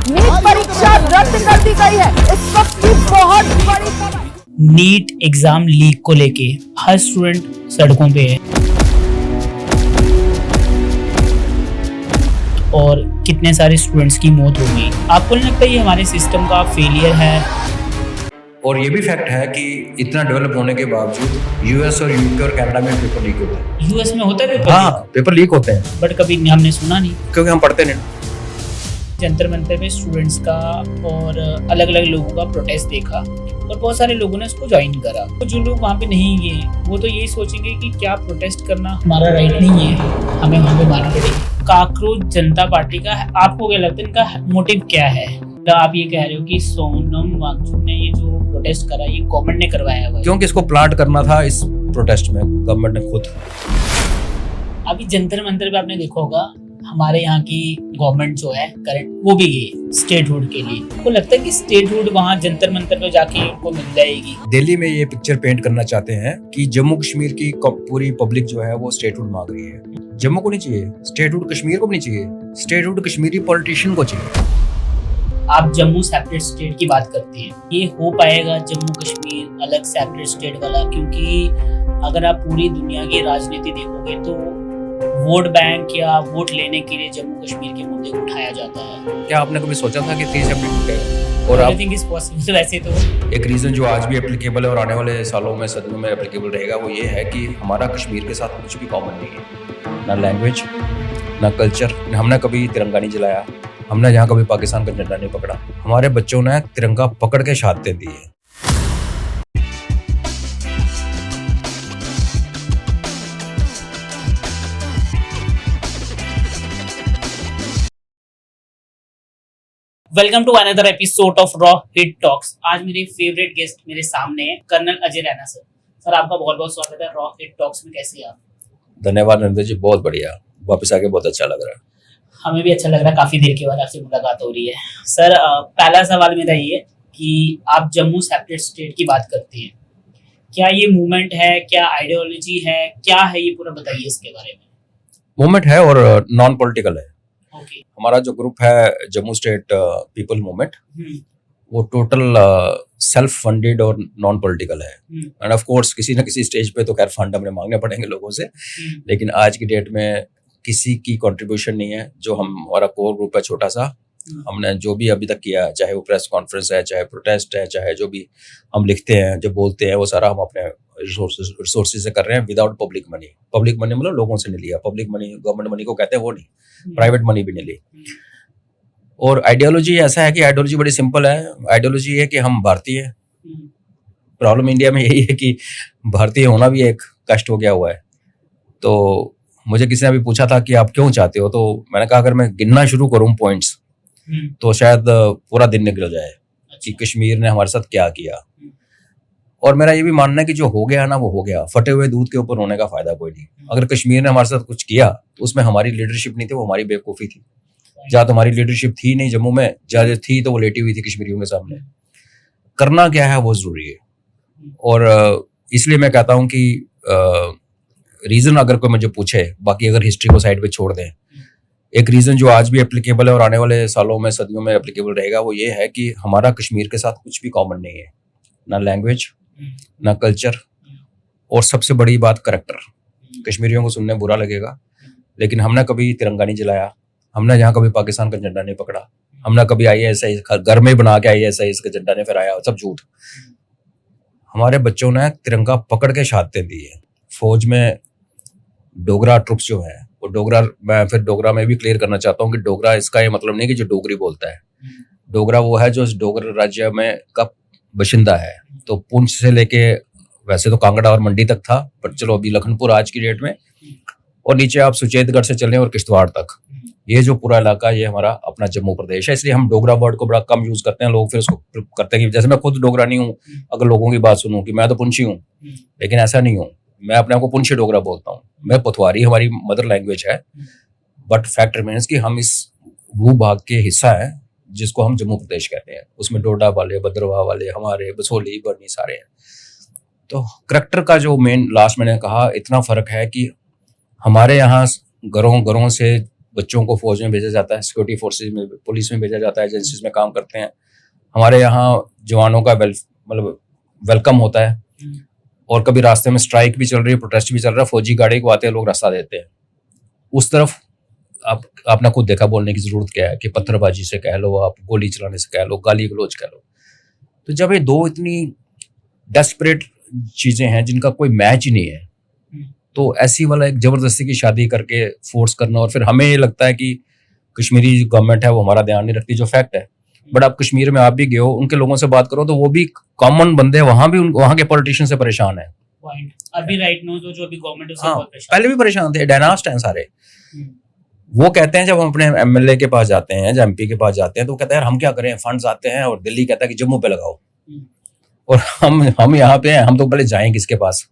NEET परीक्षा रद्द कर दी गई है। इस वक्त की बहुत बड़ी खबर। नीट एग्जाम लीक को लेके हर स्टूडेंट सड़कों पे है और कितने सारे स्टूडेंट्स की मौत हो गई। आपको नहीं लगता ये हमारे सिस्टम का फेलियर है? और ये भी फैक्ट है कि इतना डेवलप होने के बावजूद यूएस और यूके और कनाडा में पेपर लीक होते हैं। यूएस में होता है पेपर हाँ, पेपर लीक होते हैं, बट कभी हमने सुना नहीं, क्योंकि हम पढ़ते नहीं। जंतर मंतर पे स्टूडेंट्स का और अलग अलग लोगों का प्रोटेस्ट देखा और बहुत सारे लोगों ने उसको ज्वाइन करा। तो जो लोग वहाँ पे नहीं गए वो तो यही सोचेंगे कि क्या प्रोटेस्ट करना हमारा राइट नहीं है, हमें वहाँ पे मारना पड़ेगा। काकरोच जनता पार्टी का आपको क्या लगता है, इनका मोटिव क्या है? तो आप ये कह रहे हो कि सोनम वांगचुक ने ये जो प्रोटेस्ट करा ये गवर्नमेंट ने करवाया हुआ है, क्योंकि इसको प्लांट करना था इस प्रोटेस्ट में गवर्नमेंट ने खुद। अभी जंतर मंतर पे आपने देखा होगा हमारे यहाँ की गवर्नमेंट जो है करंट वो भी गई स्टेटहुड के लिए। आपको लगता है कि स्टेटहुड वहाँ जंतर मंतर पे जाके उनको मिल जाएगी? दिल्ली में ये पिक्चर पेंट करना चाहते हैं कि जम्मू कश्मीर की पूरी पब्लिक जो है वो स्टेटहुड मांग रही है। जम्मू को नहीं चाहिए स्टेटहुड, कश्मीर को भी नहीं चाहिए स्टेटहुड, कश्मीरी पॉलिटिशियन को चाहिए। आप जम्मू सेपरेट स्टेट की बात करते हैं, ये हो पाएगा जम्मू कश्मीर अलग सेपरेट स्टेट वाला? क्योंकि अगर आप पूरी दुनिया की राजनीति देखोगे तो वोट बैंक या वोट लेने के लिए जम्मू कश्मीर के मुद्दे को उठाया जाता है। क्या आपने कभी सोचा था कि 3 सेपरेट टूटेगा? और आई थिंक इज पॉसिबल। वैसे तो एक रीजन जो आज भी एप्लीकेबल है और आने वाले सालों में सदियों में एप्लीकेबल रहेगा वो ये है कि हमारा कश्मीर के साथ कुछ भी कॉमन नहीं है, ना लैंग्वेज, ना कल्चर। हमने कभी तिरंगा नहीं जलाया, हमने यहाँ कभी पाकिस्तान का झंडा नहीं पकड़ा। हमारे बच्चों ने तिरंगा पकड़ के शहादतें दी है। Welcome to another episode of raw hit talks. आज मेरे फेवरेट गेस्ट मेरे सामने है colonel Ajay Raina sir. Sir आपका बहुत बहुत स्वागत है रॉ हिट टॉक्स में। कैसे हैं आप? धन्यवाद नरेंद्र जी, बहुत बढ़िया, वापस आके बहुत अच्छा लग रहा है। हमें भी अच्छा लग रहा है, काफी देर के बाद आपसे मुलाकात हो रही है। सर पहला सवाल मेरा ये कि आप जम्मू सेपरेट स्टेट की बात करते हैं, क्या ये मूवमेंट है, क्या आइडियोलॉजी है, क्या है ये पूरा बताइए इसके बारे में। मूवमेंट है और नॉन पॉलिटिकल है। ओके। हमारा जो ग्रुप है जम्मू स्टेट पीपल मूवमेंट, वो टोटल सेल्फ फंडेड और नॉन पॉलिटिकल है। एंड ऑफ कोर्स किसी ना किसी स्टेज पे तो खैर फंड हमने मांगने पड़ेंगे लोगों से, लेकिन आज की डेट में किसी की कंट्रीब्यूशन नहीं है। जो हमारा कोर ग्रुप है छोटा सा, हमने जो भी अभी तक किया, चाहे वो प्रेस कॉन्फ्रेंस है, चाहे प्रोटेस्ट है, चाहे जो भी हम लिखते हैं, जो बोलते हैं, वो सारा हम अपने रिसोर्सेज से कर रहे हैं without public money. Public money मतलब लोगों से नहीं लिया, पब्लिक मनी गवर्नमेंट मनी को कहते हैं वो नहीं, प्राइवेट मनी भी नहीं ली। और आइडियोलॉजी ऐसा है कि आइडियोलॉजी बड़ी सिंपल है। आइडियोलॉजी है कि हम भारतीय हैं। प्रॉब्लम इंडिया में यही है कि भारतीय होना भी एक कष्ट हो गया हुआ है। तो मुझे किसी ने भी पूछा था कि आप क्यों चाहते हो, तो मैंने कहा अगर मैं गिनना शुरू करूं पॉइंट्स तो शायद पूरा दिन निकल जाए कि कश्मीर ने हमारे साथ क्या किया। और मेरा ये भी मानना है कि जो हो गया ना वो हो गया, फटे हुए दूध के ऊपर रोने का फायदा कोई नहीं। अगर कश्मीर ने हमारे साथ कुछ किया तो उसमें हमारी लीडरशिप नहीं थी, वो हमारी बेवकूफ़ी थी। जहाँ तुम्हारी लीडरशिप थी नहीं जम्मू में, जहाँ थी तो वो लेटी हुई थी कश्मीरियों के सामने। करना क्या है वो जरूरी है। और इसलिए मैं कहता हूँ कि रीजन अगर कोई मुझे पूछे, बाकी अगर हिस्ट्री को साइड पे छोड़ दें, एक रीजन जो आज भी एप्लीकेबल है और आने वाले सालों में सदियों में एप्लीकेबल रहेगा वो ये है कि हमारा कश्मीर के साथ कुछ भी कॉमन नहीं है, ना लैंग्वेज, ना कल्चर, और सबसे बड़ी बात करैक्टर। कश्मीरियों को सुनने बुरा लगेगा, लेकिन हमने कभी तिरंगा नहीं जलाया, हमने यहाँ कभी पाकिस्तान का झंडा नहीं पकड़ा, हमने कभी IAS घर में बना के IAS का झंडा नहीं फहराया, सब झूठ। हमारे बच्चों ने तिरंगा पकड़ के शहादतें दी है। फौज में डोगरा ट्रुप्स जो है वो डोगरा, मैं फिर डोगरा में भी क्लियर करना चाहता हूँ कि डोगरा इसका ये मतलब नहीं कि जो डोगरी बोलता है। डोगरा वो है जो इस डोगरा राज्य में का बशिंदा है। तो पुंछ से लेके वैसे तो कांगड़ा और मंडी तक था, पर चलो अभी लखनपुर आज की डेट में, और नीचे आप सुचेतगढ़ से चलें और किश्तवाड़ तक, ये जो पूरा इलाका ये हमारा अपना जम्मू प्रदेश है। इसलिए हम डोगरा वर्ड को बड़ा कम यूज करते हैं। लोग फिर उसको करते हैं कि जैसे मैं खुद डोगरा नहीं हूँ, अगर लोगों की बात सुनूं कि मैं तो पुंछी हूँ, लेकिन ऐसा नहीं हूँ। मैं अपने आप को पुंछी डोगरा बोलता हूँ। मैं पथवारी हमारी मदर लैंग्वेज है, बट फैक्ट रिमेन्स कि हम इस भूभाग के हिस्सा है जिसको हम जम्मू प्रदेश कहते हैं। उसमें डोडा वाले, भद्रवाह वाले, हमारे बसोली, बर्नी सारे हैं। तो करैक्टर का जो मेन लास्ट मैंने कहा इतना फर्क है कि हमारे यहाँ घरों से बच्चों को फौज में भेजा जाता है, सिक्योरिटी फोर्सेज में, पुलिस में भेजा जाता है, एजेंसीज में काम करते हैं। हमारे यहाँ जवानों का मतलब वेलकम होता है, और कभी रास्ते में स्ट्राइक भी चल रही है, प्रोटेस्ट भी चल रहा है, फौजी गाड़ी को आते हैं लोग रास्ता देते हैं। उस तरफ आपने खुद देखा, बोलने की जरूरत क्या है कि पत्थरबाजी से कह लो, आप गोली चलाने से कह लो, गाली गलौज कह लो। तो जब ये दो इतनी डेस्परेट चीजें हैं जिनका कोई मैच ही नहीं है, तो ऐसी वाला एक जबरदस्ती की शादी करके फोर्स करना, और फिर हमें ये लगता है कि कश्मीरी गवर्नमेंट है वो हमारा ध्यान नहीं रखती, जो फैक्ट है। बट आप कश्मीर में आप भी गए हो, उनके लोगों से बात करो तो वो भी कॉमन बंदे हैं, वहां भी वहां के पॉलिटिशियन से परेशान है। अभी राइट नो जो अभी गवर्नमेंट है, हाँ, पहले भी परेशान थे, डायनास्ट हैं सारे। वो कहते हैं जब हम अपने एमएलए के पास जाते हैं, जब एमपी के पास जाते हैं, तो वो कहते हैं यार हम क्या करें, फंड्स आते हैं, और दिल्ली कहता है कि जम्मू पे लगाओ, और हम यहाँ पे हैं, हम तो पहले जाएं किसके पास।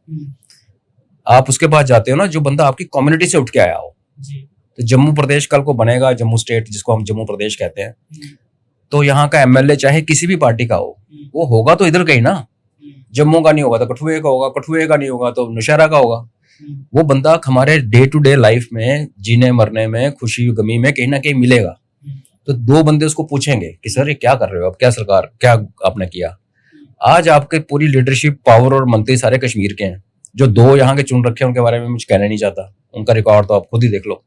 आप उसके पास जाते हो ना जो बंदा आपकी कम्युनिटी से उठ के आया हो। तो जम्मू प्रदेश कल को बनेगा, जम्मू स्टेट जिसको हम जम्मू प्रदेश कहते हैं, तो यहाँ का एमएलए चाहे किसी भी पार्टी का हो, वो होगा तो इधर का ही ना। जम्मू का नहीं होगा तो कठुए का होगा, कठुए का नहीं होगा तो नौशहरा का होगा। वो बंदा हमारे डे टू डे लाइफ में, जीने मरने में, खुशी गमी में कहीं ना कहीं मिलेगा। तो दो बंदे उसको पूछेंगे कि सर ये क्या कर रहे हो आप, क्या सरकार, क्या आपने किया। आज आपके पूरी लीडरशिप पावर और मंत्री सारे कश्मीर के हैं। जो दो यहाँ के चुन रखे हैं उनके बारे में मुझे कहना नहीं चाहता, उनका रिकॉर्ड तो आप खुद ही देख लो।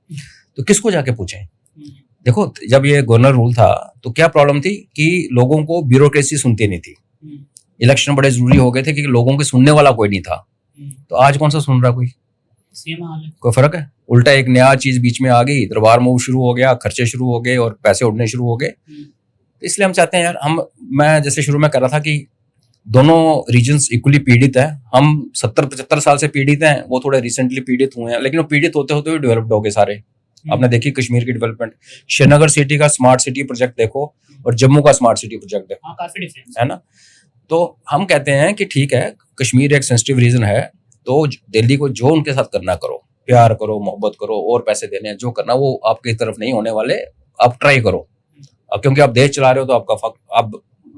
तो किसको जाके पूछें। देखो जब ये गवर्नर रूल था तो क्या प्रॉब्लम थी कि लोगों को ब्यूरोक्रेसी सुनती नहीं थी। इलेक्शन बड़े जरूरी हो गए थे क्योंकि लोगों के सुनने वाला कोई नहीं था। तो आज कौन सा सुन रहा कोई, सेम हाल है, कोई फर्क है। उल्टा एक नया चीज बीच में आ गई, दरबार मूव शुरू हो गया, खर्चे शुरू हो गए और पैसे उड़ने शुरू हो गए। तो इसलिए हम चाहते हैं यार, मैं जैसे शुरू में कह रहा था कि दोनों रीजन्स इक्वली पीड़ित हैं। हम 70-75 साल से पीड़ित हैं, वो थोड़े रिसेंटली पीड़ित हुए हैं, लेकिन वो पीड़ित होते होते हुए डेवलप्ड हो गए सारे। आपने देखी कश्मीर की डेवलपमेंट, श्रीनगर सिटी का स्मार्ट सिटी प्रोजेक्ट देखो और जम्मू का स्मार्ट सिटी प्रोजेक्ट देखो, काफी डिफरेंस है ना। तो हम कहते हैं कि ठीक है, कश्मीर एक सेंसिटिव रीजन है, तो दिल्ली को जो उनके साथ करना करो, प्यार करो, मोहब्बत करो, और पैसे देने हैं, जो करना वो आपकी तरफ नहीं होने वाले, आप ट्राई करो। अब क्योंकि आप देश चला रहे हो तो आप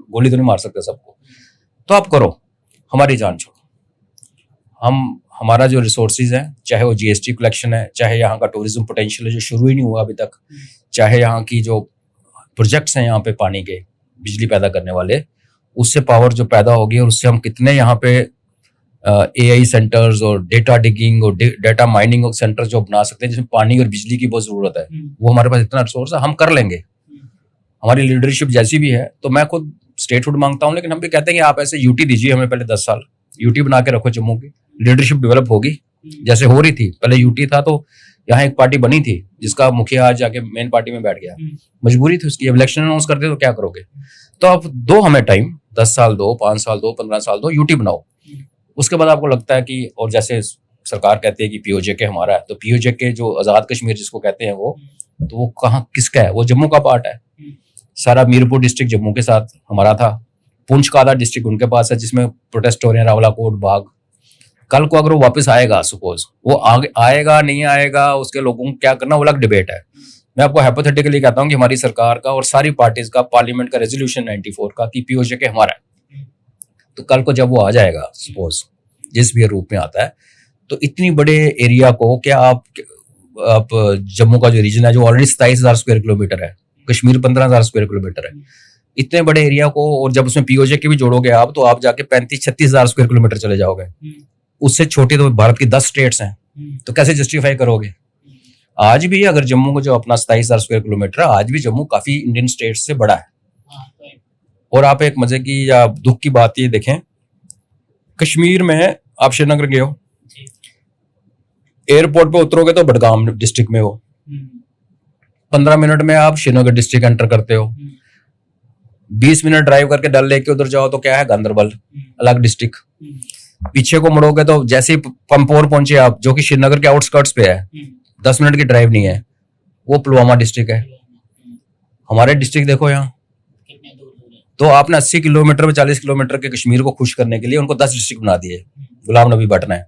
गोली तो नहीं मार सकते सबको, तो आप करो, हमारी जान छोड़ो। हमारा जो रिसोर्सेज है, चाहे वो जीएसटी कलेक्शन है, चाहे यहाँ का टूरिज्म पोटेंशियल है जो शुरू ही नहीं हुआ अभी तक, चाहे यहाँ की जो प्रोजेक्ट्स हैं यहाँ पे पानी के, बिजली पैदा करने वाले, उससे पावर जो पैदा होगी और उससे हम कितने यहाँ पे एआई सेंटर्स और डेटा डिगिंग और डेटा माइनिंग सेंटर जो बना सकते हैं जिसमें पानी और बिजली की बहुत जरूरत है, वो हमारे पास इतना रिसोर्स है, हम कर लेंगे। हमारी लीडरशिप जैसी भी है, तो मैं खुद स्टेटहुड मांगता हूँ, लेकिन हम भी कहते हैं कि आप ऐसे यूटी दीजिए हमें, पहले 10 साल यूटी बना के रखो, जम्मू की लीडरशिप डेवलप होगी जैसे हो रही थी। पहले यूटी था तो यहाँ एक पार्टी बनी थी जिसका मुखिया आज जाके मेन पार्टी में बैठ गया, मजबूरी थी उसकी। अब इलेक्शन अनाउंस कर दे तो क्या करोगे। तो आप दो हमें टाइम, 10 साल दो, 5 साल दो, 15 साल दो, यूटी बनाओ। उसके बाद आपको लगता है कि, और जैसे सरकार कहती है कि पीओजेके हमारा है, तो पीओजेके जो आजाद कश्मीर जिसको कहते हैं वो, तो वो कहाँ किसका है, वो जम्मू का पार्ट है। सारा मीरपुर डिस्ट्रिक्ट जम्मू के साथ हमारा था, पुंछ का आधा डिस्ट्रिक्ट उनके पास है जिसमें प्रोटेस्ट हो रहे हैं, रावलाकोट, बाग। कल को अगर वो वापस आएगा, सपोज वो आएगा नहीं आएगा, उसके लोगों को क्या करना वो अलग डिबेट है। मैं आपको हाइपोथेटिकली कहता हूँ कि हमारी सरकार का और सारी पार्टीज का पार्लियामेंट का रेजोल्यूशन 94 का कि पीओजेके हमारा है, तो कल को जब वो आ जाएगा, सपोज जिस भी रूप में आता है, तो इतनी बड़े एरिया को क्या आप जम्मू का जो रीजन है जो ऑलरेडी 27,000 स्क्वायर किलोमीटर है, कश्मीर 15,000 स्क्वायर किलोमीटर है, इतने बड़े एरिया को, और जब उसमें पीओजेके भी जोड़ोगे आप, तो आप जाके 35-36,000 स्क्वायर किलोमीटर चले जाओगे। उससे छोटी तो भारत की 10 स्टेट्स हैं, तो कैसे जस्टिफाई करोगे। आज भी अगर जम्मू को जो अपना 27,000 स्क्वायर किलोमीटर है, आज भी जम्मू काफी इंडियन स्टेट्स से बड़ा है। और आप एक मजे की या दुख की बात ये देखें, कश्मीर में आप श्रीनगर गए हो, एयरपोर्ट पे उतरोगे तो बडगाम डिस्ट्रिक्ट में हो, 15 मिनट में आप श्रीनगर डिस्ट्रिक्ट एंटर करते हो। 20 मिनट ड्राइव करके डल लेक के उधर जाओ तो क्या है, गांधरबल, अलग डिस्ट्रिक्ट। पीछे को मुड़ोगे तो जैसे ही पंपोर पहुंचे आप, जो कि श्रीनगर के आउटस्कर्ट्स पे है, 10 मिनट की ड्राइव नहीं है, वो पुलवामा डिस्ट्रिक्ट है। हमारे डिस्ट्रिक्ट देखो यहाँ, तो आपने 80 किलोमीटर में 40 किलोमीटर के कश्मीर को खुश करने के लिए उनको 10 डिस्ट्रिक्ट बना दिए, गुलाम नबी भट्ट ने।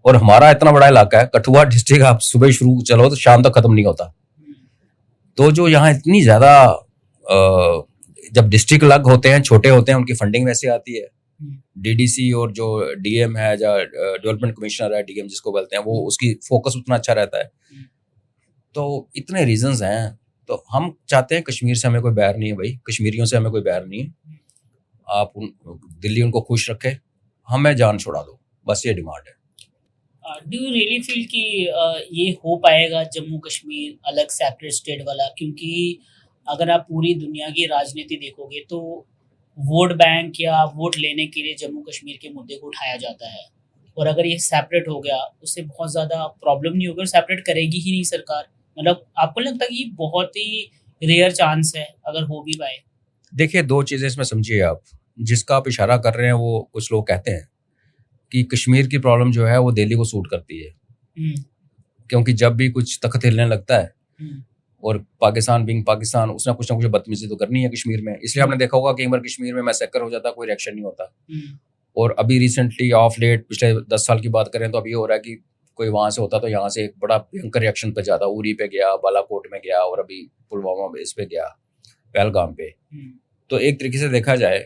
और हमारा इतना बड़ा इलाका है, कठुआ डिस्ट्रिक्ट, आप सुबह शुरू चलो तो शाम तक खत्म नहीं होता। तो जो यहाँ इतनी ज्यादा, जब डिस्ट्रिक्ट अलग होते हैं, छोटे होते हैं, उनकी फंडिंग वैसे आती है। डीडीसी और जो डीएम है, या डेवलपमेंट कमिश्नर है, डीएम जिसको बोलते हैं, वो उसकी फोकस उतना अच्छा रहता है। तो इतने रीजंस हैं। तो हम चाहते हैं कश्मीर से हमें कोई बैर नहीं है भाई, कश्मीरियों से हमें कोई बैर नहीं है। आप दिल्ली उनको खुश रखे, हमें जान छुड़ा दो, बस ये डिमांड है। डू यू रियली फील कि ये हो पाएगा जम्मू कश्मीर अलग सेपरेट स्टेट वाला? क्योंकि अगर आप पूरी दुनिया की राजनीति देखोगे तो वोट बैंक या वोट लेने के लिए जम्मू कश्मीर के मुद्दे को उठाया जाता है, और अगर ये सेपरेट हो गया उससे बहुत ज़्यादा प्रॉब्लम नहीं होगी, और सेपरेट करेगी ही नहीं सरकार। मतलब आपको लगता है कि ये बहुत ही रेयर चांस है अगर हो भी पाए? देखिए, दो चीज़ें इसमें समझिए आप। जिसका आप इशारा कर रहे हैं वो कुछ लोग कहते हैं कि कश्मीर की प्रॉब्लम जो है वो दिल्ली को सूट करती है, क्योंकि जब भी कुछ तख्त हिलने लगता है और पाकिस्तान बिंग पाकिस्तान, उसने कुछ ना कुछ बदतमीजी तो करनी है कश्मीर में। इसलिए आपने देखा होगा कि एक बार कश्मीर में मैसेकर हो जाता, कोई रिएक्शन नहीं होता। और अभी रिसेंटली ऑफ लेट पिछले 10 साल की बात करें तो अभी हो रहा है कि कोई वहां से होता तो यहाँ से एक बड़ा भयंकर रिएक्शन पे जाता। उरी पे गया, बालाकोट में गया, और अभी पुलवामा बेस पे गया, पहलगाम पे। तो एक तरीके से देखा जाए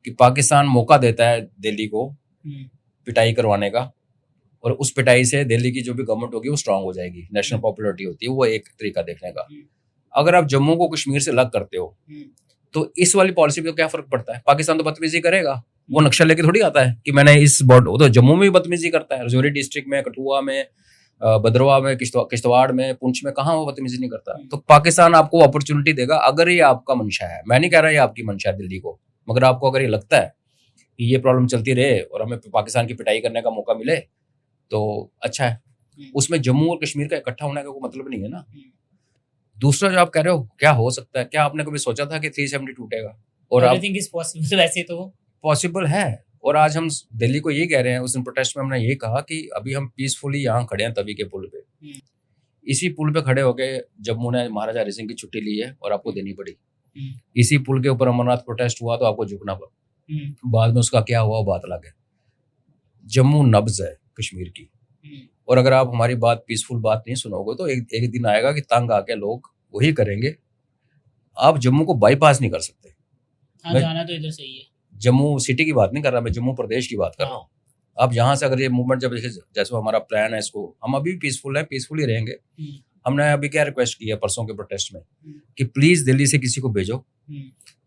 कि पाकिस्तान मौका देता है दिल्ली को पिटाई करवाने का, और उस पिटाई से दिल्ली की जो भी गवर्नमेंट होगी वो स्ट्रांग हो जाएगी, नेशनल पॉपुलरिटी होती है। वो एक तरीका देखने का। अगर आप जम्मू को कश्मीर से अलग करते हो तो इस वाली पॉलिसी पे क्या फर्क पड़ता है? पाकिस्तान तो बदतमीजी करेगा, वो नक्शा लेके थोड़ी आता है कि मैंने इस बॉर्डर, वो तो जम्मू में भी बदतमीजी करता है, रजौरी डिस्ट्रिक्ट में, कठुआ में, भद्रवा में, किश्तवाड़ में, पुंछ में, कहाँ वो बदतमीजी नहीं करता? तो पाकिस्तान आपको अपॉर्चुनिटी देगा अगर ये आपका मंशा है। मैं नहीं कह रहा ये आपकी मंशा है दिल्ली को, मगर आपको अगर ये लगता है कि ये प्रॉब्लम चलती रहे और हमें पाकिस्तान की पिटाई करने का मौका मिले तो अच्छा है। उसमें जम्मू और कश्मीर का इकट्ठा होने का कोई मतलब नहीं है ना। दूसरा जो आप कह रहे हो क्या हो सकता है, क्या आपने कभी सोचा था कि 370 टूटेगा? और आप एवरीथिंग इज पॉसिबल, वैसे तो पॉसिबल है। और आज हम दिल्ली को ये कह रहे हैं, उस दिन प्रोटेस्ट में हमने ये कहा कि अभी हम पीसफुली यहाँ खड़े हैं तवी के पुल पे। इसी पुल पे खड़े होके जम्मू ने महाराजा हरि सिंह की छुट्टी ली है और आपको देनी पड़ी। इसी पुल के ऊपर अमरनाथ प्रोटेस्ट हुआ तो आपको झुकना पड़ा। बाद में उसका क्या हुआ वो बात अलग है। जम्मू नब्ज है कश्मीर की, और अगर आप हमारी बात पीसफुल बात नहीं सुनोगे तो एक दिन आएगा कि तंग आके लोग वही करेंगे। आप जम्मू को बाईपास नहीं कर सकते। हाँ, जाना तो इधर सही है। जम्मू सिटी की बात नहीं कर रहा, मैं जम्मू प्रदेश की बात कर रहा हूँ। आप यहाँ से अगर ये मूवमेंट जब जैसे हमारा प्लान है, इसको हम अभी पीसफुल है, पीसफुली रहेंगे। हमने अभी क्या रिक्वेस्ट किया परसों के प्रोटेस्ट में कि प्लीज दिल्ली से किसी को भेजो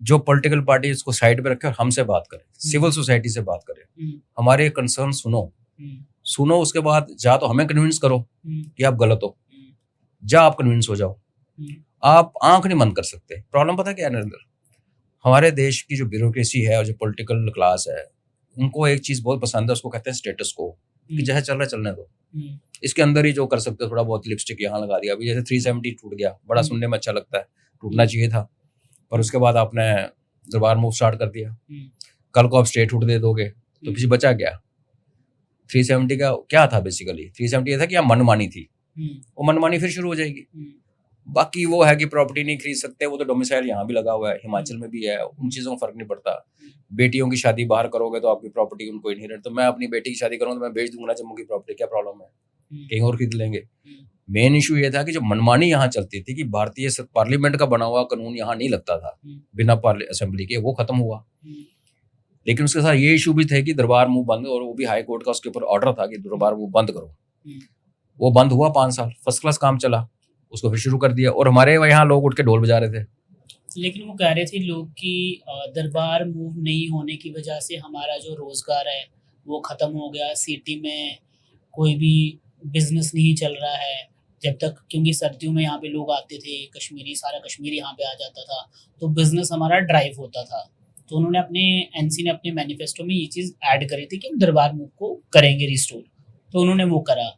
जो पॉलिटिकल पार्टी इसको साइड पे रखे और हमसे बात करे, सिविल सोसाइटी से बात करे, हमारे कंसर्न सुनो। उसके बाद जा तो हमें कन्विंस करो कि आप गलत हो, जा आप कन्विंस हो जाओ। आप आंख नहीं बंद कर सकते। प्रॉब्लम पता क्या है नरेंद्र, हमारे देश की जो ब्यूरोक्रेसी है और जो पॉलिटिकल क्लास है, उनको एक चीज बहुत पसंद है, उसको कहते हैं स्टेटस को, कि जैसे चल रहा चलने दो, इसके अंदर ही जो कर सकते हो, थोड़ा बहुत लिपस्टिक यहाँ लगा दिया। अभी जैसे 370 टूट गया, बड़ा सुनने में अच्छा लगता है, टूटना चाहिए था, पर उसके बाद आपने दरबार मूव स्टार्ट कर दिया। कल को आप स्टेट हुड दे दोगे तो पीछे बचा गया। 370 का क्या था बेसिकली? 370 ये था कि यहाँ मनमानी थी, वो मनमानी फिर शुरू हो जाएगी। बाकी वो है कि प्रॉपर्टी नहीं खरीद सकते, वो तो डोमिसाइल यहाँ भी लगा हुआ है, हिमाचल में भी है, उन चीज़ों में फर्क नहीं पड़ता। बेटियों की शादी बाहर करोगे तो आपकी प्रॉपर्टी उनको इनहेरिट, तो मैं अपनी बेटी की शादी करूँ तो मैं बेच दूंगा ना जम्मू की प्रॉपर्टी, क्या प्रॉब्लम है? कहीं और खरीद लेंगे। मेन इशू ये था कि जो मनमानी यहाँ चलती थी कि भारतीय पार्लियामेंट का बना हुआ कानून यहाँ नहीं लगता था बिना असेंबली के, वो खत्म हुआ। लेकिन उसके साथ ये इशू भी थे कि दरबार मूव बंद, और वो भी हाई कोर्ट का उसके ऊपर ऑर्डर था कि दरबार मूव बंद करो। वो बंद हुआ 5 साल, फर्स्ट क्लास काम चला, उसको फिर शुरू कर दिया, और हमारे यहाँ लोग उठ के ढोल बजा रहे थे। लेकिन वो कह रहे थे लोग कि दरबार मूव नहीं होने की वजह से हमारा जो रोजगार है वो खत्म हो गया, सिटी में कोई भी बिजनेस नहीं चल रहा है जब तक, क्योंकि सर्दियों में यहाँ पे लोग आते थे, कश्मीरी, सारा कश्मीर यहाँ पे आ जाता था, तो बिजनेस हमारा ड्राइव होता था। तो उन्होंने अपने एनसी ने अपने मैनिफेस्टो में ये चीज़ ऐड करी थी कि हम दरबार मूव को करेंगे रिस्टोर, तो उन्होंने वो करा।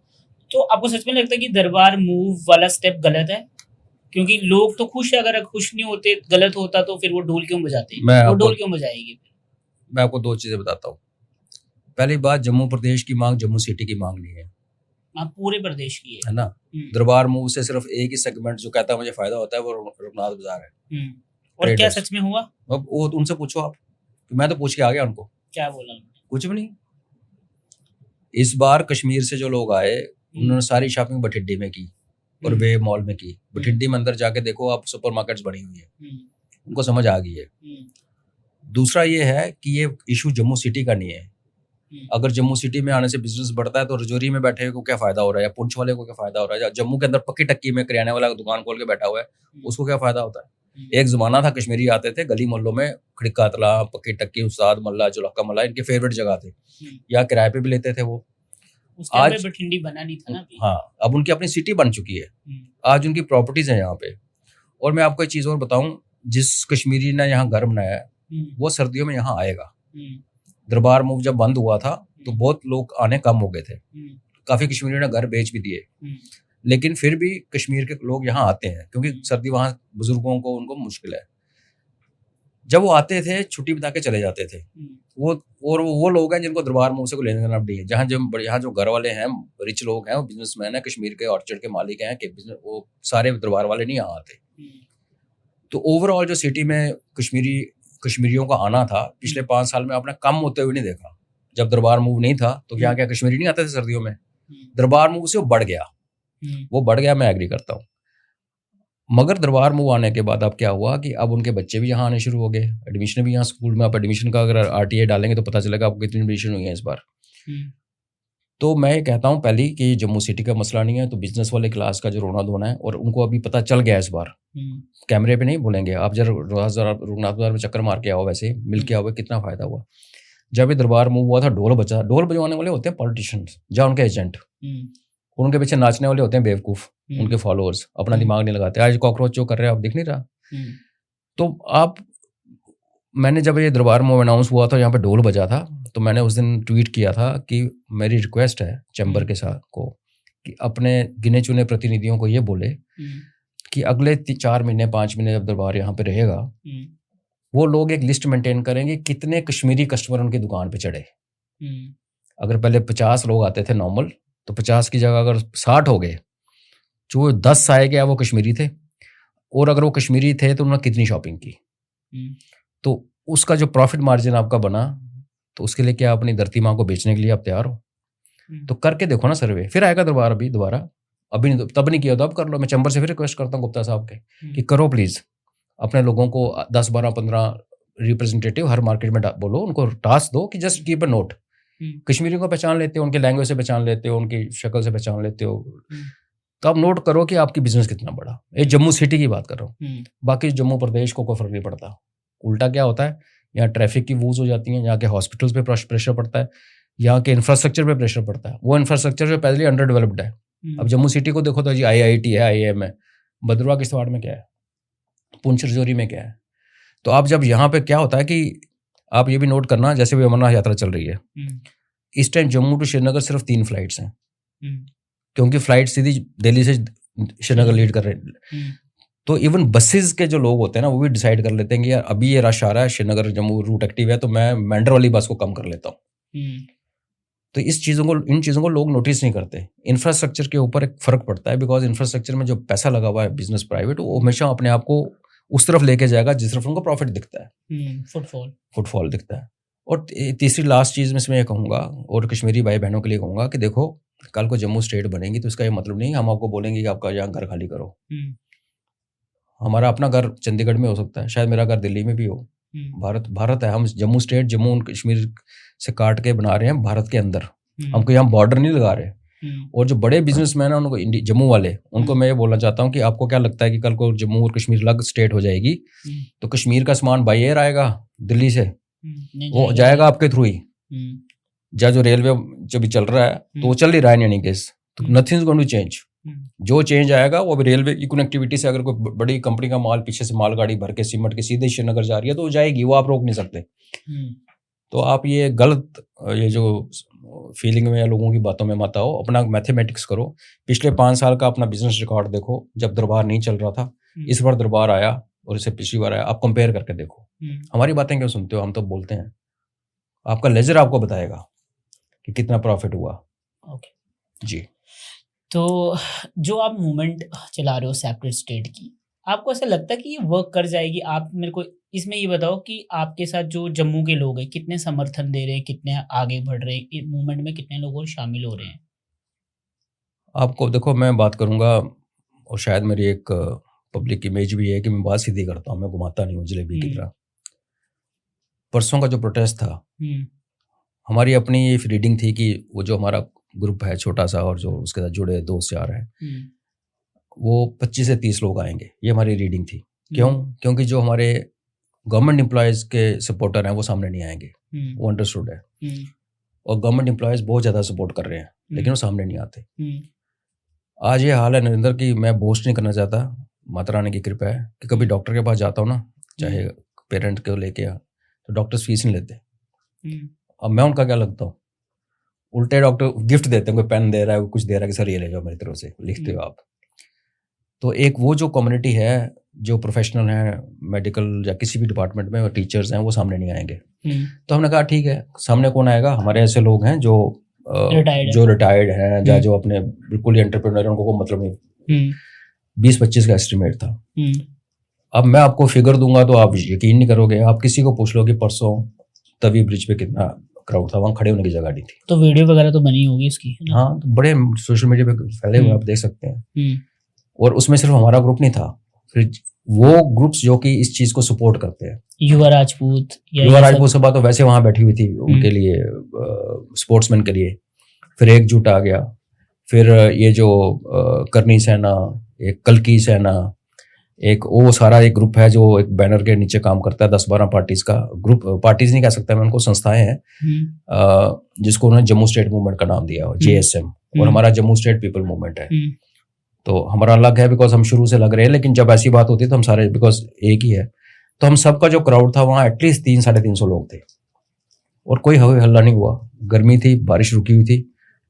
तो आपको सच में लगता है कि दरबार मूव वाला स्टेप गलत है? क्योंकि लोग तो खुश है, अगर खुश नहीं होते, गलत होता तो फिर वो ढोल क्यों बजाते? वो ढोल क्यों बजाएगी? मैं आपको 2 चीजें बताता हूँ। पहली बात, जम्मू प्रदेश की मांग जम्मू सिटी की मांग नहीं है, पूरे प्रदेश की है ना। दरबार मूव से सिर्फ एक ही सेगमेंट जो कहता है मुझे फायदा होता है वो रघुनाथ बाजार है। और क्या सच में हुआ? अब वो उनसे पूछो आप, मैं तो पूछ के आ गया उनको। क्या बोला उन्होंने? कुछ भी नहीं। इस बार कश्मीर से जो लोग आए उन्होंने सारी शॉपिंग बठिड्डी में की और वे मॉल में की। बठिड्डी में अंदर जाके देखो आप, सुपरमार्केट्स बनी हुई है, उनको समझ आ गई है। दूसरा ये है कि ये इशू जम्मू सिटी का नहीं है, अगर जम्मू सिटी में आने से बिजनेस बढ़ता है तो रजौरी में बैठे को क्या फायदा हो रहा है, या पुंछ वाले को क्या फायदा हो रहा है, या जम्मू के अंदर पक्की टक्की में किराने वाला दुकान खोल के बैठा हुआ है उसको क्या फायदा होता है। एक जमाना था कश्मीरी आते थे गली मोहल्लों में, खड़िका तला, पक्की टक्की, उस्ताद मल्ला, चौलक्का मल्ला इनके फेवरेट जगह थे, या किराए पे भी लेते थे वो। आज बठिंडी बना नहीं था ना अभी। हाँ, अब उनकी अपनी सिटी बन चुकी है, आज उनकी प्रॉपर्टीज है यहाँ पे। और मैं आपको एक चीज और बताऊं, जिस कश्मीरी ने यहाँ घर बनाया है वो सर्दियों में यहाँ आएगा। दरबार मूव जब बंद हुआ था तो बहुत लोग आने कम हो गए थे, काफी कश्मीरियों ने घर बेच भी दिए, लेकिन फिर भी कश्मीर के लोग यहाँ आते हैं क्योंकि सर्दी वहाँ बुजुर्गों को उनको मुश्किल है। जब वो आते थे छुट्टी बिता के चले जाते थे। वो लोग हैं जिनको दरबार मूव से कोई लेना देना नहीं है। यहाँ जो घर वाले हैं, रिच लोग हैं, वो बिजनेसमैन हैं, कश्मीर के ऑर्चर्ड के मालिक हैं, कि वो सारे दरबार वाले नहीं यहाँ आते। तो ओवरऑल जो सिटी में कश्मीरियों का आना था पिछले 5 साल में आपने कम होते हुए नहीं देखा। जब दरबार मूव नहीं था तो क्या कश्मीरी नहीं आते थे सर्दियों में? दरबार मूव से वो बढ़ गया, मैं एग्री करता हूँ। मगर दरबार मूव आने के बाद अब क्या हुआ कि अब उनके बच्चे भी यहाँ आने शुरू हो गए, एडमिशन भी यहाँ स्कूल में। आप एडमिशन का अगर RTA डालेंगे तो पता चलेगा आपको कितनी एडमिशन हुई है इस बार। तो मैं ये कहता हूँ पहले कि जम्मू सिटी का मसला नहीं है, तो बिजनेस वाले क्लास का जो रोना धोना है, और उनको अभी पता चल गया इस बार, कैमरे पे नहीं बोलेंगे। आप जरा रघुनाथ बाजार में चक्कर मार के आओ, वैसे मिल के आओ, कितना फायदा हुआ। जब ये दरबार मूव हुआ था ढोल बजवाने वाले होते हैं पॉलिटिशियंस, जहाँ उनके एजेंट, उनके पीछे नाचने वाले होते हैं बेवकूफ, उनके फॉलोअर्स, अपना दिमाग नहीं लगाते। आज कॉकरोच जो कर रहे हैं आप दिख नहीं रहा। तो मैंने जब ये दरबार मूव अनाउंस हुआ था, यहाँ पे ढोल बजा था, तो मैंने उस दिन ट्वीट किया था कि मेरी रिक्वेस्ट है चैम्बर के साथ को कि अपने गिने चुने प्रतिनिधियों को ये बोले कि अगले 4 महीने 5 महीने जब दरबार यहाँ पे रहेगा, वो लोग एक लिस्ट मेंटेन करेंगे कितने कश्मीरी कस्टमर उनकी दुकान पे चढ़े। अगर पहले 50 लोग आते थे नॉर्मल, तो 50 की जगह अगर 60 हो गए, जो 10 आए गया वो कश्मीरी थे, और अगर वो कश्मीरी थे तो उन्होंने कितनी शॉपिंग की, तो उसका जो प्रॉफिट मार्जिन आपका बना, तो उसके लिए क्या अपनी धरती माँ को बेचने के लिए आप तैयार हो? तो करके देखो ना सर्वे, फिर आएगा दरबार दोबारा। अभी नहीं, तब नहीं किया तो अब कर लो। मैं चैम्बर से फिर रिक्वेस्ट करता हूँ गुप्ता साहब के कि करो प्लीज, अपने लोगों को 10 12 15 रिप्रेजेंटेटिव हर मार्केट में बोलो, उनको टास्क दो कि just keep a note. Kashmiri को पहचान लेते हो, उनके लैंग्वेज से पहचान लेते हो, उनकी शक्ल से पहचान लेते हो, तो आप नोट करो कि आपकी बिजनेस कितना बड़ा। ये जम्मू सिटी की बात कर रहा हूँ, बाकी जम्मू प्रदेश को कोई फर्क नहीं पड़ता। उल्टा क्या होता है, यहाँ ट्रैफिक की वूज हो जाती हैं, यहाँ के हॉस्पिटल्स पे प्रेशर पड़ता है, यहाँ के इंफ्रास्ट्रक्चर पे प्रेशर पड़ता है। वो इंफ्रास्ट्रक्चर जो पहले अंडर डेवलप्ड है। अब जम्मू सिटी को देखो तो जी IIT है, IIM है, भद्रवाह किश्तवाड़ में क्या है, पुंछ रजौरी में क्या है। तो आप जब यहाँ पे क्या होता है कि आप ये भी नोट करना, जैसे भी अमरनाथ यात्रा चल रही है, इस टाइम जम्मू टू श्रीनगर सिर्फ 3 फ्लाइट्स हैं, क्योंकि फ्लाइट सीधी दिल्ली से श्रीनगर लीड कर रहे हैं। तो इवन बसेस के जो लोग होते हैं ना, वो भी डिसाइड कर लेते हैं कि यार अभी ये रश आ रहा है, श्रीनगर जम्मू रूट एक्टिव है, तो मैं मेंढर वाली बस को कम कर लेता हूँ। तो इन चीज़ों को लोग नोटिस नहीं करते। इंफ्रास्ट्रक्चर के ऊपर एक फर्क पड़ता है, बिकॉज इंफ्रास्ट्रक्चर में जो पैसा लगा हुआ है बिजनेस प्राइवेट, वो हमेशा अपने आप को उस तरफ लेके जाएगा जिस तरफ उनको प्रॉफिट दिखता है, फुटफॉल दिखता है। और तीसरी लास्ट चीज़ में मैं ये कहूँगा, और कश्मीरी भाई बहनों के लिए कहूँगा कि देखो, कल को जम्मू स्टेट बनेगी तो इसका ये मतलब नहीं हम आपको बोलेंगे कि आपका यहाँ घर खाली करो। हमारा अपना घर चंडीगढ़ में हो सकता है, शायद मेरा घर दिल्ली में भी हो। भारत है, हम जम्मू स्टेट जम्मू कश्मीर से काट के बना रहे हैं भारत के अंदर, हमको यहाँ बॉर्डर नहीं लगा रहे। और जो बड़े बिजनेसमैन है उनको, जम्मू वाले, उनको मैं ये बोलना चाहता हूँ कि आपको क्या लगता है कि कल को जम्मू और कश्मीर अलग स्टेट हो जाएगी तो कश्मीर का सामान बाई एयर आएगा दिल्ली से, वो जाएगा आपके थ्रू ही। जो रेलवे जो भी चल रहा है तो वो चल ही रहा है, यानी केस, तो nothing is going to change. जो चेंज आएगा वो रेलवे की कनेक्टिविटी से, अगर कोई बड़ी कंपनी का माल पीछे से मालगाड़ी भर के सीमेंट के सीधे श्रीनगर जा रही है तो वो जाएगी, वो आप रोक नहीं सकते। तो आप ये गलत, ये जो फीलिंग में या लोगों की बातों में मत आओ, अपना मैथमेटिक्स करो। पिछले 5 साल का अपना बिजनेस रिकॉर्ड देखो, जब दरबार नहीं चल रहा था, इस बार दरबार आया और इससे पिछली बार आया, आप कंपेयर करके देखो। हमारी बातें क्यों सुनते हो, हम तो बोलते हैं, आपका लेजर आपको बताएगा कि कितना प्रॉफिट हुआ। ओके जी। तो जो आप मूवमेंट चला रहे हो सेपरेट स्टेट की, आपको ऐसा लगता है कि ये वर्क कर जाएगी? आप मेरे को इसमें ये बताओ कि आपके साथ जो जम्मू के लोग हैं कितने समर्थन दे रहे हैं, कितने आगे बढ़ रहे हैं, मूवमेंट में कितने लोग और शामिल हो रहे हैं? आपको देखो, मैं बात करूंगा, और शायद मेरी एक पब्लिक इमेज भी है कि मैं बात सीधी करता हूँ, मैं घुमाता नहीं हूँ जलेबी की तरह। परसों का जो प्रोटेस्ट था, हमारी अपनी ये रीडिंग थी कि वो जो हमारा ग्रुप है छोटा सा और जो उसके साथ जुड़े दोस्त यार हैं वो 25 से 30 लोग आएंगे, ये हमारी रीडिंग थी। क्यों? क्योंकि जो हमारे गवर्नमेंट एम्प्लॉयज़ के सपोर्टर हैं वो सामने नहीं आएंगे, वो अंडरस्टूड है। और गवर्नमेंट एम्प्लॉयज़ बहुत ज़्यादा सपोर्ट कर रहे हैं लेकिन वो सामने नहीं आते। आज ये हाल है नरेंद्र की मैं बोस्ट नहीं करना चाहता, माता रानी की कृपा है कि कभी डॉक्टर के पास जाता हूँ ना, चाहे पेरेंट को लेके आ, तो डॉक्टर्स फीस नहीं लेते। अब मैं उनका क्या लगता हूँ, उल्टे डॉक्टर गिफ्ट देते हैं, कोई पेन दे रहा है, कुछ दे रहा है कि सर ये ले जाओ मेरी तरफ से, लिखते हो आप। तो एक वो जो कम्युनिटी है जो प्रोफेशनल हैं मेडिकल या किसी भी डिपार्टमेंट में, टीचर्स हैं, वो सामने नहीं आएंगे। तो हमने कहा ठीक है, सामने कौन आएगा? हमारे ऐसे लोग हैं जो रिटायर्ड हैं या जो अपने बिल्कुल ही एंटरप्रेन्योर हैं, उनको कोई मतलब नहीं। 20-25 का एस्टिमेट था। अब मैं आपको फिगर दूंगा तो आप यकीन नहीं करोगे, आप किसी को पूछ लो कि परसों तवी ब्रिज पे कितना क्राउड था, वहाँ खड़े होने की जगह नहीं थी। तो वीडियो वगैरह तो बनी होगी इसकी? हाँ, तो बड़े सोशल मीडिया पे फैले हुए आप देख सकते हैं। और उसमें सिर्फ हमारा ग्रुप नहीं था, फिर वो ग्रुप्स जो कि इस चीज को सपोर्ट करते हैं, युवा राजपूत सभा तो वैसे वहां बैठी हुई थी उनके लिए, स्पोर्ट्समैन के लिए। फिर एकजुट आ गया, फिर ये जो करनी सेना, एक कल्की सेना, एक वो सारा एक ग्रुप है जो एक बैनर के नीचे काम करता है, 10-12 पार्टीज का ग्रुप, पार्टीज नहीं कह सकता मैं उनको, संस्थाएं हैं जिसको उन्होंने जम्मू स्टेट मूवमेंट का नाम दिया, JSM। और हमारा जम्मू स्टेट पीपल मूवमेंट है। तो हमारा अलग है बिकॉज हम शुरू से लग रहे हैं, लेकिन जब ऐसी बात होती है तो हम सारे बिकॉज एक ही है। तो हम सबका जो क्राउड था वहाँ एटलीस्ट 300-350 लोग थे और कोई हवा हल्ला नहीं हुआ। गर्मी थी, बारिश रुकी हुई थी,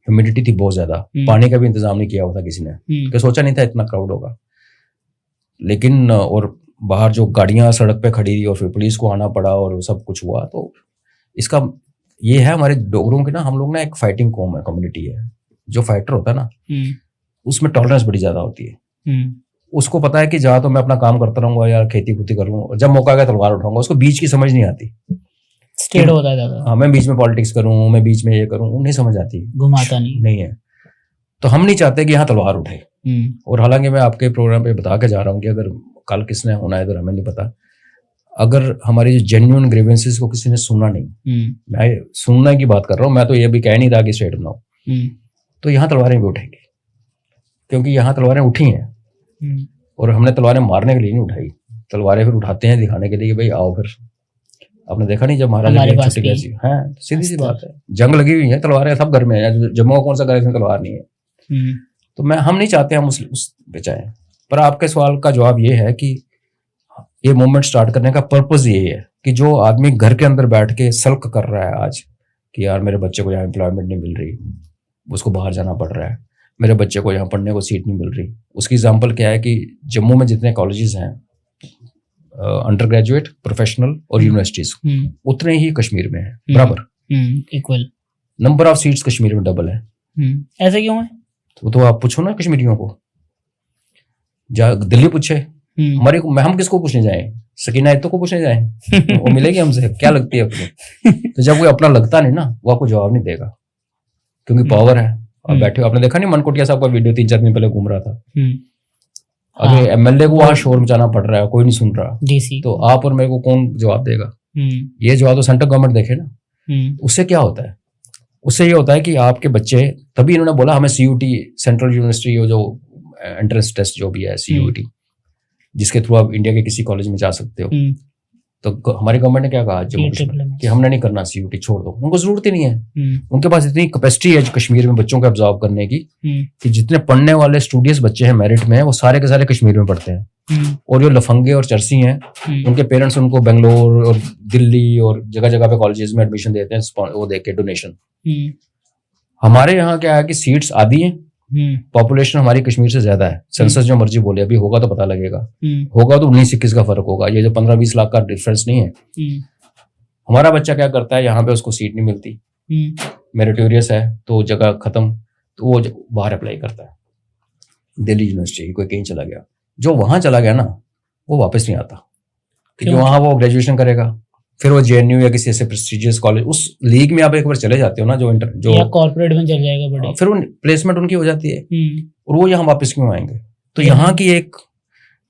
ह्यूमिडिटी थी बहुत ज्यादा, पानी का भी इंतजाम नहीं किया हुआ था किसी ने, कि सोचा नहीं था इतना क्राउड होगा। लेकिन और बाहर जो गाड़ियां सड़क पे खड़ी थी और फिर पुलिस को आना पड़ा और सब कुछ हुआ। तो इसका ये है हमारे डोगरों की ना, हम लोग ना एक फाइटिंग कौम है, कम्युनिटी है। जो फाइटर होता है ना उसमें टॉलरेंस बड़ी ज्यादा होती है। उसको पता है कि जहाँ तो मैं अपना काम करता रहूंगा या खेती खुती कर लूंगा, जब मौका आएगा तलवार उठाऊंगा। उसको बीच की समझ नहीं आती, स्टेट होता है ज्यादा। हाँ, मैं बीच में पॉलिटिक्स करूं, मैं बीच में ये करूं, नहीं समझ आती, घुमाता नहीं है। तो हम नहीं चाहते कि यहाँ तलवार उठे। और हालांकि मैं आपके प्रोग्राम पे बता के जा रहा हूँ कि अगर कल किसने होना है इधर हमें नहीं पता, अगर हमारी जो जेन्युइन ग्रीवेंसेस को किसी ने सुना नहीं, मैं सुनने की बात कर रहा हूँ, मैं तो ये भी कह नहीं रहा कि स्टेट बनाओ, तो यहाँ तलवारें भी उठेंगी। क्योंकि यहाँ तलवारें उठी हैं और हमने तलवारें मारने के लिए नहीं उठाई, तलवारें फिर उठाते हैं दिखाने के लिए कि भाई आओ। फिर आपने देखा नहीं जब महाराजा की छुट्टी कैसी है, सीधी सी बात है, जंग लगी हुई है, तलवारें सब घर में है। जम्मू का कौन सा घर है तलवार नहीं है? तो हम नहीं चाहते हम उस बचाएं। पर आपके सवाल का जवाब ये है कि ये मूवमेंट स्टार्ट करने का पर्पस ये है कि जो आदमी घर के अंदर बैठ के सल्क कर रहा है आज कि यार मेरे बच्चे को यहाँ एम्प्लॉयमेंट नहीं मिल रही, उसको बाहर जाना पड़ रहा है, मेरे बच्चे को यहाँ पढ़ने को सीट नहीं मिल रही। उसकी एग्जाम्पल क्या है कि जम्मू में जितने कॉलेजेस हैं अंडर ग्रेजुएट, प्रोफेशनल और यूनिवर्सिटीज, उतने ही कश्मीर में है बराबर, equal. Number of seats Kashmir में डबल है। ऐसा क्यों है? तो आप पूछो ना कश्मीरियों को, दिल्ली पूछे, हमारे हम किसको पूछने जाएं? सकीना तो को पूछने जाएं? वो मिलेगी हमसे, क्या लगती है अपनी? तो जब कोई अपना लगता नहीं ना, वो आपको जवाब नहीं देगा, क्योंकि पावर है। अब बैठे हो, आपने देखा नहीं मनकोटिया साहब का वीडियो 3-4 दिन पहले घूम रहा था। अगर MLA को वहां शोर मचाना पड़ रहा है, कोई नहीं सुन रहा, तो आप और मेरे को कौन जवाब देगा? ये जवाब तो सेंट्रल गवर्नमेंट देखे ना। उससे क्या होता है? उससे ये होता है कि आपके बच्चे, तभी इन्होंने बोला हमें CUT, सेंट्रल यूनिवर्सिटी जो एंट्रेंस टेस्ट जो भी है CUT, जिसके थ्रू आप इंडिया के किसी कॉलेज में जा सकते हो। तो हमारी गवर्नमेंट ने क्या कहा जम्मू कश्मीर कि हमने नहीं करना CUT, छोड़ दो, उनको जरूरत ही नहीं है। उनके पास इतनी कैपेसिटी है कश्मीर में बच्चों को ऑब्जॉर्व करने की कि जितने पढ़ने वाले स्टूडियस बच्चे हैं मेरिट में, वो सारे के सारे कश्मीर में पढ़ते हैं। और जो लफंगे और चरसी हैं, उनके पेरेंट्स उनको बेंगलोर और दिल्ली और जगह जगह पे कॉलेजेस में एडमिशन देते हैं, वो देके डोनेशन। हमारे यहाँ क्या है कि सीट्स आधी हैं, पॉपुलेशन हमारी कश्मीर से ज्यादा है। सेंसस जो मर्जी बोले, अभी होगा तो पता लगेगा, होगा तो 19-21 का फर्क होगा, ये जो 15-20 लाख का डिफरेंस नहीं है। हमारा बच्चा क्या करता है, यहाँ पे उसको सीट नहीं मिलती, मेरिटोरियस है तो जगह खत्म, तो वो बाहर अप्लाई करता है, दिल्ली यूनिवर्सिटी कोई कहीं चला गया। जो वहां चला गया ना, वो वापस नहीं आता, क्योंकि वहां वो ग्रेजुएशन करेगा, फिर वो JNU या किसी ऐसे प्रेस्टिजियस कॉलेज, उस लीग में आप एक बार चले जाते हो ना, जो कॉर्पोरेट में चल जाएगा बड़े, फिर वो प्लेसमेंट उनकी हो जाती है, और वो यहाँ वापस क्यों आएंगे? तो यहाँ की एक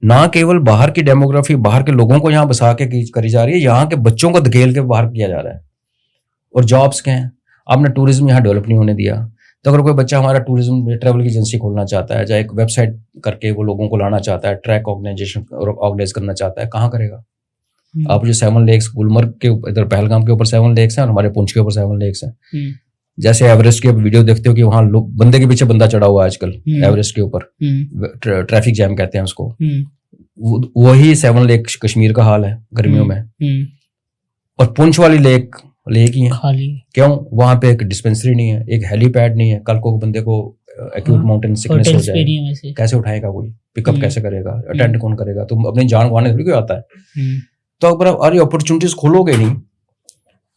ना केवल बाहर की डेमोग्राफी, बाहर के लोगों को यहाँ बसा के करी जा रही है, यहाँ के बच्चों को धकेल के बाहर किया जा रहा है। और जॉब्स क्या हैं, आपने टूरिज्म यहाँ डेवलप नहीं होने दिया। तो अगर कोई बच्चा हमारा टूरिज्म ट्रैवल की एजेंसी खोलना चाहता है, चाहे एक वेबसाइट करके वो लोगों को लाना चाहता है, ट्रैक ऑर्गेनाइज करना चाहता है, कहाँ करेगा? आप जो 7 लेक्स गुलमर्ग के इधर पहलगाम के ऊपर 7 लेक्स हैं और हमारे पुंछ के ऊपर 7 लेक्स हैं। जैसे एवरेस्ट के वीडियो देखते हो कि वहां लोग बंदे के पीछे बंदा चढ़ा हुआ है आजकल एवरेस्ट के ऊपर, ट्रैफिक जैम कहते हैं उसको। वही 7 लेक कश्मीर का हाल है गर्मियों में। और पुंछ वाली लेक ही है खाली। क्यों? वहां पे एक डिस्पेंसरी नहीं है, एक हेलीपैड नहीं है। कल को बंदे को एक्यूट माउंटेन सिकनेस हो जाए, कैसे उठाएगा कोई? पिकअप कैसे करेगा? अटेंड कौन करेगा? तो अपनी जान गंवाने थोड़ी कोई आता है। तो अगर अरे अपॉर्चुनिटीज खोलोगे नहीं,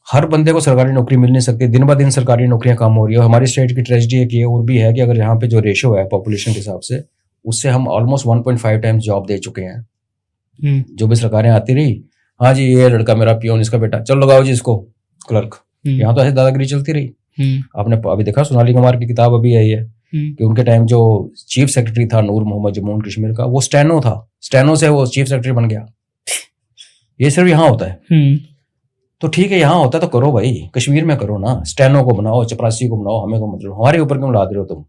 हर बंदे को सरकारी नौकरी मिल नहीं सकती। दिन ब दिन सरकारी नौकरियां कम हो रही है। हमारी स्टेट की ट्रेजेडी एक ये और भी है कि अगर यहाँ पे जो रेशो है पॉपुलेशन के हिसाब से, उससे हम ऑलमोस्ट 1.5 टाइम्स जॉब दे चुके हैं। जो भी सरकारें आती रही, हाँ जी ये लड़का मेरा पियोन, इसका बेटा, चलो लगाओ जी इसको क्लर्क। यहाँ तो ऐसे दादागिरी चलती रही। आपने अभी देखा सोनाली कुमार की किताब अभी आई है कि उनके टाइम जो चीफ सेक्रेटरी था नूर मोहम्मद जम्मू एंड कश्मीर का, वो स्टेनो था, स्टेनो से वो चीफ सेक्रेटरी बन गया। ये सिर्फ यहाँ होता है। तो ठीक है, यहाँ होता है तो करो भाई, कश्मीर में करो ना, स्टेनो को बनाओ, चपरासी को बनाओ, हमें को मतलब हमारे ऊपर क्यों ला दे रहे हो तुम?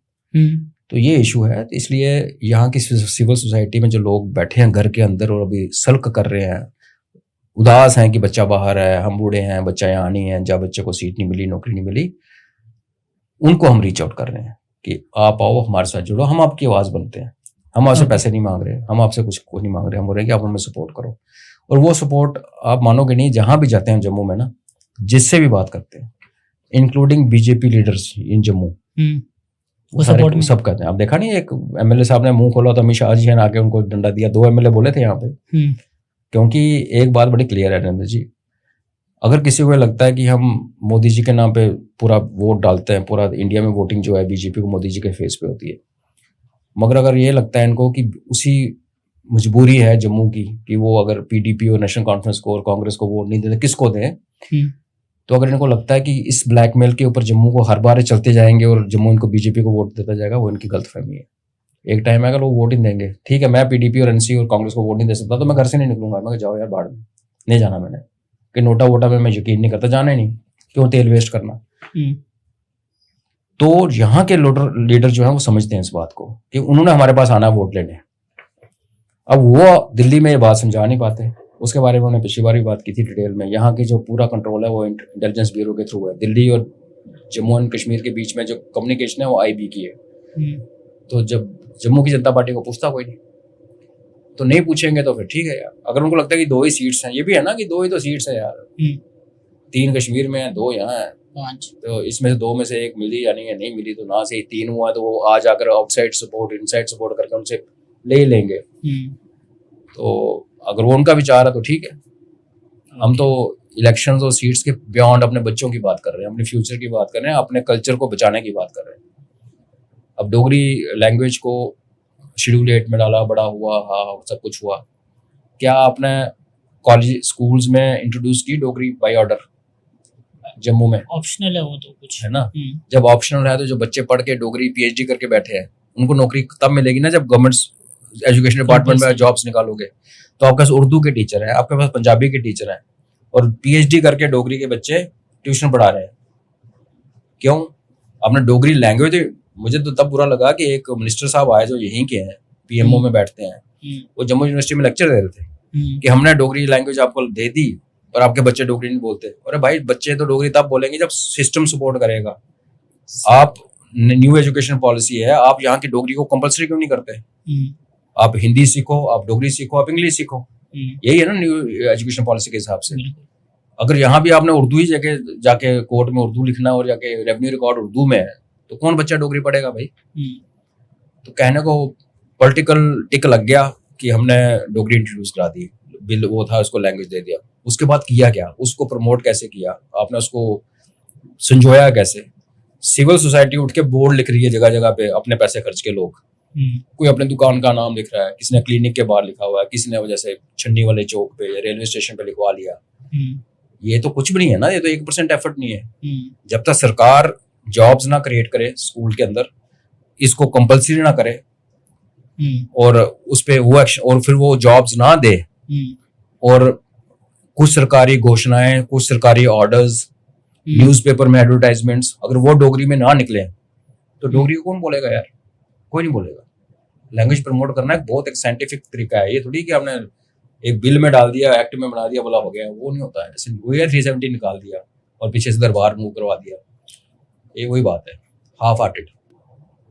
तो ये इशू है। तो इसलिए यहाँ की सिविल सोसाइटी में जो लोग बैठे हैं घर के अंदर और अभी सल्क कर रहे हैं, उदास हैं कि बच्चा बाहर है, हम बूढ़े हैं, बच्चा यहाँ नहीं है, जहाँ बच्चे को सीट नहीं मिली, नौकरी नहीं मिली, उनको हम रीच आउट कर रहे हैं कि आप आओ हमारे साथ जुड़ो, हम आपकी आवाज बनते हैं। हम आपसे पैसे नहीं मांग रहे, हम आपसे कुछ नहीं मांग रहे, हम बोल रहे हैं कि आप हमें सपोर्ट करो। और वो सपोर्ट आप मानोगे नहीं, जहां भी जाते हैं जम्मू में ना, जिससे भी बात करते हैं, including BJP leaders in Jammu, वो सपोर्ट सब कहते हैं। आप देखा नहीं, एक एमएलए साहब ने मुंह खोला तो अमित शाह जी ने आके उनको डंडा दिया। 2 एमएलए बोले थे यहाँ पे। क्योंकि एक बात बड़ी क्लियर है नरेंद्र जी, अगर किसी को लगता है कि हम मोदी जी के नाम पे पूरा वोट डालते हैं, पूरा इंडिया में वोटिंग जो है बीजेपी को मोदी जी के फेस पे होती है, मगर अगर ये लगता है इनको कि उसी मजबूरी है जम्मू की कि वो अगर पीडीपी और नेशनल कॉन्फ्रेंस को और कांग्रेस को वोट नहीं देते, किसको दें? तो अगर इनको लगता है कि इस ब्लैकमेल के ऊपर जम्मू को हर बार चलते जाएंगे और जम्मू इनको बीजेपी को वोट देता जाएगा, वो इनकी गलतफहमी है। एक टाइम आएगा लोग वोट ही देंगे। ठीक है, मैं पीडीपी और एनसी और कांग्रेस को वोट नहीं दे सकता तो मैं घर से नहीं निकलूंगा, मैं जाओ यार बाहर में, नहीं जाना मैंने, कि नोटा वोटा में मैं यकीन नहीं करता, जाना ही नहीं, क्यों तेल वेस्ट करना। तो यहाँ के लीडर जो है वो समझते हैं इस बात को कि उन्होंने हमारे पास आना वोट लेने। अब वो दिल्ली में ये बात समझा नहीं पाते, उसके बारे में उन्होंने पिछली बार भी बात की थी डिटेल में। यहाँ की जो पूरा कंट्रोल है वो इंटेलिजेंस ब्यूरो के थ्रू है। दिल्ली और जम्मू एंड कश्मीर के बीच में जो कम्युनिकेशन है वो आईबी की है। तो जब जम्मू की जनता पार्टी को पूछता कोई नहीं, तो नहीं पूछेंगे तो फिर ठीक है यार। अगर उनको लगता है कि 2 ही सीट्स हैं, ये भी है ना कि 2 ही तो सीट्स है यार, 3 कश्मीर में है, 2 यहाँ है, 5, तो इसमें से 2 में से 1 मिली या नहीं मिली, तो ना से 3 हुआ तो वो आ जाकर आउटसाइड सपोर्ट इनसाइड सपोर्ट करके उनसे ले ही लेंगे। तो अगर वो उनका विचार है तो ठीक है। हम तो इलेक्शंस और सीट्स के बियॉन्ड अपने बच्चों की बात कर रहे हैं, अपने फ्यूचर की बात कर रहे हैं, अपने कल्चर को बचाने की बात कर रहे हैं। अब डोगरी लैंग्वेज को शेड्यूल 8 में डाला, बड़ा हुआ, हाँ सब कुछ हुआ। क्या आपने कॉलेज स्कूल्स में इंट्रोड्यूस की डोगरी बाय ऑर्डर? जम्मू में ऑप्शनल है वो तो कुछ है ना। जब ऑप्शनल है तो जो बच्चे पढ़ के डोगरी पीएचडी करके बैठे हैं उनको नौकरी तब मिलेगी ना जब गवर्नमेंट एजुकेशन डिपार्टमेंट में जॉब्स निकालोगे। तो आपके पास उर्दू के टीचर हैं, आपके पास पंजाबी के टीचर हैं, और पीएचडी करके डोगरी के बच्चे ट्यूशन पढ़ा रहे हैं। क्यों? आपने डोगरी लैंग्वेज, मुझे तो तब बुरा लगा कि एक मिनिस्टर साहब आए जो यहीं के हैं, पीएमओ में बैठते हैं, वो जम्मू यूनिवर्सिटी में लेक्चर दे रहे थे कि हमने डोगरी लैंग्वेज आपको दे दी और आपके बच्चे डोगरी नहीं बोलते। अरे भाई, बच्चे तो डोगरी तब बोलेंगे जब सिस्टम सपोर्ट करेगा। आप न्यू एजुकेशन पॉलिसी है, आप यहाँ की डोगरी को कंपलसरी क्यों नहीं करते? आप हिंदी सीखो, आप डोगरी सीखो, आप इंग्लिश सीखो, यही है ना न्यू एजुकेशन पॉलिसी के हिसाब से। अगर यहाँ भी आपने उर्दू ही जाके कोर्ट में उर्दू लिखना और जाके रेवेन्यू रिकॉर्ड उर्दू में है, तो कौन बच्चा डोगरी पढ़ेगा भाई? तो कहने को पॉलिटिकल टिक लग गया कि हमने डोगरी इंट्रोड्यूस करा दी, बिल वो था, उसको लैंग्वेज दे दिया। उसके बाद किया क्या? उसको प्रमोट कैसे किया आपने? उसको संजोया कैसे? सिविल सोसाइटी उठ के बोर्ड लिख रही है जगह जगह पे, अपने पैसे खर्च के लोग। कोई अपने दुकान का नाम लिख रहा है, किसी ने क्लिनिक के बाहर लिखा हुआ है, किसी ने जैसे छन्नी वाले चौक पे या रेलवे स्टेशन पे लिखवा लिया। ये तो कुछ भी नहीं है ना, ये तो 1% एफर्ट नहीं है। जब तक सरकार जॉब्स ना क्रिएट करे स्कूल के अंदर, इसको कंपलसरी ना करे और उस पे वो एक्शन, और फिर वो जॉब्स ना दे, और कुछ सरकारी घोषणाएं, कुछ सरकारी ऑर्डर्स न्यूज़पेपर में एडवर्टाइजमेंट्स अगर वो डोगरी में ना निकले तो डोगरी को कौन बोलेगा यार, कोई नहीं बोलेगा। लैंग्वेज प्रमोट करना एक साइंटिफिक तरीका है, ये थोड़ी कि आपने एक बिल में डाल दिया, एक्ट में बना दिया, बोला हो गया, वो नहीं होता है। जैसे वो 370 निकाल दिया और पीछे से दरबार मूव करवा दिया, ये वही बात है, हाफ हार्टेड।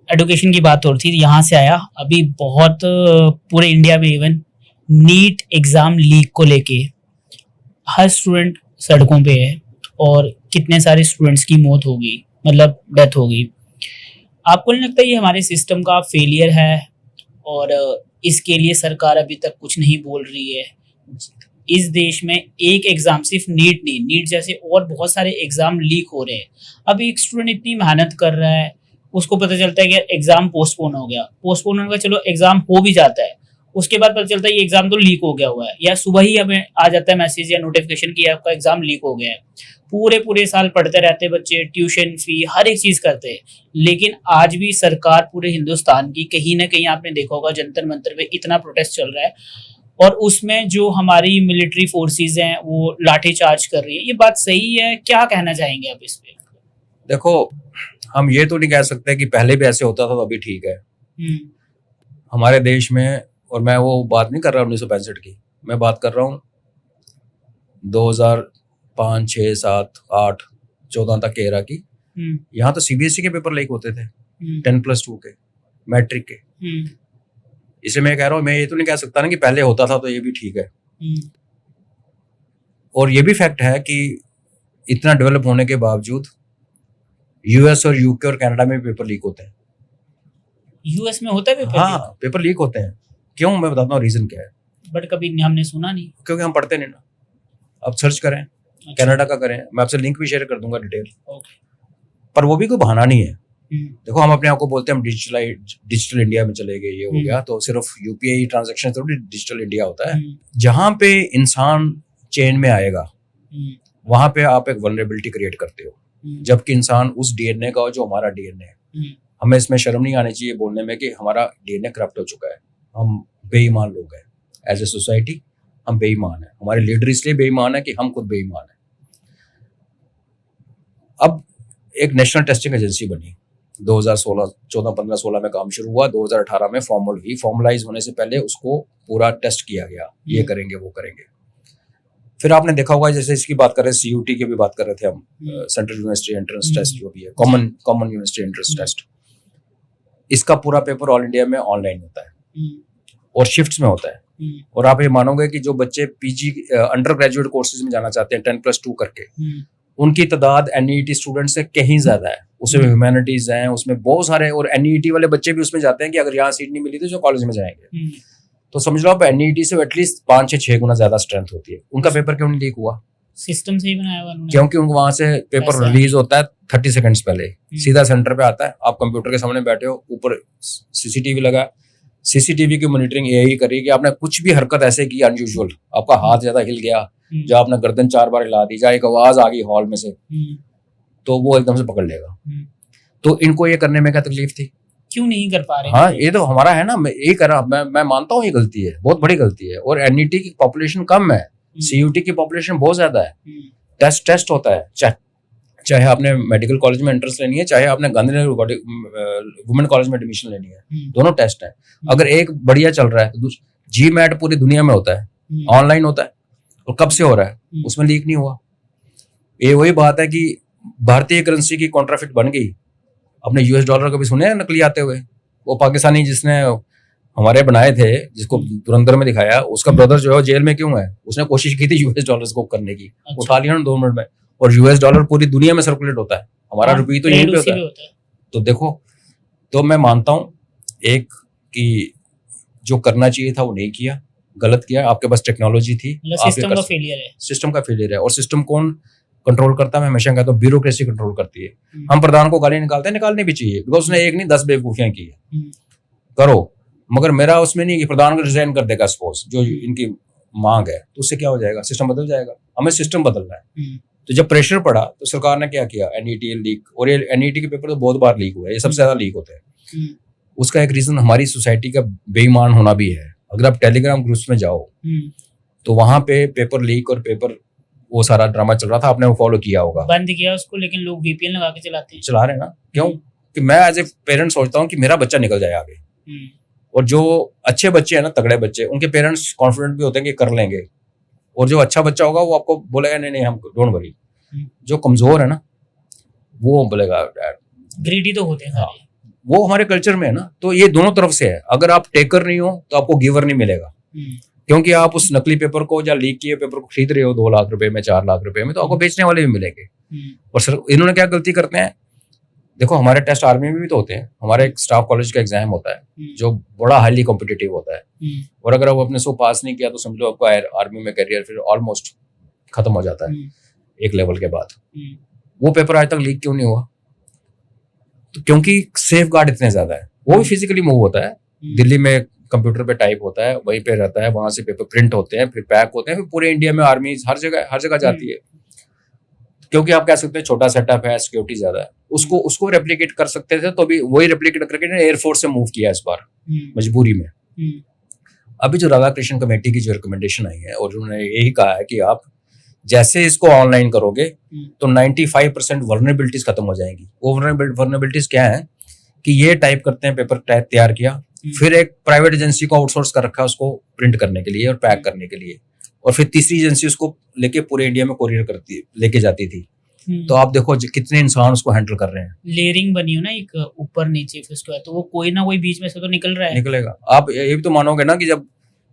एडुकेशन की बात हो रही थी, यहाँ से आया अभी बहुत पूरे इंडिया में इवन नीट एग्जाम लीक को लेके हर स्टूडेंट सड़कों पे है और कितने सारे स्टूडेंट्स की मौत हो गई, मतलब डेथ हो गई। आपको नहीं लगता ये हमारे सिस्टम का फेलियर है और इसके लिए सरकार अभी तक कुछ नहीं बोल रही है? इस देश में एक एग्जाम, सिर्फ नीट नहीं, नीट जैसे और बहुत सारे एग्जाम लीक हो रहे हैं। अब एक स्टूडेंट इतनी मेहनत कर रहा है, उसको पता चलता है कि एग्जाम पोस्टपोन हो गया, पोस्टपोन होने का चलो एग्जाम हो भी जाता है, उसके बाद पता चलता है ये एग्जाम तो लीक हो गया हुआ है, या सुबह ही हमें आ जाता है मैसेज या नोटिफिकेशन कि आपका एग्जाम लीक हो गया है। पूरे साल पढ़ते रहते बच्चे, ट्यूशन फी हर एक चीज करते हैं, लेकिन आज भी सरकार पूरे हिंदुस्तान की कहीं ना कहीं आपने देखा होगा जंतर मंतर पे इतना प्रोटेस्ट चल रहा है और उसमें जो हमारी मिलिट्री फोर्सेस हैं वो लाठी चार्ज कर रही है। ये बात सही है? क्या कहना चाहेंगे आप इस पे? देखो, हम ये तो नहीं कह सकते कि पहले भी ऐसे होता था तो अभी ठीक है। हमारे देश में, और मैं वो बात नहीं कर रहा 1965 की, मैं बात कर रहा हूँ 2005, 6, 7, 8, 14 तक के एरा की। यहाँ तो सीबीएसई के पेपर लीक होते थे, 10+2 के, मैट्रिक के। इसे मैं कह रहा हूँ, मैं ये तो नहीं कह सकता ना कि पहले होता था तो ये भी ठीक है। और ये भी फैक्ट है कि इतना डेवलप होने के बावजूद यूएस और यूके और कनाडा में पेपर लीक होते हैं। यूएस में होता है पेपर? हाँ, पेपर लीक होते हैं। क्यों, मैं बताता हूँ रीजन क्या है। बट कभी हमने सुना नहीं, क्योंकि हम पढ़ते नहीं ना। आप सर्च करें, कनाडा का करें, मैं आपसे लिंक भी शेयर कर दूंगा डिटेल। पर वो भी कोई बहाना नहीं है। देखो, हम अपने आप को बोलते हैं हम डिजिटल इंडिया में चले गए, ये हो गया, तो सिर्फ यूपीआई ट्रांजैक्शन थोड़ी डिजिटल इंडिया होता है। जहां पे इंसान चेन में आएगा वहां पे आप एक वल्नरेबिलिटी क्रिएट करते हो, जबकि इंसान उस डीएनए का हो जो हमारा डीएनए है। हमें इसमें शर्म नहीं आनी चाहिए बोलने में कि हमारा डीएनए करप्ट हो चुका है, हम बेईमान लोग हैं। एज ए सोसाइटी हम बेईमान हैं, हमारे लीडर इसलिए बेईमान है कि हम खुद बेईमान हैं। अब एक नेशनल टेस्टिंग एजेंसी बनी 2016, 14, 15, 16 में काम शुरू हुआ, 2018 में फॉर्मलाइज होने से पहले उसको पूरा टेस्ट किया गया, ये करेंगे वो करेंगे। फिर आपने देखा होगा, जैसे इसकी बात कर रहे हैं, सीयूटी की भी बात कर रहे थे हम, सेंट्रल यूनिवर्सिटी एंट्रेंस टेस्ट जो भी है, कॉमन यूनिवर्सिटी एंट्रेंस टेस्ट, इसका पूरा पेपर ऑल इंडिया में ऑनलाइन होता है और शिफ्ट्स में होता है। और आप ये मानोगे कि जो बच्चे पीजी अंडर ग्रेजुएट कोर्सेज में जाना चाहते हैं 10+2 करके, उनकी तादाद एनईटी स्टूडेंट से कहीं ज्यादा है। उसमें ह्यूमैनिटीज हैं, उसमें बहुत सारे, और एनईटी वाले बच्चे भी उसमें जाते हैं कि अगर यहाँ सीट नहीं मिली तो जो कॉलेज में जाएंगे। तो समझ लो आप एनईटी से एटलीस्ट 5 से 6 गुना ज्यादा स्ट्रेंथ होती है। उनका पेपर क्यों नहीं लीक हुआ? सिस्टम से ही बनाया हुआ उन्होंने। क्योंकि उनको वहां से पेपर रिलीज होता है 30 सेकंड्स पहले, सीधा सेंटर पे आता है, आप कंप्यूटर के सामने बैठे हो, ऊपर सीसीटीवी लगा, सीसीटीवी की मॉनिटरिंग यही करी कि आपने कुछ भी हरकत ऐसे की अनयूजुअल, आपका हाथ ज्यादा हिल गया, या आपने गर्दन 4 बार हिला दी, या एक आवाज आ गई हॉल में से, तो वो एकदम से पकड़ लेगा। तो इनको ये करने में क्या तकलीफ थी? क्यों नहीं कर पा रहे? हाँ, ये तो हमारा है ना, यही कर रहा, मैं मानता हूँ ये गलती है, बहुत बड़ी गलती है। और एनईटी की पॉपुलेशन कम है, सीयूटी की पॉपुलेशन बहुत ज्यादा है। टेस्ट होता है, चाहे आपने मेडिकल कॉलेज में एंट्रेंस लेनी है, चाहे आपने गांधीनगर वुमेन कॉलेज में एडमिशन लेनी है, दोनों टेस्ट है। अगर एक बढ़िया चल रहा है तो जीमैट पूरी दुनिया में होता है, ऑनलाइन होता है, और कब से हो रहा है, उसमें लीक नहीं हुआ। ये वही बात है कि भारतीय करेंसी की कॉन्ट्राफिट बन गई। अपने यूएस डॉलर कभी सुने नकली आते हुए? वो पाकिस्तानी जिसने हमारे बनाए थे, जिसको धुरंधर में दिखाया, उसका ब्रदर जो है जेल में क्यों है? उसने कोशिश की थी यूएस डॉलर को करने की, उठा लिया ना 2 मिनट में। और यूएस डॉलर पूरी दुनिया में सर्कुलेट होता है, हमारा रुपये तो यहीं पे होता है। तो देखो, तो मैं मानता हूँ एक कि जो करना चाहिए था वो नहीं किया, गलत किया। आपके पास टेक्नोलॉजी थी, सिस्टम का फेलियर है। सिस्टम का फेलियर है। और सिस्टम कौन कंट्रोल करता है? मैं हमेशा कहता हूँ ब्यूरोक्रेसी कंट्रोल करती है। हम प्रधान को गाली निकालते हैं, निकालनी भी चाहिए, बिकॉज उसने एक नहीं 10 बेवकूफियां की है, करो। मगर मेरा उसमें नहीं कि प्रधान को रिजाइन कर देगा सपोज, जो इनकी मांग है, तो उससे क्या हो जाएगा? सिस्टम बदल जाएगा। हमें सिस्टम बदलना है। तो जब प्रेशर पड़ा तो सरकार ने क्या किया? एनईटी लीक, और ये एनईटी के पेपर तो बहुत बार लीक हुए, ये सबसे ज्यादा लीक होते हैं। उसका एक रीजन हमारी सोसाइटी का बेईमान होना भी है। अगर आप टेलीग्राम ग्रुप्स में जाओ तो वहां पे पेपर लीक और पेपर वो सारा ड्रामा चल रहा था, आपने वो फॉलो किया होगा। बंद किया उसको, लेकिन लोग VPN लगा के चलाते हैं। चला रहे हैं ना, क्यों? कि मैं एज ए पेरेंट सोचता हूँ कि मेरा बच्चा निकल जाए आगे। और जो अच्छे बच्चे हैं ना, तगड़े बच्चे, उनके पेरेंट्स कॉन्फिडेंट भी होते हैं कि कर लेंगे। और जो अच्छा बच्चा होगा वो आपको बोलेगा नहीं नहीं हम डोंट वरी। जो कमजोर है ना वो बोलेगा डैड। ग्रीडी तो होते हैं सारे। वो हमारे कल्चर में है ना, तो ये दोनों तरफ से है। अगर आप टेकर नहीं हो तो आपको गिवर नहीं मिलेगा, क्योंकि आप उस नकली पेपर को या लीक किए पेपर को खरीद रहे हो 2 लाख रुपए में, 4 लाख रुपए में, तो आपको बेचने वाले भी मिलेंगे। और सर इन्होंने क्या गलती करते हैं, देखो हमारे टेस्ट आर्मी में भी तो होते हैं, हमारे एक स्टाफ कॉलेज का एग्जाम होता है जो बड़ा हाईली कॉम्पिटिटिव होता है। और अगर आप अपने उसको पास नहीं किया तो समझ लो आपका आर्मी में करियर फिर ऑलमोस्ट खत्म हो जाता है एक लेवल के बाद। वो पेपर आज तक लीक क्यों नहीं हुआ? तो क्योंकि सेफ गार्ड इतने ज्यादा है। वो भी फिजिकली मूव होता है, दिल्ली में कंप्यूटर पे टाइप होता है, वहीं पे रहता है, वहां से पेपर प्रिंट होते हैं, फिर पैक होते हैं, फिर पूरे इंडिया में आर्मी हर जगह जाती है। क्योंकि आप कह सकते हैं छोटा सेटअप है, सिक्योरिटी ज्यादा है, उसको रेप्लिकेट कर सकते थे, तो भी वही रेप्लिकेट करके एयरफोर्स से मूव किया इस बार मजबूरी में। अभी जो राधाकृष्ण कमेटी की जो रिकमेंडेशन आई है और उन्होंने यही कहा है कि आप जैसे इसको ऑनलाइन करोगे तो 95% वर्नरेबिलिटीज खत्म हो जाएंगी। वो वर्नरेबिलिटीज क्या है कि ये टाइप करते हैं, पेपर तैयार किया, फिर एक प्राइवेट एजेंसी को आउटसोर्स कर रखा है उसको प्रिंट करने के लिए और पैक करने के लिए, और फिर तीसरी एजेंसी उसको लेके पूरे इंडिया में कोरियर करती लेके जाती थी। तो आप देखो कितने इंसान उसको हैंडल कर रहे हैं। लेयरिंग बनी हो ना, एक ऊपर नीचे फिर उसके बाद, तो वो कोई ना कोई बीच में से तो निकल रहा है, निकलेगा। आप ये भी तो मानोगे ना कि जब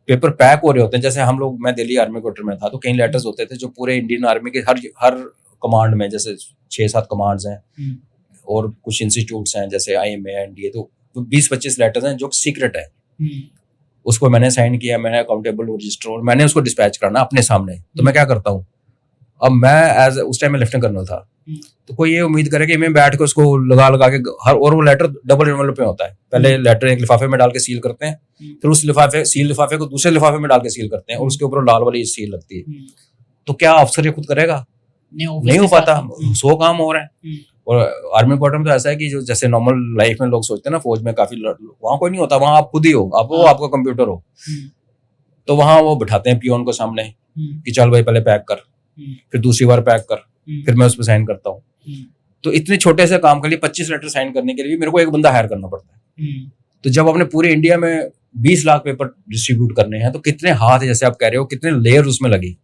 पेपर पैक हो रहे होते हैं, जैसे हम लोग, मैं दिल्ली आर्मी क्वार्टर में था, तो कई लेटर्स होते थे जो पूरे इंडियन आर्मी के हर कमांड में, जैसे 6-7 कमांड्स हैं और कुछ इंस्टीट्यूट्स हैं जैसे IMA NDA, तो 20-25 लेटर्स हैं जो सीक्रेट है। उसको मैंने साइन किया, मैंने अकाउंटेबल रजिस्टर, और मैंने उसको डिस्पैच करना अपने सामने। तो मैं क्या करता हूँ, अब मैं उस टाइम में लेफ्टिनेंट कर्नल था, तो कोई ये उम्मीद करे कि मैं बैठ के उसको लगा के और वो लेटर डबल एनवेलप में होता है। पहले लेटर एक लिफाफे में डाल के सील करते हैं, फिर उस लिफाफे को दूसरे लिफाफे में डाल के सील करते हैं, और उसके ऊपर लाल वाली सील लगती है। तो क्या अफसर ये खुद करेगा? नहीं हो पाता। 100 काम हो रहे हैं। और आर्मी क्वार्टर में तो ऐसा है कि जो जैसे नॉर्मल लाइफ में लोग सोचते हैं ना, फौज में काफी, वहां कोई नहीं होता, वहां आप खुद ही हो, आप वो आपका कंप्यूटर हो। तो वहां वो बिठाते हैं पियोन को सामने कि चल भाई पहले पैक कर, फिर दूसरी बार पैक कर, फिर मैं उस पर साइन करता हूँ। तो इतने छोटे से काम के लिए 25 लेटर साइन करने के लिए मेरे को एक बंदा हायर करना पड़ता है। तो जब आपने पूरे इंडिया में 20 लाख पेपर डिस्ट्रीब्यूट करने हैं, तो कितने हाथ, जैसे आप कह रहे हो, कितने लेयर उसमें लगी।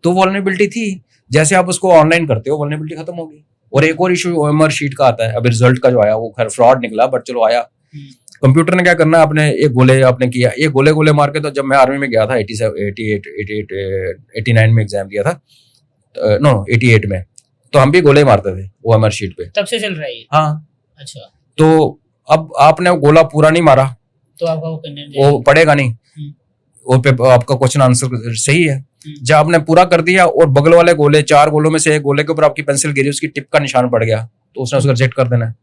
तो वल्नरेबिलिटी थी। जैसे आप उसको ऑनलाइन करते हो, वल्नरेबिलिटी खत्म होगी। और एक और इशू OMR शीट का आता है। अभी रिजल्ट का जो आया वो खैर फ्रॉड निकला, बट चलो आया। कंप्यूटर ने क्या करना, आपने एक गोले आपने किया, ये गोले मार के। तो जब मैं आर्मी में गया था 89 में एग्जाम दिया था, 88 में, तो हम भी गोले मारते थे OMR शीट पे। तब से चल रहा है ये? हाँ। अच्छा। तो अब आपने गोला पूरा नहीं मारा तो आपका वो पड़ेगा नहीं, वो आपका क्वेश्चन आंसर सही है। जब आपने पूरा कर दिया और बगल वाले गोले, 4 गोलों में से एक गोले के ऊपर आपकी पेंसिल गिरी, उसकी टिप का निशान पड़ गया, तो उसने उसको रिजेक्ट कर देना है।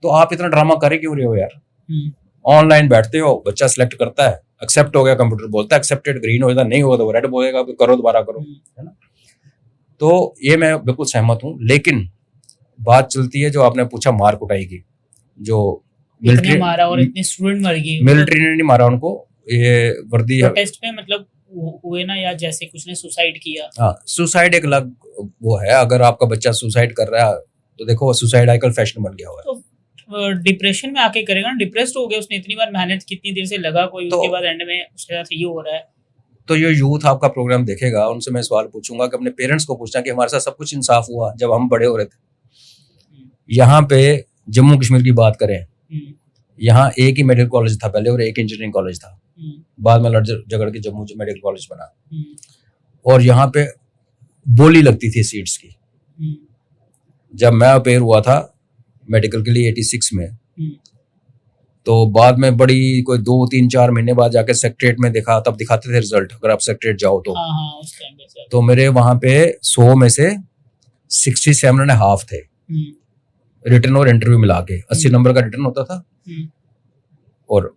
तो आप इतना ड्रामा करे क्यों रहे हो यार? ऑनलाइन बैठते हो, बच्चा सिलेक्ट करता है, एक्सेप्ट हो गया, कंप्यूटर बोलता है एक्सेप्टेड, ग्रीन हो जाता, नहीं होगा तो रेड बोलेगा, करो दोबारा करो, है ना। तो ये मैं बिल्कुल सहमत हूँ। लेकिन बात चलती है जो आपने पूछा मार कुटाई की, जो मिलिट्री मारा और इतने स्टूडेंट मर गए। मिलिट्री ने नहीं मारा उनको, ये वर्दी प्रोटेस्ट में मतलब हुए ना, या जैसे कुछ ने सुसाइड किया। हाँ, सुसाइड एक अलग वो है। अगर आपका बच्चा सुसाइड कर रहा है तो देखो सुसाइड आजकल फैशन बन गया हुआ है। तो डिप्रेशन में आके करेगा ना, डिप्रेस्ड हो गया, उसने इतनी बार मेहनत कितनी देर से लगा कोई, उसके बाद एंड में उसके साथ ये हो रहा है। तो ये यूथ आपका प्रोग्राम देखेगा, उनसे मैं सवाल पूछूंगा कि अपने पेरेंट्स को पूछना कि हमारे साथ सब कुछ इंसाफ हुआ जब हम बड़े हो रहे थे। यहाँ पे जम्मू कश्मीर की बात करें, यहाँ एक ही मेडिकल कॉलेज था पहले और एक इंजीनियरिंग कॉलेज था, बाद में लड़ झगड़ के जम्मू मेडिकल कॉलेज बना। और यहाँ पे बोली लगती थी सीट्स की। जब मैं अपेयर हुआ था मेडिकल के लिए 86 में, तो बाद में बड़ी कोई 2-3-4 महीने बाद जाके सेक्रेटरीट में देखा, तब दिखाते थे रिजल्ट, अगर आप सेक्रेटरीट जाओ तो। उस टाइम पे तो मेरे वहां पे 100 में से 67.5 थे रिटर्न और इंटरव्यू मिला के। 80 नंबर का रिटर्न होता था, और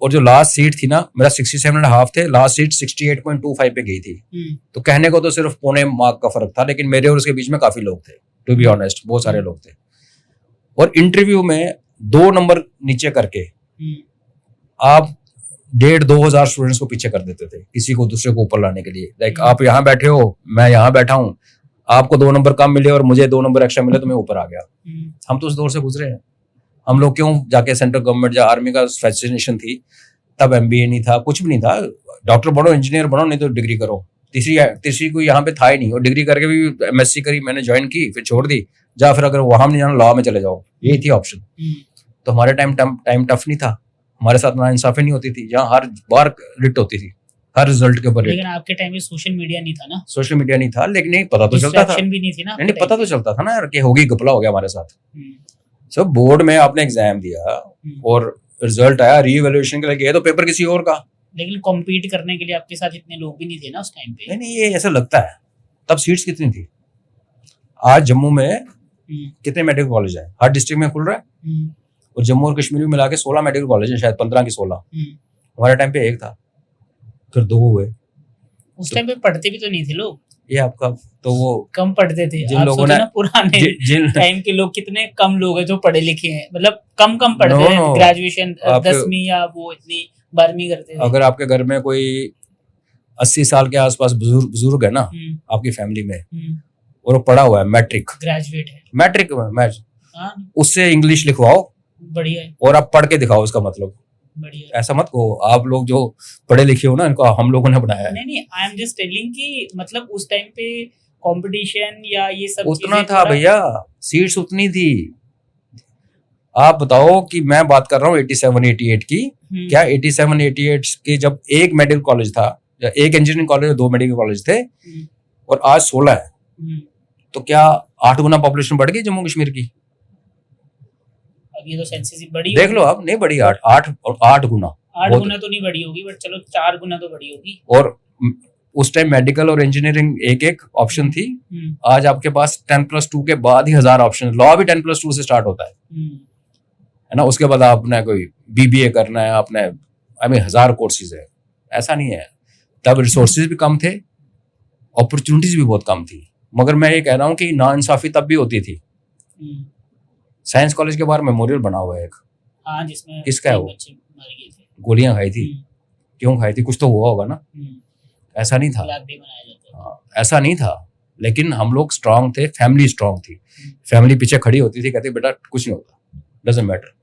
जो लास्ट सीट थी ना, मेरा 67.5 थे, लास्ट सीट 68.25 पे गई थी। तो कहने को तो सिर्फ पौने मार्क का फर्क था, लेकिन मेरे और उसके बीच में काफी लोग थे, टू बी ऑनेस्ट, बहुत सारे लोग थे। और इंटरव्यू में 2 नंबर नीचे करके आप 1,500-2,000 स्टूडेंट्स को पीछे कर देते थे किसी को दूसरे को ऊपर लाने के लिए। लाइक आप यहाँ बैठे हो, मैं यहाँ बैठा हूँ, आपको 2 नंबर कम मिले और मुझे 2 नंबर एक्स्ट्रा मिले तो मैं ऊपर आ गया। हम तो उस दौर से गुजरे हैं। हम लोग क्यों जाके सेंट्रल गवर्नमेंट या आर्मी का फैसिनेशन थी, तब MBA नहीं था, कुछ भी नहीं था। डॉक्टर बनो, इंजीनियर बनो, नहीं तो डिग्री करो। तीसरी कोई यहाँ पे था ही नहीं, और डिग्री करके भी MSc करी, मैंने ज्वाइन की, फिर छोड़ दी। जा फिर अगर वहां नहीं जाना, लॉ में चले जाओ, यही थी ऑप्शन। तो हमारे टाइम टफ नहीं था, हमारे साथ ना इंसाफी नहीं होती थी, जहाँ हर बार रिट होती थी, हर रिजल्ट के ऊपर। लेकिन आपके टाइम में सोशल मीडिया नहीं था ना? सोशल मीडिया नहीं था, लेकिन नहीं पता तो चलता था। भी नहीं थी ना? नहीं पता तो चलता था ना यार कि होगी, घपला हो गया हमारे साथ। सब बोर्ड में आपने एग्जाम दिया और रिजल्ट आया, रीवैल्यूएशन के लिए गए तो पेपर किसी और का। लेकिन कॉम्पीट करने के लिए आपके साथ इतने लोग भी नहीं थे ना उस टाइम पे। नहीं, ये ऐसा लगता है। तब सीट्स कितनी थी? आज जम्मू में कितने मेडिकल कॉलेज हैं? हर डिस्ट्रिक्ट में खुल रहा है। और जम्मू और कश्मीर में मिला के 16 मेडिकल कॉलेज हैं, शायद 15 की 16। हमारे टाइम पे 1 था, फिर 2 हुए। उस टाइम पे पढ़ते भी तो नहीं थे लोग। ये आपका तो वो कम पढ़ते थे। जिन लोगों ने पुराने जिन टाइम के लोग, कितने कम लोग हैं जो पढ़े लिखे हैं, मतलब कम पढ़ते हैं। ग्रेजुएशन 10वीं या वो इतनी 12वीं करते थे। अगर आपके घर में कोई 80 साल के आसपास बुजुर्ग है ना आपकी फैमिली में, और वो पढ़ा हुआ है, मैट्रिक ग्रेजुएट है, मैट्रिक उससे इंग्लिश लिखवाओ, बढ़िया है, और आप पढ़ के दिखाओ उसका मतलब। बढ़िया। ऐसा मत कहो, आप लोग जो पढ़े लिखे हो ना, इनको हम लोगों ने बनाया है। नहीं, आई एम जस्ट टेलिंग कि मतलब उस टाइम पे कंपटीशन या ये सब उतना था भैया, सीट्स उतनी थी। आप बताओ कि मैं बात कर रहा हूँ 87-88 की, क्या 87-88 के जब एक मेडिकल कॉलेज था, या एक इंजीनियरिंग कॉलेज और 2 मेडिकल कॉलेज थे, और आज 16 है, तो क्या 8 गुना पॉपुलेशन बढ़ गई जम्मू कश्मीर की? अब ये तो सेंसस बढ़ी, देख लो आप, नहीं बढ़ी। 8 गुना तो नहीं बढ़ी होगी, बट चलो 4 गुना तो बढ़ी होगी। और उस टाइम मेडिकल और इंजीनियरिंग एक ऑप्शन थी। आज आपके पास 10+2 के बाद ही 1000 ऑप्शन। लॉ भी 10+2 से स्टार्ट होता है ना। उसके बाद आपने कोई BBA करना है, आपने 1000 कोर्सेज है। ऐसा नहीं है। तब रिसोर्सेज भी कम थे, अपॉर्चुनिटीज भी बहुत कम थी। मगर मैं ये कह रहा हूँ कि नाइंसाफी तब भी होती थी। साइंस कॉलेज के बाहर मेमोरियल बना हुआ है एक, हाँ, जिसमें किसका है वो? बच्चे मर गए थे, गोलियां खाई थी। क्यों खाई थी? कुछ तो हुआ होगा ना। ऐसा नहीं था। भी बनाया जाता हाँ, ऐसा नहीं था। लेकिन हम लोग स्ट्रांग थे, फैमिली स्ट्रांग थी, फैमिली पीछे खड़ी होती थी, कहती बेटा कुछ नहीं होता, डजंट मैटर।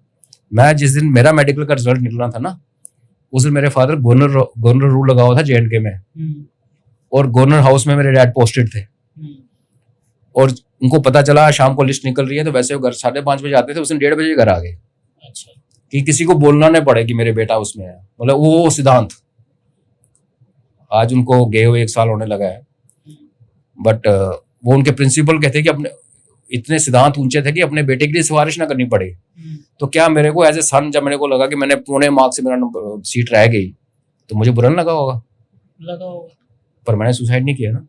मैं जिस दिन मेरा मेडिकल का रिजल्ट निकलना था ना, उस दिन मेरे फादर गवर्नर रूल लगा हुआ था J&K में, और गवर्नर हाउस में मेरे डैड पोस्टेड थे। और उनको पता चला शाम को लिस्ट निकल रही है, तो वैसे वो घर 5:30 बजे आते थे, उस दिन 1:30 बजे घर आ गए। अच्छा। कि किसी को बोलना नहीं पड़े कि मेरे बेटा उसमें है, मतलब वो सिद्धांत। आज उनको गए हुए 1 साल होने लगा है, बट वो उनके प्रिंसिपल कहते कि अपने इतने सिद्धांत ऊंचे थे कि अपने बेटे के लिए सिफारिश ना करनी पड़े। तो क्या मेरे को एज ए सन, जब मेरे को लगा कि मैंने पौने मार्क्स से मेरा सीट रह गई, तो मुझे बुरा नहीं लगा होगा? पर मैंने सुसाइड नहीं किया ना,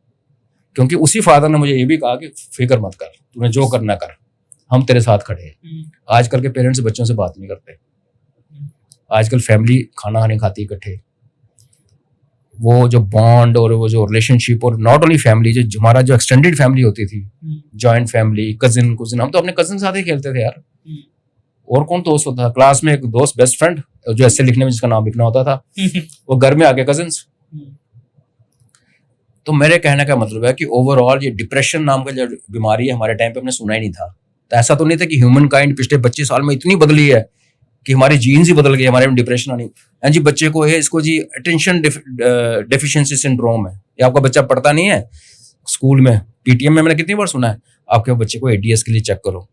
क्योंकि उसी फादर ने मुझे ये भी कहा कि फिक्र मत कर, तूने जो करना कर, हम तेरे साथ खड़े हैं। आजकल के पेरेंट्स बच्चों से बात नहीं करते। आजकल फैमिली खाना नहीं खाती इकट्ठे। वो जो बॉन्ड और वो जो रिलेशनशिप, और नॉट ओनली फैमिली, जो हमारा जो एक्सटेंडेड फैमिली होती थी, जॉइंट फैमिली, कजिन, हम तो अपने कजिन साथ ही खेलते थे यार। और कौन दोस्त होता था? क्लास में एक दोस्त, बेस्ट फ्रेंड, जो ऐसे लिखने में जिसका नाम लिखना होता था, वो घर में आके कजिन्स। तो मेरे कहने का मतलब है कि ओवरऑल ये डिप्रेशन नाम का जो बीमारी है, हमारे टाइम पे हमने सुना ही नहीं था। तो ऐसा तो नहीं था कि ह्यूमन काइंड पिछले 25 साल में इतनी बदली है कि हमारी जीन्स ही बदल गई, हमारे में डिप्रेशन आनी। हाँ जी, बच्चे को है, इसको जी अटेंशन डेफिशिएंसी सिंड्रोम है। ये आपका बच्चा पढ़ता नहीं है स्कूल में, PTM में मैंने कितनी बार सुना है, आपके बच्चे को ADS के लिए चेक करो।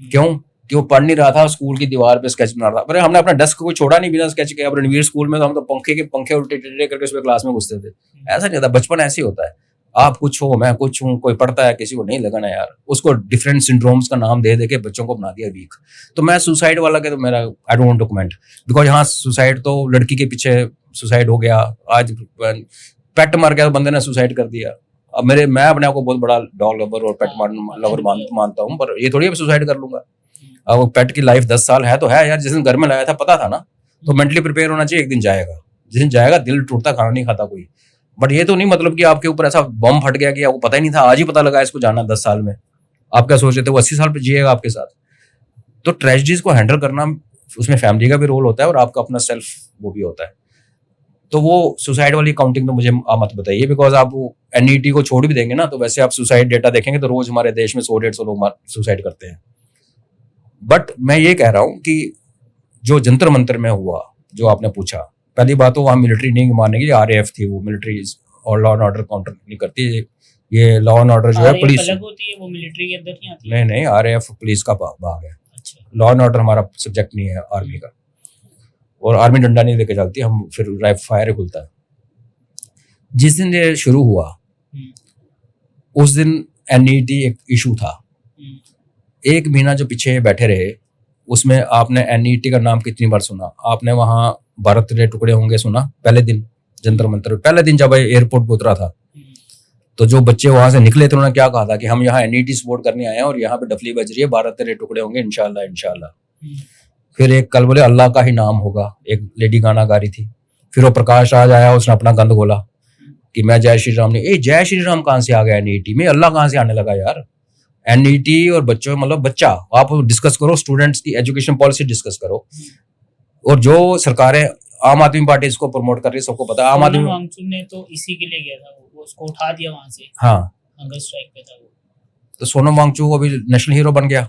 क्यों? कि वो पढ़ नहीं रहा था, स्कूल की दीवार पे स्केच बना रहा था। पर हमने अपना डेस्क को छोड़ा नहीं बिना स्केच के। अब रणवीर स्कूल में तो हम तो पंखे उल्टे टेढ़े करके उसमें क्लास में घुसते थे। ऐसा नहीं होता, बचपन ऐसे ही होता है। आप कुछ हो, मैं कुछ हूँ, कोई पढ़ता है, किसी को नहीं लगाना यार। उसको डिफरेंट सिंड्रोम्स का नाम दे के बच्चों को बना दिया वीक। तो मैं सुसाइड वाला के तो मेरा I don't want to comment, because यहाँ सुसाइड तो लड़की के पीछे सुसाइड हो गया, आज पेट मर गया तो बंदे ने सुसाइड कर दिया। अब मैं अपने आप को बहुत बड़ा डॉग लवर और पेट लवर मानता हूँ, पर ये थोड़ी सुसाइड कर लूंगा। अब पेट की लाइफ 10 साल है तो है यार। जिस दिन घर में लाया था पता था ना, तो मेंटली प्रिपेयर होना चाहिए, एक दिन जाएगा। जिस दिन जाएगा, दिल टूटता, खाना नहीं खाता कोई। बट ये तो नहीं मतलब कि आपके ऊपर ऐसा बम फट गया कि आपको पता ही नहीं था, आज ही पता लगा इसको जाना 10 साल में। आप क्या सोच रहे थे वो 80 साल पे जिएगा आपके साथ? तो ट्रेजेडीज को हैंडल करना, उसमें फैमिली का भी रोल होता है और आपका अपना सेल्फ वो भी होता है। तो वो सुसाइड वाली काउंटिंग तो मुझे आप मत बताइए, बिकॉज आप एनईटी को छोड़ भी देंगे ना तो वैसे आप सुसाइड डेटा देखेंगे तो रोज हमारे देश में 100-150 लोग सुसाइड करते हैं। बट मैं ये कह रहा हूं कि जो जंतर मंतर में हुआ, जो आपने पूछा, पहली बात तो वहां मिलिट्री नहीं मारने की, RAF थी वो, मिलिट्री और लॉ एंड ऑर्डर काउंटर नहीं करती, ये लॉ एंड ऑर्डर जो है पुलिस अलग होती है, वो मिलिट्री के अंदर नहीं आती। नहीं, RAF पुलिस का भाग है। अच्छा, लॉ एंड ऑर्डर हमारा सब्जेक्ट नहीं है आर्मी का, और आर्मी डंडा नहीं लेके चलती, हम फिर राइफ फायर खुलता है। जिस दिन ये शुरू हुआ उस दिन एनईटी एक इशू था। एक महीना जो पीछे बैठे रहे उसमें आपने एनईटी का नाम कितनी बार सुना? आपने वहां भारत के टुकड़े होंगे सुना पहले दिन, जंतर मंतर पहले दिन जब एयरपोर्ट पे उतरा था, तो जो बच्चे वहां से निकले थे उन्होंने क्या कहा था कि हम यहाँ एनईटी सपोर्ट करने आए हैं और यहाँ पे डफली बज रही है, भारत तेरे टुकड़े होंगे इंशाल्लाह इंशाल्लाह। फिर एक कल बोले अल्लाह का ही नाम होगा, एक लेडी गाना गा रही थी। फिर वो प्रकाश राज आया, उसने अपना गंद बोला कि मैं जय श्री राम नहीं। जय श्री राम कहाँ से आ गया एनईटी में? अल्लाह कहाँ से आने लगा यार? एनईटी और बच्चों, मतलब बच्चा, आप डिस्कस करो, स्टूडेंट्स की एजुकेशन पॉलिसी डिस्कस करो। और जो सरकारें, आम आदमी पार्टी इसको प्रमोट कर रही है, सबको पता है। आम आदमी वांगचुक ने तो इसी के लिए गया था, वो उसको उठा दिया वहां से। हाँ, हंगर स्ट्राइक पे था वो। तो सोनम वांगचुक अभी नेशनल हीरो बन गया।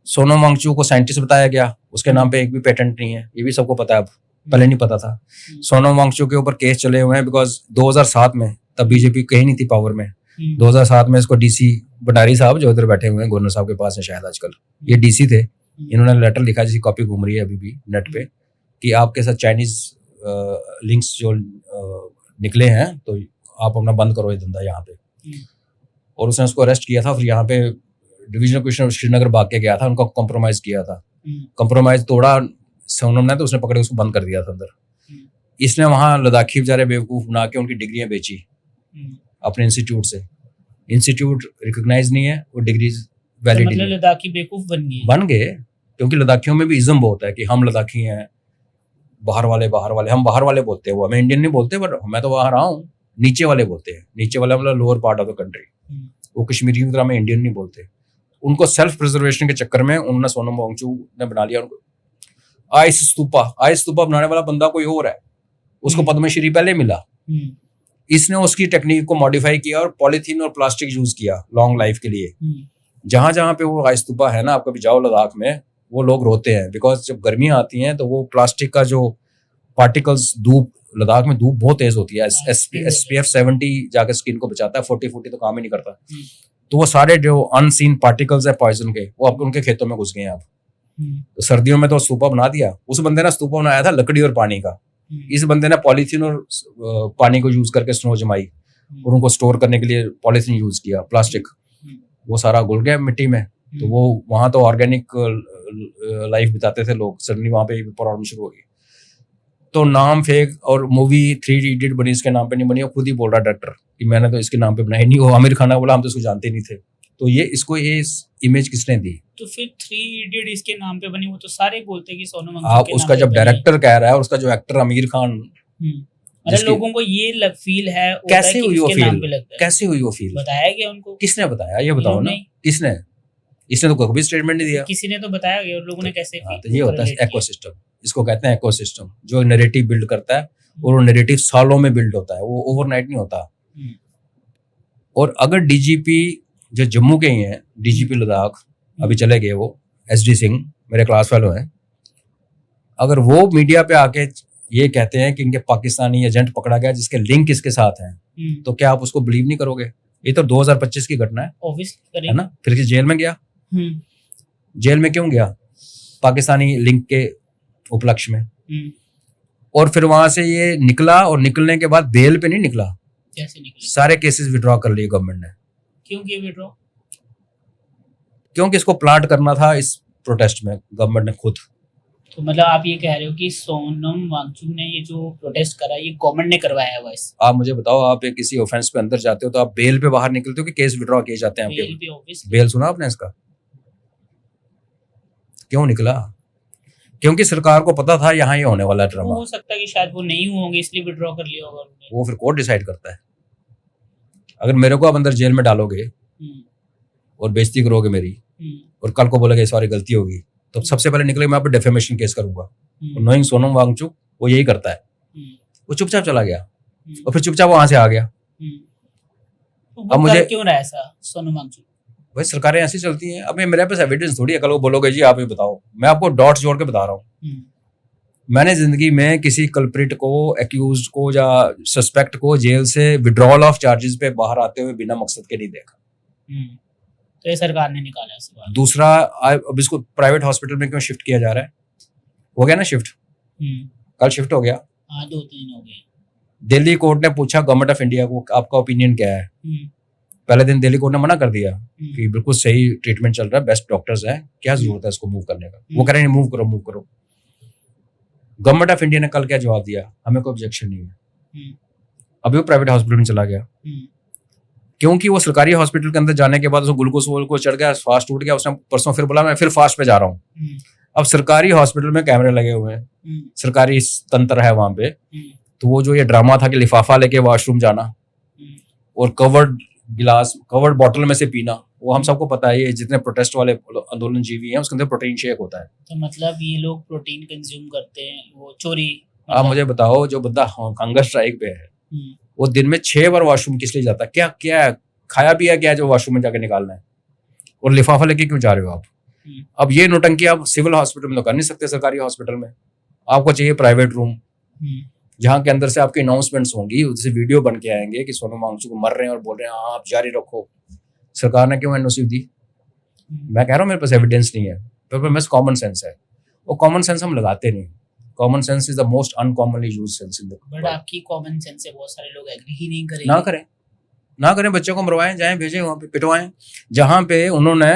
सोनम वांगचुक को साइंटिस्ट बताया गया, उसके नाम पे एक भी पेटेंट नहीं है, ये भी सबको पता है, अब पहले नहीं पता था। सोनम वांगचुक के ऊपर केस चले हुए हैं बिकॉज 2007 में, तब बीजेपी कहीं नहीं थी पावर में, 2007 में इसको डीसी भंडारी साहब जो इधर बैठे हुए हैं, गवर्नर साहब के पास है शायद आजकल, ये डीसी थे। इन्होंने लेटर लिखा जिसकी कॉपी घूम रही है अभी भी नेट पे कि आपके साथ चाइनीज लिंक्स जो निकले हैं तो आप अपना बंद करो ये धंधा यहाँ पे। और उसने उसको अरेस्ट किया था, फिर यहाँ पे डिवीजनल कमिश्नर श्रीनगर भाग के गया था, उनको कॉम्प्रोमाइज किया था, कॉम्प्रोमाइज तोड़ा सोनम ने, तो उसने पकड़े उसको बंद कर दिया था अंदर। इसने वहाँ लद्दाखी बेचारे बेवकूफ बना के उनकी डिग्रियां बेची अपने इंस्टीट्यूट से। इंस्टीट्यूट रिकॉग्नाइज नहीं है, वो डिग्रीज वैलिड मतलब लद्दाखी बेवकूफ बन गए, क्योंकि लद्दाखियों में भी इज्म बहुत है कि हम लद्दाखी हैं, बाहर वाले हम बाहर वाले बोलते हैं, वो हमें इंडियन नहीं बोलते, पर मैं तो वहां रहा हूँ, नीचे वाले बोलते हैं, नीचे वाले मतलब lower part of the country, वो कश्मीरी की तरह में इंडियन नहीं बोलते। उनको सेल्फ प्रिजर्वेशन के चक्कर में उन्होंने सोनम वांगचुक ने बना लिया उनको आइस स्तूपा बनाने वाला बंदा कोई और है, उसको पद्मश्री पहले मिला। इसने उसकी टेक्निक को मॉडिफाई किया और पॉलीथीन और प्लास्टिक यूज किया लॉन्ग लाइफ के लिए। जहां जहां पे वो आइस स्तूपा है ना, आप कभी जाओ लद्दाख में, वो लोग रोते हैं बिकॉज जब गर्मियां आती हैं तो वो प्लास्टिक का जो पार्टिकल्स, धूप, लद्दाख में धूप बहुत तेज होती है, SPF 70 जाकर स्किन को बचाता है, 40 तो काम ही नहीं करता। तो वो सारे जो अनसीन पार्टिकल्स है पॉइजन के, वो अब उनके खेतों में घुस गए हैं अब। तो सर्दियों में तो स्तूपा बना दिया। उस बंदे ने स्तूपा बनाया था लकड़ी और पानी का, इस बंदे ने पॉलीथीन और पानी को यूज करके स्नो जमाई और उनको स्टोर करने के लिए पॉलीथीन यूज किया, प्लास्टिक, वो सारा घुल गया मिट्टी में। तो वो वहां तो ऑर्गेनिक लाइफ बिताते थे लोग, सडनली वहां पे प्रॉब्लम शुरू हो गई। तो नाम फेक, और मूवी 3 इडियट बनी इसके नाम पे नहीं बनी, वो खुद ही बोल रहा डायरेक्टर कि मैंने तो इसके नाम पे बनाई नहीं। वो आमिर खान बोला हम तो इसको जानते नहीं थे। तो ये इसको ये इमेज किसने दी? तो फिर 3 इडियट इसके नाम पे बनी, वो तो सारे बोलते हैं कि सोनम वांगचुक आप उसका जब डायरेक्टर कह रहा है और उसका जो एक्टर आमिर खान, मतलब लोगों को ये फील है, कैसे हुई वो फील? कैसे हुई वो फील? बताया गया उनको? किसने बताया ये बताओ ना, किसने? इसने तो कोई भी स्टेटमेंट नहीं दिया, किसी ने तो बताया गया, और लोगों ने कैसे? तो ये होता है इकोसिस्टम, इसको कहते हैं इकोसिस्टम, जो नैरेटिव बिल्ड करता है, और वो नैरेटिव सालों में बिल्ड होता है, वो ओवरनाइट नहीं होता। और अगर डीजीपी जो जम्मू के ही हैं, डीजीपी लद्दाख अभी चले गए, वो SD सिंह मेरे क्लास फेलो हैं, अगर वो मीडिया पे आके ये कहते हैं कि इनके पाकिस्तानी एजेंट पकड़ा गया जिसके लिंक इसके साथ हैं, तो क्या आप उसको बिलीव नहीं करोगे? ये तो 2025 की घटना है, ऑब्वियसली है ना। फिर जेल में गया, जेल में क्यों गया? पाकिस्तानी लिंक के उपलक्ष्य में। और फिर वहां से ये निकला, और निकलने के बाद बेल पे नहीं निकला, कैसे निकला? सारे केसेस विड्रॉ कर लिए गवर्नमेंट ने। क्यों किया विड्रॉ? क्योंकि इसको प्लांट करना था इस प्रोटेस्ट में गवर्नमेंट ने खुद। तो मतलब आप ये कह रहे हो कि सोनम वांगचुक ने ये जो प्रोटेस्ट करा, ये गवर्नमेंट ने करवाया हुआ है? आप मुझे बताओ, आप किसी ऑफेंस पे अंदर जाते हो तो आप बेल पे बाहर निकलते हो कि केस विड्रॉ किए जाते हैं आपके? बेल सुना आपने इसका? क्यों निकला? क्योंकि सरकार को पता था यहाँ ये होने वाला ड्रामा। हो सकता है कि शायद वो नहीं होंगे इसलिए विड्रॉ कर लिया होगा उन्होंने। वो फिर कोर्ट डिसाइड करता है। अगर मेरे को आप अंदर जेल में डालोगे और बेइज्जती करोगे मेरी, और कल को बोलोगे सॉरी गलती होगी, तो सबसे पहले निकले मैं आप पे डेफेमेशन केस करूंगा। नोइंग सोनम वांगचुक वो यही करता है, वो चुपचाप चला गया और फिर चुपचाप वहां से आ गया। तो अब मुझे क्यों रहा है ऐसा सोनू वांगचुक? भाई सरकारें ऐसी चलती हैं। अब ये मेरे पास एविडेंस थोड़ी है, कल वो बोलोगे जी आप ये बताओ। मैं आपको डॉट्स जोड़ के बता रहा हूँ। मैंने जिंदगी में किसी कल्प्रिट को, एक्यूज को या सस्पेक्ट को जेल से विड्रॉल ऑफ चार्जेस पे बाहर आते हुए बिना मकसद के नहीं देखा। तो ये सरकार ने निकाला ऐसी बात। दूसरा, अब इसको प्राइवेट हॉस्पिटल में क्यों शिफ्ट किया जा रहा है? हो गया ना शिफ्ट, कल शिफ्ट हो गया। हाँ 2 दिन हो गए। दिल्ली कोर्ट ने पूछा गवर्नमेंट ऑफ इंडिया को आपका ओपिनियन क्या है। पहले दिन दिल्ली कोर्ट ने मना कर दिया कि बिल्कुल सही ट्रीटमेंट चल रहा है, बेस्ट डॉक्टर्स हैं, क्या जरूरत है इसको मूव करने का। वो कह रहे हैं मूव करो। गवर्नमेंट ऑफ इंडिया ने कल क्या जवाब दिया? हमें कोई ऑब्जेक्शन नहीं है। अभी वो प्राइवेट हॉस्पिटल में चला गया क्योंकि वो सरकारी हॉस्पिटल के अंदर जाने के बाद उसको ग्लूकोज चढ़ गया, फास्ट टूट गया। उसने परसों फिर बोला मैं फिर फास्ट पे जा रहा हूँ। अब सरकारी हॉस्पिटल में कैमरे लगे हुए हैं, सरकारी तंत्र है वहां पे। तो वो जो ये ड्रामा था कि लिफाफा लेके वॉशरूम जाना और कवर्ड गिलास, कवर्ड बॉटल में से पीना, वो हम सबको पता है। ये जितने प्रोटेस्ट वाले आंदोलन जीवी हैं उसके अंदर प्रोटीन शेक होता है। तो मतलब ये लोग प्रोटीन कंज्यूम करते हैं, वो चोरी। आप मुझे बताओ, जो बंदा हंगर स्ट्राइक पे है वो दिन में 6 बार वॉशरूम किस लिए जाता है? क्या खाया पिया क्या जो वॉशरूम में जाके निकालना है? और लिफाफा लेके क्यों जा रहे हो आप? अब ये नोटंकी आप सिविल हॉस्पिटल में तो कर नहीं सकते, सरकारी हॉस्पिटल में आपको चाहिए प्राइवेट रूम जहाँ के अंदर से आपकी अनाउंसमेंट्स होंगी, उससे वीडियो बन के आएंगे कि सोनू वांगचुक मर रहे हैं और बोल रहे हैं हाँ आप जारी रखो। सरकार ने क्यों एनओसी दी? मैं कह रहा हूँ मेरे पास एविडेंस नहीं है, मेरे पास कॉमन सेंस है। वो कॉमन सेंस हम लगाते नहीं। Common sense is the most uncommonly used sense in the world. But आपकी कॉमन सेंस से बहुत सारे लोग एग्री ही नहीं करेंगे। ना करें, बच्चों को मरवाएं, जाएं भेजें वहां पे, पिटवाएं जहां पे उन्होंने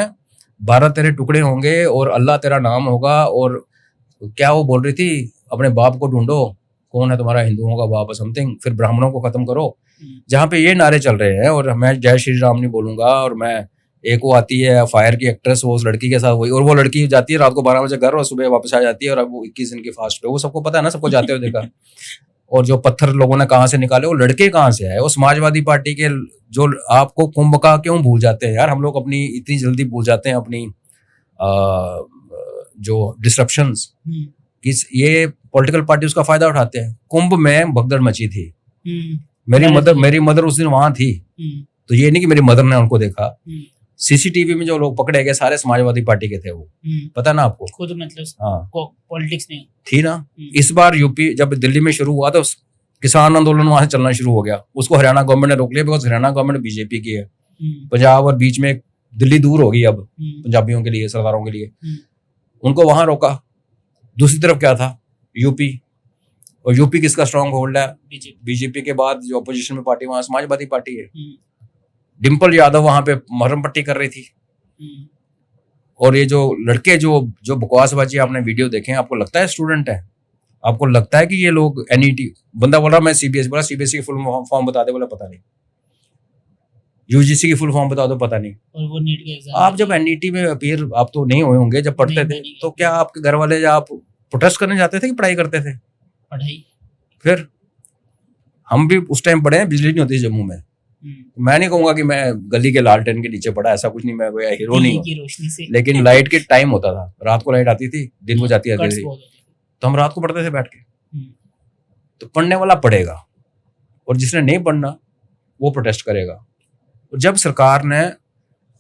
12 तेरे टुकड़े होंगे और अल्लाह तेरा नाम होगा। और क्या वो बोल रही थी, अपने बाप को ढूंढो, कौन है तुम्हारा हिंदुओं का बाप, समथिंग, फिर ब्राह्मणों को खत्म करो। जहाँ पे ये नारे चल रहे हैं, और मैं जय श्री राम नहीं बोलूंगा, और मैं एक वो आती है फायर की एक्ट्रेस, वो उस लड़की के साथ वही, और वो लड़की जाती है रात को 12 बजे घर और सुबह वापस आ जाती है, और अब वो 21 दिन की फास्ट पे, वो सबको पता है ना, सबको जाते हुए देखा। और जो पत्थर लोगों ने कहाँ से निकाले, वो लड़के कहाँ से आए? वो समाजवादी पार्टी के जो, आपको कुंभ का क्यों भूल जाते हैं यार? हम लोग अपनी इतनी जल्दी भूल जाते हैं अपनी जो डिसरप्शंस, ये पॉलिटिकल पार्टी उसका फायदा उठाते हैं। कुंभ में भगदड़ मची थी। मेरी मदर उस दिन वहां थी, तो ये नहीं कि मेरी मदर ने उनको देखा। सीसीटीवी में जो लोग पकड़े गए सारे समाजवादी पार्टी के थे, वो पता ना आपको? खुद मतलब हाँ, पॉलिटिक्स नहीं थी ना। इस बार यूपी जब दिल्ली में शुरू हुआ तो किसान आंदोलन वहां से चलना शुरू हो गया। उसको हरियाणा गवर्नमेंट ने रोक लिया, बिकॉज हरियाणा गवर्नमेंट बीजेपी की है। पंजाब और बीच में दिल्ली दूर होगी अब पंजाबियों के लिए, सरदारों के लिए, उनको वहां रोका। दूसरी तरफ क्या था? यूपी, और यूपी किसका स्ट्रॉन्ग होल्ड है? बीजेपी के बाद जो अपोजिशन में पार्टी वहां समाजवादी पार्टी है। डिम्पल यादव वहां पे मुहर्रम पट्टी कर रही थी। और ये जो लड़के जो बकवासबाजी आपने वीडियो देखे हैं, आपको लगता है स्टूडेंट है? आपको लगता है कि ये लोग एनईटी? बंदा बोल रहा मैं सीबीएसई, बोला सीबीएसई की फुल फॉर्म बता दे, बोला पता नहीं। यूजीसी की फुल फॉर्म बता दो, पता नहीं। और वो नीट के एग्जाम, आप जब एनईटी में अपीयर आप तो नहीं हुए होंगे, जब पढ़ते थे, तो क्या आपके घर वाले या आप प्रोटेस्ट करने जाते थे कि पढ़ाई करते थे? पढ़ाई। फिर हम भी उस टाइम पढ़े हैं, बिजली नहीं होती जम्मू में। मैं नहीं कहूंगा कि मैं गली के लालटेन के नीचे पढ़ा, ऐसा कुछ नहीं, मैं कोई हीरो नहीं हूँ, लेकिन लाइट के टाइम होता था, रात को लाइट आती थी, दिन को जाती थी, तो हम रात को पढ़ते थे बैठ के। तो पढ़ने वाला पढ़ेगा, और जिसने नहीं पढ़ना वो प्रोटेस्ट करेगा। और जब सरकार ने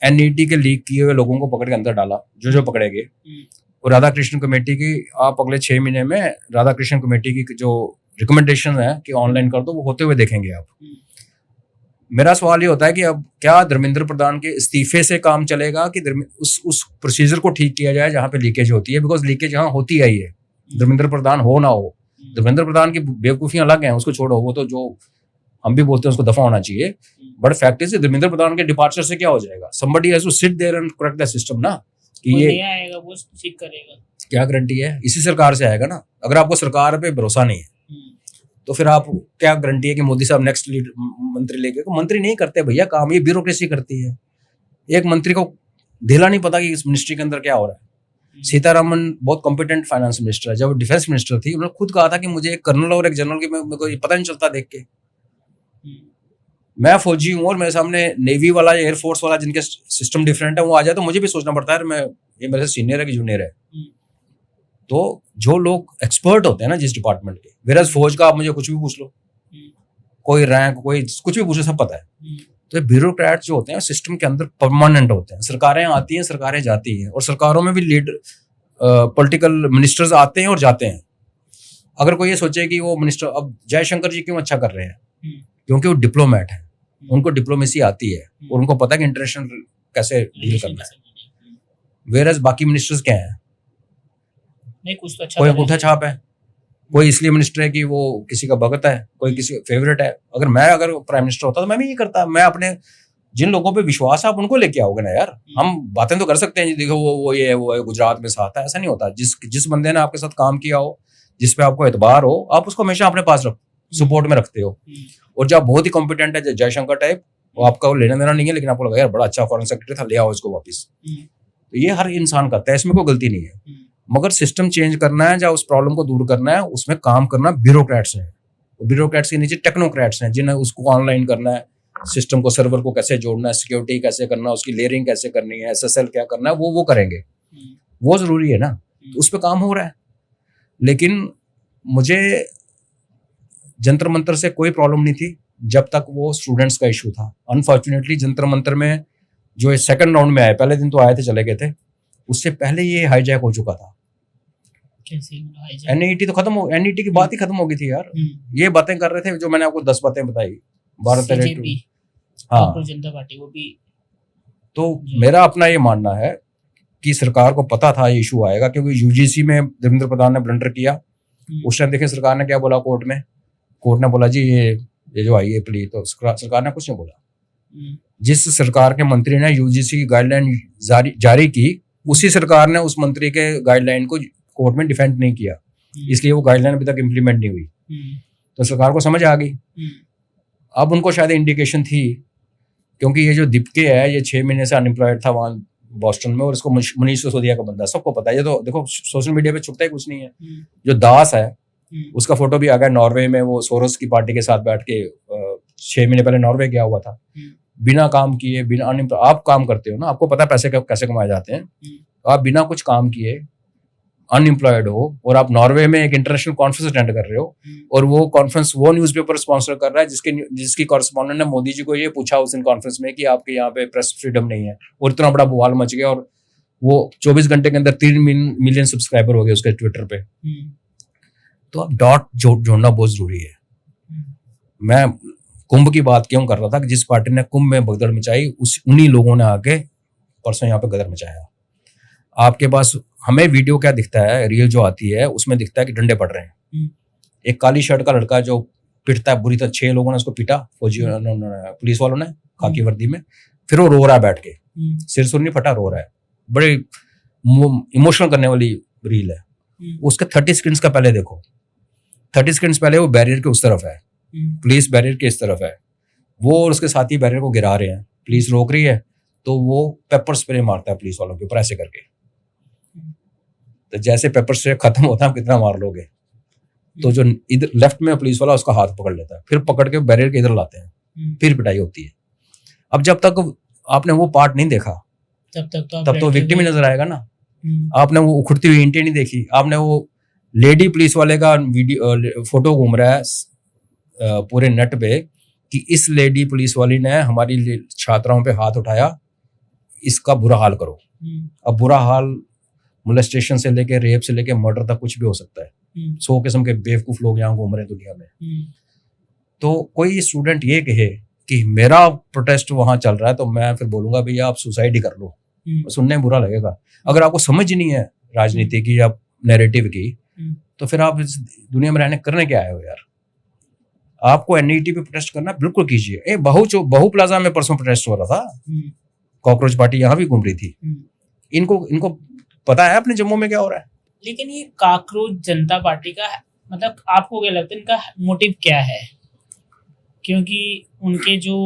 एनईटी के लीक किए हुए लोगों को पकड़ के अंदर डाला, जो पकड़े गए, और राधा कृष्ण कमेटी की, आप अगले 6 महीने में राधा कृष्ण कमेटी की जो रिकमेंडेशन है कि ऑनलाइन कर दो, वो होते हुए देखेंगे आप। मेरा सवाल ये होता है कि अब क्या धर्मेंद्र प्रधान के इस्तीफे से काम चलेगा कि उस प्रोसीजर को ठीक किया जाए जहाँ पे लीकेज होती है? बिकॉज लीकेज यहाँ होती आई है, धर्मेंद्र प्रधान हो ना हो। धर्मेंद्र प्रधान की बेवकूफियां अलग हैं, उसको छोड़ो, वो तो जो हम भी बोलते हैं उसको दफा होना चाहिए। But fact is Dharmendra Pradhan के डिपार्चर से क्या हो जाएगा? Somebody has to sit there and correct the system ना, कि ये आएगा वो ठीक करेगा। क्या गारंटी है? इसी सरकार से आएगा ना। अगर आपको सरकार पे भरोसा नहीं है तो फिर आप क्या गारंटी है कि मोदी साहब नेक्स्ट मंत्री लेके? मंत्री नहीं करते भैया काम, ये ब्यूरोक्रेसी करती है। एक मंत्री को ढीला नहीं पता कि इस मिनिस्ट्री के अंदर क्या हो रहा है। सीतारामन बहुत कॉम्पिटेंट फाइनेंस मिनिस्टर है। जब डिफेंस मिनिस्टर थी, उन्होंने खुद कहा था कि मुझे एक कर्नल और एक जनरल की मेरे को पता नहीं चलता देख के। मैं फौजी हूँ और मेरे सामने नेवी वाला या एयरफोर्स वाला जिनके सिस्टम डिफरेंट है वो आ जाए तो मुझे भी सोचना पड़ता है ये मेरे से सीनियर है कि जूनियर है। तो जो लोग एक्सपर्ट होते हैं ना जिस डिपार्टमेंट के, वेराज फौज का आप मुझे कुछ भी पूछ लो, कोई रैंक कोई कुछ भी पूछो सब पता है। तो ब्यूरोक्रेट जो होते हैं सिस्टम के अंदर परमानेंट होते हैं। सरकारें आती हैं, सरकारें जाती हैं, और सरकारों में भी लीडर पॉलिटिकल मिनिस्टर्स आते हैं और जाते हैं। अगर कोई ये सोचे कि वो मिनिस्टर, अब जयशंकर जी क्यों अच्छा कर रहे हैं, क्योंकि वो डिप्लोमेट हैं, उनको डिप्लोमेसी आती है और उनको पता है कि इंटरनेशनल कैसे डील करना है। वेरस बाकी मिनिस्टर्स क्या हैं, नहीं कुछ तो अच्छा कोई अंगूठा छाप है, कोई इसलिए मिनिस्टर है कि वो किसी का भगत है, कोई किसी फेवरेट है। अगर प्राइम मिनिस्टर होता तो मैं भी ये करता। मैं अपने जिन लोगों पे विश्वास है आप उनको लेके आओगे ना यार। हम बातें तो कर सकते हैं, देखो वो ये वो है, गुजरात में साथ है, ऐसा नहीं होता। जिस बंदे ने आपके साथ काम किया हो, जिस पे आपको एतबार हो, आप उसको हमेशा अपने पास सपोर्ट में रखते हो। और जब बहुत ही कॉम्पिटेंट है जयशंकर टाइप, वो आपका वो लेना देना नहीं है, लेकिन आपको लगा यार बड़ा अच्छा फॉरेन सेक्रेटरी था, ले आओ इसको वापस। तो ये हर इंसान करता है, इसमें कोई गलती नहीं है। मगर सिस्टम चेंज करना है या उस प्रॉब्लम को दूर करना है, उसमें काम करना ब्यूरोक्रेट्स हैं। ब्यूरोक्रेट्स के नीचे टेक्नोक्रेट्स हैं, जिन्हें उसको ऑनलाइन करना है, सिस्टम को सर्वर को कैसे जोड़ना है, सिक्योरिटी कैसे करना है, उसकी लेयरिंग कैसे करनी है, SSL क्या करना है, वो करेंगे। वो जरूरी है ना, तो उस पर काम हो रहा है। लेकिन मुझे जंतर मंतर से कोई प्रॉब्लम नहीं थी जब तक वो स्टूडेंट्स का इशू था। अनफॉर्चुनेटली जंतर मंतर में जो सेकंड राउंड में आए, पहले दिन तो आए थे चले गए थे, उससे पहले ये हाईजैक हो चुका था। NET तो खत्म हो, NET की बात ही खत्म हो गई थी यार। ये बातें कर रहे थे जो मैंने आपको 10 बातें बताई, 12 हाँ जनता पार्टी वो भी। तो मेरा अपना ये मानना है कि सरकार को पता था ये इशू आएगा, क्योंकि UGC में धर्मेंद्र प्रधान ने ब्लंडर किया। उस टाइम देखिए सरकार ने क्या बोला कोर्ट में, कोर्ट ने बोला जी ये जो आई है प्ली, तो सरकार ने कुछ नहीं बोला। जिस सरकार के मंत्री ने UGC की गाइडलाइन जारी की, उसी सरकार ने उस मंत्री के गाइडलाइन को कोर्ट में डिफेंड नहीं किया, इसलिए वो गाइडलाइन अभी तक इम्प्लीमेंट नहीं हुई। तो सरकार को समझ आ गई। अब उनको शायद इंडिकेशन थी, क्योंकि ये जो दीपके है ये 6 महीने से अनएम्प्लॉयड था वहां बॉस्टन में, और इसको मनीष सिसोदिया का बंदा, सबको पता है। ये तो देखो सोशल मीडिया पे छुपता ही कुछ नहीं है। जो दास है उसका फोटो भी आ गया नॉर्वे में, वो सोरोस की पार्टी के साथ बैठ के 6 महीने पहले नॉर्वे गया हुआ था, बिना काम किए, बिना आप काम करते हो ना, आपको पता है पैसे कैसे कमाए जाते हैं। आप बिना कुछ काम किए अनएम्प्लॉयड हो और आप नॉर्वे में एक इंटरनेशनल कॉन्फ्रेंस अटेंड कर रहे हो, और वो कॉन्फ्रेंस वो न्यूज़पेपर स्पॉन्सर कर रहा है जिसकी कॉरेस्पॉन्डेंट ने मोदी जी को ये पूछा उस दिन कॉन्फ्रेंस में कि आपके यहाँ पे प्रेस फ्रीडम नहीं है, और इतना बड़ा बवाल मच गया, और वो 24 घंटे के अंदर 3 मिलियन सब्सक्राइबर हो गए उसके ट्विटर पे। तो अब डॉट जोड़ना बहुत जरूरी है। मैं कुंभ की बात क्यों कर रहा था कि जिस पार्टी ने कुंभ में भगदड़ मचाई, उन्हीं लोगों ने आके परसों यहाँ पे गदर मचाया। आपके पास हमें वीडियो क्या दिखता है, रील जो आती है उसमें दिखता है कि डंडे पड़ रहे हैं। एक काली शर्ट का लड़का जो पिटता है बुरी तरह, 6 लोगों ने उसको पीटा, फौजी पुलिस वालों ने खाकी वर्दी में, फिर वो रो रहा है बैठ के, सिर सुर नहीं फटा, रो रहा है। बड़े इमोशनल करने वाली रील है। उसके 30 सेकंड्स का पहले देखो, 30 सेकंड्स पहले वो बैरियर के उस तरफ है, पुलिस बैरियर के इस तरफ है, वो और उसके साथी बैरियर को गिरा रहे हैं, पुलिस रोक रही है, तो वो पेपर स्प्रे मारता है पुलिस वालों के ऊपर ऐसे करके। तो जैसे पेपर स्प्रे खत्म होता है, कितना मार लोगे, तो जो इधर लेफ्ट में पुलिस वाला उसका हाथ पकड़ लेता है, फिर पकड़ के बैरियर के इधर लाते हैं, फिर पिटाई होती है। अब जब तक आपने वो पार्ट नहीं देखा तब तो विक्टिम ही नजर आएगा ना। आपने वो उखड़ती हुई ईंटें नहीं देखी, आपने वो लेडी पुलिस वाले का वीडियो फोटो घूम रहा है पूरे नेट पे कि इस लेडी पुलिस वाली ने हमारी छात्राओं पे हाथ उठाया, इसका बुरा हाल करो। अब बुरा हाल मोलेस्टेशन से लेके रेप से लेके मर्डर तक कुछ भी हो सकता है। 100 किस्म के बेवकूफ लोग यहाँ घूम रहे हैं दुनिया में। तो कोई स्टूडेंट ये कहे कि मेरा प्रोटेस्ट वहां चल रहा है, तो मैं फिर बोलूंगा भैया आप सुसाइड ही कर लो, सुनने में बुरा लगेगा। अगर आपको समझ नहीं है राजनीति की या नैरेटिव की, तो फिर आप इस दुनिया में रहने करने क्या आए हो यार। आपको NET पे प्रोटेस्ट करना बिल्कुल कीजिए। बहु प्लाजा में परसों प्रोटेस्ट हो रहा था, कॉकरोच पार्टी यहाँ भी घूम रही थी। इनको पता है अपने जम्मू में क्या हो रहा है। लेकिन ये कॉकरोच जनता पार्टी का मतलब आपको क्या लगता है इनका मोटिव क्या है? क्योंकि उनके जो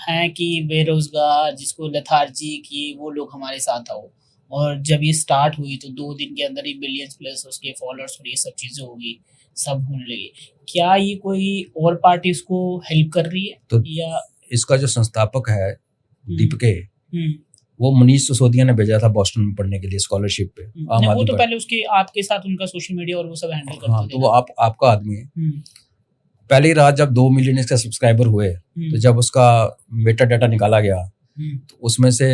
हैं कि बेरोजगार, जिसको लेथार्जी की, वो लोग हमारे साथ आओ, और जब ये स्टार्ट हुई तो 2 दिन के अंदर ही बिलियंस प्लस उसके फॉलोअर्स और ये सब चीजें होगी, सब भूल लगे। क्या ये कोई और पार्टी उसको हेल्प कर रही है? तो या इसका जो संस्थापक है दीपके, वो मनीष सिसोदिया ने भेजा था बोस्टन में पढ़ने के लिए स्कॉलरशिप पे। नहीं, आम वो आदमी तो पार्टी। पहले उसके आपके साथ उनका सोशल मीडिया और वो सब हैंडल करते हाँ, थे तो वो आपका आदमी है। हम्म, पहली रात जब 2 मिलियन इसका सब्सक्राइबर हुए, तो जब उसका मेटा डाटा निकाला गया, तो उसमें से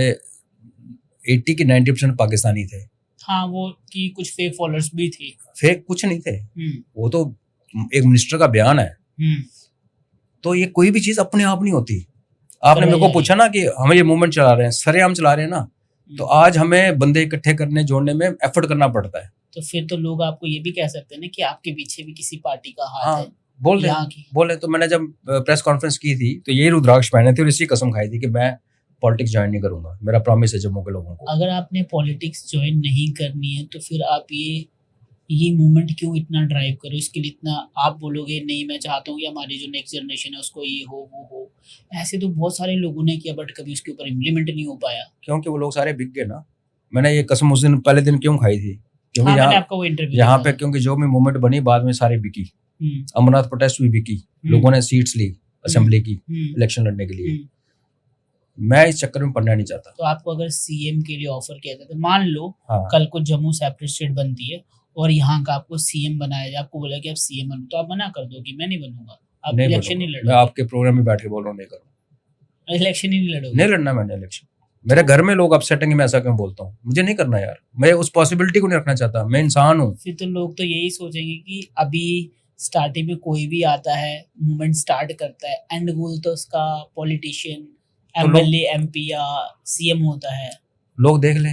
80 की 90% पाकिस्तानी थे। हाँ, वो की कुछ फेक फॉलोअर्स भी थे। फेक कुछ नहीं थे, वो तो एक मिनिस्टर का बयान है। तो ये कोई भी चीज अपने आप नहीं होती। आपने मेरे को पूछा ना कि हम ये मूवमेंट चला रहे हैं, सरेआम चला रहे हैं ना, तो आज हमें बंदे इकट्ठे करने जोड़ने में एफर्ट करना पड़ता है। तो फिर तो लोग आपको ये भी कह सकते हैं ना कि आपके पीछे भी किसी पार्टी का हाथ है। बोले तो मैंने जब प्रेस कॉन्फ्रेंस की थी तो ये रुद्राक्ष पहने थे और इसी कसम खाई थी कि मैं पॉलिटिक्स ज्वाइन नहीं करूंगा। मेरा प्रॉमिस है जम्मू के लोगों को। अगर आपने पॉलिटिक्स ज्वाइन नहीं करनी है तो फिर आप ये मूवमेंट क्यों इतना ड्राइव करो, इसके लिए इतना आप बोलोगे नहीं मैं चाहता हूँ कि हमारी जो नेक्स्ट जनरेशन है उसको ये हो वो हो। ऐसे तो बहुत सारे लोगों ने किया बट कभी उसके ऊपर इम्प्लीमेंट नहीं हो पाया। क्योंकि वो लोग सारे बिक गए ना। मैंने ये कसम उस दिन पहले दिन क्यों खाई थी, क्योंकि मैंने आपका वो इंटरव्यू यहाँ पे क्योंकि जो भी मूवमेंट बनी बाद में सारी बिकी। अमरनाथ प्रोटेस्ट भी बिकी, लोगों ने सीट्स ली असेंबली की इलेक्शन लड़ने के लिए। मैं इस चक्कर में पढ़ना नहीं चाहता। तो आपको अगर सीएम के लिए ऑफर किया जाता, मान लो हाँ। कल को जम्मू सेपरेट स्टेट बनती है और यहाँ का आपको सीएम बनाया जाए, आपको बोला कि आप सीएम बनो, तो आप मना कर दो कि मैं नहीं बनूंगा, आप इलेक्शन नहीं लड़ोगे। मैं आपके प्रोग्राम में बैठ के बोल रहा हूँ नहीं करूँगा, इलेक्शन ही नहीं लड़ोगे। नहीं लड़ना मैंने इलेक्शन। मेरे घर में लोग अपसेट हैं कि मैं ऐसा क्यों बोलता हूँ, मुझे नहीं करना यार। मैं उस पॉसिबिलिटी को नहीं रखना चाहता, मैं इंसान हूँ। फिर तो लोग तो यही सोचेंगे कि अभी स्टार्टिंग में कोई भी आता है मूवमेंट स्टार्ट करता है, एंड गोल तो उसका पॉलिटिशियन एमएलए एमपी या सीएम होता है। लोग देख ले,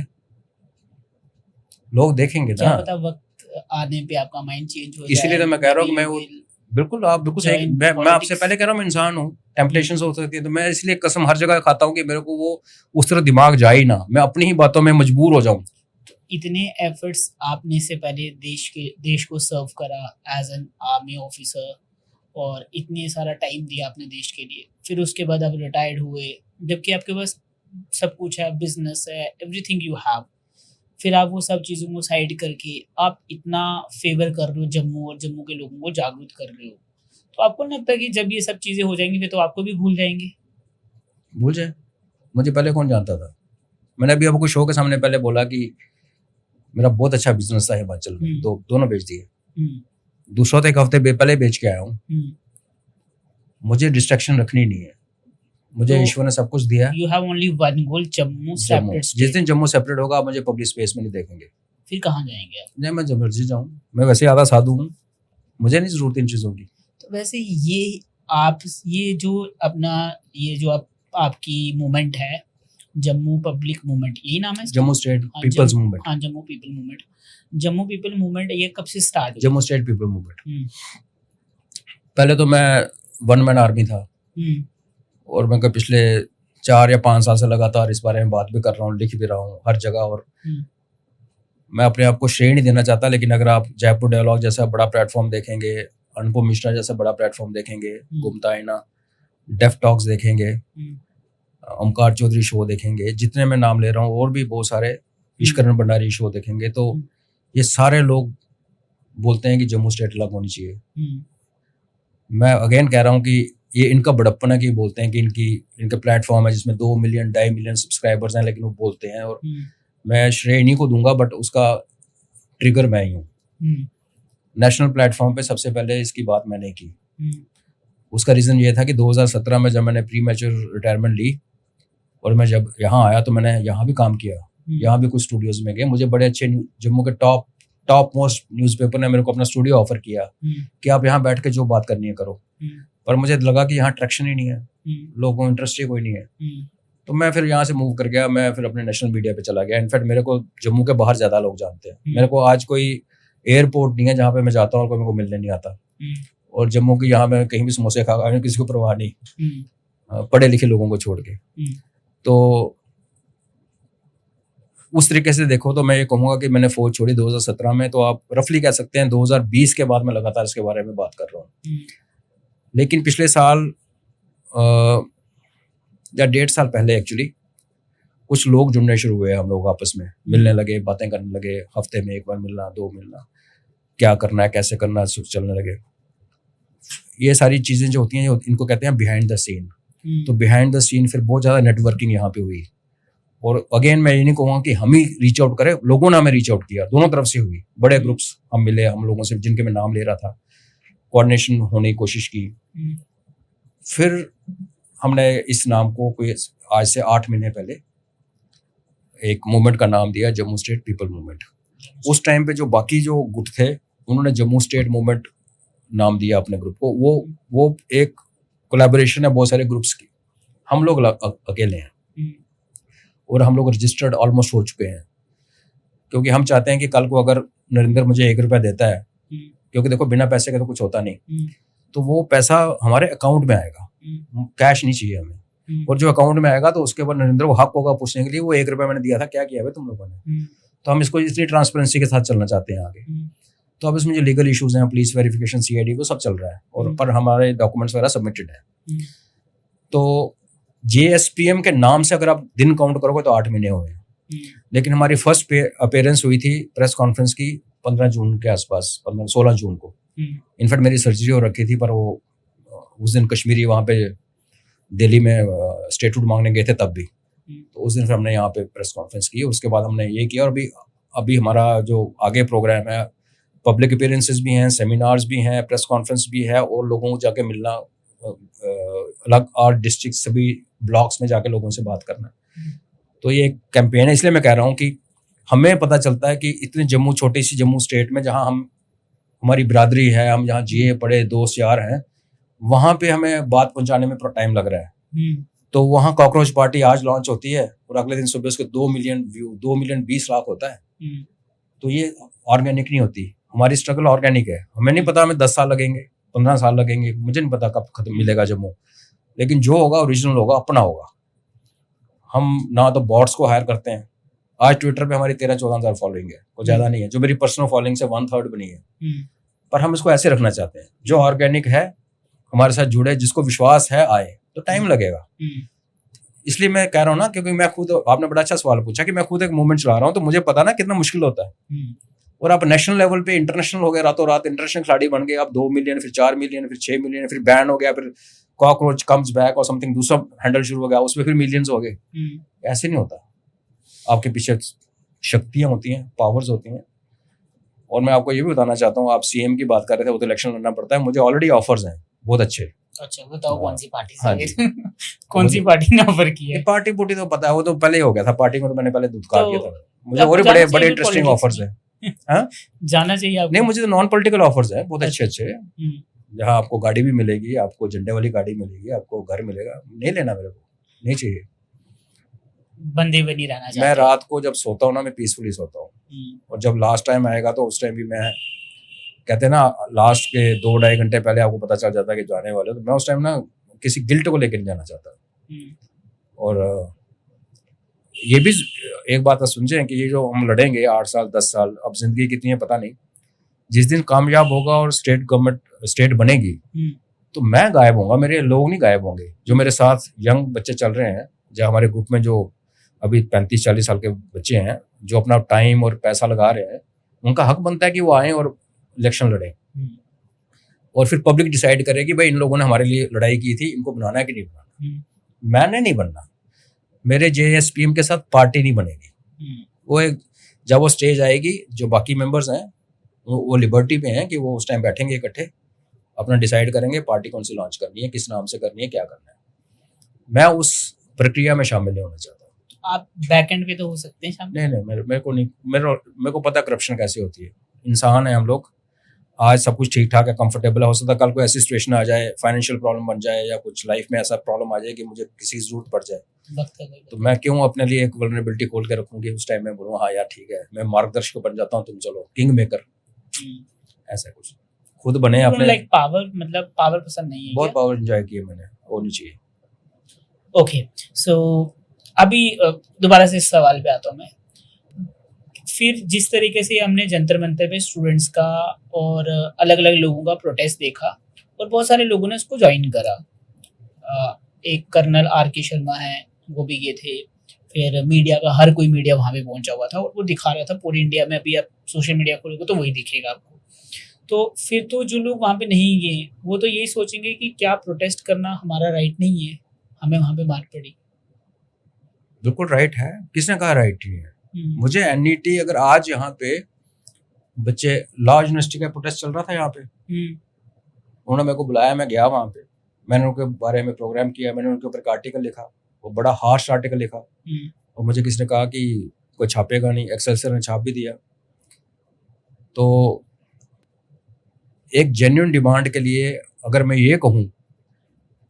लोग देखेंगे ना। क्या पता वक्त आने पे आपका माइंड चेंज हो जाए। इसीलिए तो मैं कह रहा हूँ कि मैं बिल्कुल आप बिल्कुल सही। मैं आपसे पहले कह रहा हूँ मैं इंसान हूँ, टेम्पटेशंस हो सकती है, तो मैं इसलिए कसम हर जगह खाता हूँ कि मेरे को वो उस तरह दिमाग जाए ना, मैं अपनी ही बातों में मजबूर हो जाऊं। इतने एफर्ट्स आपने से पहले देश को सर्व करा एज एन आर्मी ऑफिसर और इतने सारा टाइम दिया अपने देश के लिए, फिर उसके बाद आप रिटायर्ड हुए, जबकि आपके पास सब कुछ है, बिजनेस है, एवरीथिंग यू हैव, फिर आप वो सब चीज़ों को साइड करके आप इतना फेवर कर रहे हो जम्मू और जम्मू के लोगों को जागरूक कर रहे हो, तो आपको नहीं लगता कि जब ये सब चीज़ें हो जाएंगी फिर तो आपको भी भूल जाएंगे? भूल जाए, मुझे पहले कौन जानता था। मैंने अभी आपको शो के सामने पहले बोला कि मेरा बहुत अच्छा बिजनेस था हिमाचल में, दोनों बेच दिए। दूसरा तो एक हफ्ते पहले बेच के आया हूँ। मुझे डिस्ट्रैक्शन रखनी नहीं है, मुझे ईश्वर ने सब कुछ दिया। You have only one goal, Jammu separate. जिस दिन जम्मू सेपरेट होगा मुझे पब्लिक स्पेस में नहीं देखेंगे। फिर कहाँ जाएंगे आप? नहीं, मैं जबरदस्ती जाऊँ, मैं वैसे ज़्यादा साधु हूँ, मुझे नहीं जरूरत इन चीज़ों की। तो वैसे ये जो अपना ये जो आपकी मूवमेंट है जम्मू पब्लिक मूवमेंट, यही नाम है इसका? Jammu state peoples movement. हाँ, Jammu people movement. Jammu people movement ये कब से स्टार्ट हुआ? Jammu state people movement. पहले तो मैं वन मैन आर्मी था और मैं पिछले 4 या 5 साल से लगातार इस बारे में बात भी कर रहा हूँ, लिख भी रहा हूँ हर जगह। और मैं अपने आप को श्रेय नहीं देना चाहता, लेकिन अगर आप जयपुर डायलॉग जैसा बड़ा प्लेटफॉर्म देखेंगे, अनुपम मिश्रा जैसा बड़ा प्लेटफॉर्म देखेंगे, गुमता आईना, डेफ टॉक्स देखेंगे, ओमकार चौधरी शो देखेंगे, जितने मैं नाम ले रहा हूँ, और भी बहुत सारे, ईश्वरन भंडारी शो देखेंगे, तो ये सारे लोग बोलते हैं कि जम्मू स्टेट अलग होनी चाहिए। मैं अगेन कह रहा हूँ कि ये इनका बड़प्पन है कि बोलते हैं कि इनका प्लेटफॉर्म है जिसमें 2 मिलियन 2.5 मिलियन सब्सक्राइबर्स हैं, लेकिन वो बोलते हैं। और मैं श्रेय इन्हीं को दूंगा, बट उसका ट्रिगर मैं ही हूँ। नेशनल प्लेटफॉर्म पे सबसे पहले इसकी बात मैंने की। उसका रीज़न ये था कि 2017 में जब मैंने प्री मैच्योर रिटायरमेंट ली और मैं जब यहाँ आया तो मैंने यहाँ भी काम किया, यहाँ भी कुछ स्टूडियोज में गए। मुझे बड़े अच्छे जम्मू के टॉप मोस्ट न्यूज़पेपर ने मेरे को अपना स्टूडियो ऑफर किया कि आप यहाँ बैठ के जो बात करनी है करो, पर मुझे लगा कि यहाँ ट्रैक्शन ही नहीं है, लोगों को इंटरेस्ट ही कोई नहीं है। तो मैं फिर यहाँ से मूव कर गया, मैं फिर अपने नेशनल मीडिया पे चला गया। इनफैक्ट मेरे को जम्मू के बाहर ज़्यादा लोग जानते हैं। मेरे को आज कोई एयरपोर्ट नहीं है जहाँ पे मैं जाता हूँ और कोई मेरे को मिलने नहीं आता। और जम्मू की यहाँ मैं कहीं भी समोसे खा, किसी को परवाह नहीं, पढ़े लिखे लोगों को छोड़ के। तो उस तरीके से देखो तो मैं ये कहूँगा कि मैंने फौज छोड़ी 2017 में, तो आप रफली कह सकते हैं 2020 के बाद मैं लगातार इसके बारे में बात कर रहा हूँ। लेकिन पिछले साल या 1.5 साल पहले एक्चुअली कुछ लोग जुड़ने शुरू हुए, हम लोग आपस में मिलने लगे, बातें करने लगे, हफ्ते में 1 बार मिलना, 2 मिलना, क्या करना है, कैसे करना है, चलने लगे। ये सारी चीज़ें जो होती हैं इनको कहते हैं बिहाइंड द सीन। तो बिहाइंड द सीन फिर बहुत ज़्यादा नेटवर्किंग यहाँ पे हुई। और अगेन मैं ये नहीं कहूँगा कि हम ही रीच आउट करें, लोगों ने हमें रीच आउट किया, दोनों तरफ से हुई, बड़े ग्रुप्स हम मिले, हम लोगों से जिनके मैं नाम ले रहा था, कोऑर्डिनेशन होने की कोशिश की। फिर हमने इस नाम को कोई आज से 8 महीने पहले एक मूवमेंट का नाम दिया, जम्मू स्टेट पीपल मूवमेंट। उस टाइम पे जो बाकी जो गुट थे उन्होंने जम्मू स्टेट मूवमेंट नाम दिया अपने ग्रुप को। वो एक कोलैबोरेशन है बहुत सारे ग्रुप्स की, हम लोग अकेले हैं और हम लोग रजिस्टर्ड ऑलमोस्ट हो चुके हैं, क्योंकि हम चाहते हैं कि कल को अगर नरेंद्र मुझे 1 रुपया देता है, क्योंकि देखो बिना पैसे के तो कुछ होता नहीं, तो वो पैसा हमारे अकाउंट में आएगा, कैश नहीं चाहिए हमें, और जो अकाउंट में आएगा तो उसके बाद नरेंद्र को हक होगा पूछने के लिए वो 1 रुपया मैंने दिया था, क्या किया है तुम लोगों ने। तो हम इसको इसलिए ट्रांसपेरेंसी के साथ चलना चाहते हैं आगे। तो अब इसमें जो लीगल इश्यूज हैं, पुलिस वेरिफिकेशन, सीआईडी, वो सब चल रहा है, और पर हमारे डॉक्यूमेंट्स वगैरह सबमिटेड है। तो जेएसपीएम के नाम से अगर आप दिन काउंट करोगे तो 8 महीने हुए हैं, लेकिन हमारी फर्स्ट अपीयरेंस हुई थी प्रेस कॉन्फ्रेंस की 15 जून के आसपास, 16 जून को। इनफैक्ट मेरी सर्जरी हो रखी थी, पर वो उस दिन कश्मीरी वहाँ पे दिल्ली में स्टेटहुड मांगने गए थे तब भी, तो उस दिन फिर हमने यहाँ पे प्रेस कॉन्फ्रेंस की, उसके बाद हमने ये किया। और अभी हमारा जो आगे प्रोग्राम है, पब्लिक अपीयरेंसेस भी हैं, सेमिनार्स भी हैं, प्रेस कॉन्फ्रेंस भी है, और लोगों को जाके मिलना, अलग 8 डिस्ट्रिक्ट सभी ब्लॉक्स में जाके लोगों से बात करना। तो ये एक कैंपेन है, इसलिए मैं कह रहा हूँ कि हमें पता चलता है कि इतने छोटी सी जम्मू स्टेट में जहाँ हमारी बिरादरी है, हम जहाँ जिए पड़े दोस्त यार हैं, वहाँ पे हमें बात पहुँचाने में टाइम लग रहा है। तो वहाँ कॉकरोच पार्टी आज लॉन्च होती है और अगले दिन सुबह उसके 2 मिलियन व्यू, 2 मिलियन 20 लाख होता है। तो ये ऑर्गेनिक नहीं होती, हमारी स्ट्रगल ऑर्गेनिक है। हमें नहीं पता हमें 10 साल लगेंगे, 15 साल लगेंगे, मुझे नहीं पता कब खत्म मिलेगा जम्मू, लेकिन जो होगा ओरिजिनल होगा, अपना होगा। हम ना तो बॉट्स को हायर करते हैं, आज ट्विटर पे हमारी 13-14 हज़ार फॉलोइंग है, वो ज्यादा नहीं है, जो मेरी पर्सनल फॉलोइंग से 1/3 बनी है, पर हम इसको ऐसे रखना चाहते हैं, जो ऑर्गेनिक है हमारे साथ जुड़े, जिसको विश्वास है आए, तो टाइम लगेगा। इसलिए मैं कह रहा हूँ ना, क्योंकि मैं खुद, आपने बड़ा अच्छा सवाल पूछा कि मैं खुद एक मूवमेंट चला रहा हूँ, तो मुझे पता ना कितना मुश्किल होता है। और आप नेशनल लेवल पे इंटरनेशनल हो गए, रातों रात इंटरनेशनल खिलाड़ी बन गए, आप 2 मिलियन, फिर 4 मिलियन, फिर 6 मिलियन, फिर बैन हो गया, फिर कॉकरोच कम्स बैक और समथिंग दूसरा हैंडल शुरू हो गया, उसमें फिर मिलियंस हो गए। ऐसे नहीं होता, आपके पीछे शक्तियां होती हैं, पावर्स होती हैं। और मैं आपको ये भी बताना चाहता हूँ, आप सीएम की बात कर रहे थे, वो तो इलेक्शन लड़ना पड़ता है, मुझे ऑलरेडी ऑफर्स हैं बहुत अच्छे। अच्छा, बताओ कौन सी पार्टी हाँ से कौन सी पार्टी ने ऑफर की है? पार्टी पुटी तो पता है, वो तो पहले ही हो गया था, पार्टी में तो मैंने पहले धुतकार तो किया था। मुझे और बड़े बड़े इंटरेस्टिंग ऑफर्स हैं। हाँ, जाना चाहिए आपको? नहीं, मुझे तो नॉन पॉलिटिकल ऑफर्स हैं बहुत अच्छे अच्छे, जहाँ आपको गाड़ी भी मिलेगी, आपको झंडे वाली गाड़ी मिलेगी, आपको घर मिलेगा। नहीं लेना मेरे को, नहीं चाहिए। बंदे बनी रहना चाहिए। मैं रात को जब सोता हूँ ना, मैं पीसफुली सोता हूँ, और जब लास्ट टाइम आएगा तो उस टाइम भी मैं, कहते हैं ना, लास्ट के 2-2.5 घंटे पहले आपको पता चल जाता है कि जाने वाले, तो मैं उस टाइम ना किसी गिल्ट को लेकर नहीं जाना चाहता। और ये भी एक बात समझें कि ये जो हम लड़ेंगे 8 साल 10 साल, अब जिंदगी कितनी है पता नहीं, जिस दिन कामयाब होगा और स्टेट गवर्नमेंट स्टेट बनेगी, तो मैं गायब होऊंगा, मेरे लोग नहीं गायब होंगे। जो मेरे साथ यंग बच्चे चल रहे हैं, जो हमारे ग्रुप में जो अभी 35-40 साल के बच्चे हैं, जो अपना टाइम और पैसा लगा रहे हैं, उनका हक बनता है कि वो आए और इलेक्शन लड़े, और फिर पब्लिक डिसाइड करे कि भाई इन लोगों ने हमारे लिए लड़ाई की थी, इनको बनाना है कि नहीं बनाना। मैंने नहीं बनना, मेरे जेएसपीएम के साथ पार्टी नहीं बनेगी। वो एक, जब वो स्टेज आएगी, जो बाकी मेंबर्स हैं वो लिबर्टी पे हैं कि वो उस टाइम बैठेंगे इकट्ठे, अपना डिसाइड करेंगे पार्टी कौन सी लॉन्च करनी है, किस नाम से करनी है, क्या करना है। मैं उस प्रक्रिया में शामिल नहीं होना चाहता। आप बैक एंड पे तो हो सकते हैं शामिल? नहीं, मेरे को नहीं, मेरे को पता करप्शन कैसे होती है। इंसान है हम लोग, आज सब कुछ ठीक ठाक है, कंफर्टेबल है, हो सकता है कल कोई ऐसी सिचुएशन आ जाए, फाइनेंशियल प्रॉब्लम बन जाए, या कुछ लाइफ में ऐसा प्रॉब्लम आ जाए कि मुझे किसी की जरूरत पड़ जाए, तो मैं क्यों अपने लिए एक वल्नरेबिलिटी खोल के रखूंगी। उस टाइम में बोलूँ हाँ यार ठीक है, मैं मार्गदर्शक बन जाता हूँ, तुम चलो किंग मेकर, ऐसा कुछ खुद बने अपने। लाइक पावर, मतलब पावर पसंद नहीं है? बहुत पावर एंजॉय किया मैंने, वो नहीं चाहिए। ओके, सो अभी दोबारा से इस सवाल पे आता हूँ मैं। फिर जिस तरीके से हमने जंतर मंतर पे स्टूडेंट्स का और अलग अलग लोगों का प्रोटेस्ट देखा, और बहुत सारे लोगों ने उसको ज्वाइन करा। एक कर्नल R.K. शर्मा है, वो भी ये थे। फिर मीडिया का, हर कोई मीडिया वहाँ पे पहुंचा हुआ था और वो दिखा रहा था पूरी इंडिया में। अभी आप सोशल मीडिया खोलोगे तो वही दिखेगा आपको। तो फिर तो जो लोग वहाँ पे नहीं गए, वो तो यही सोचेंगे कि क्या प्रोटेस्ट करना हमारा राइट नहीं है, हमें वहाँ पे मार पड़ी। बिल्कुल राइट है, किसने कहा राइट नहीं है? मुझे एनईटी अगर आज यहाँ पे बच्चे लॉ यूनिवर्सिटी का प्रोटेस्ट चल रहा था यहाँ पे, उन्होंने मेरे को बुलाया, मैं गया वहाँ पे, मैंने उनके बारे में प्रोग्राम किया, मैंने उनके ऊपर एक आर्टिकल लिखा, वो बड़ा हार्श आर्टिकल लिखा, और मुझे किसी ने कहा कि कोई छापेगा नहीं, एक्सेलसियर ने छाप भी दिया। तो एक जेन्युइन डिमांड के लिए अगर मैं ये कहूँ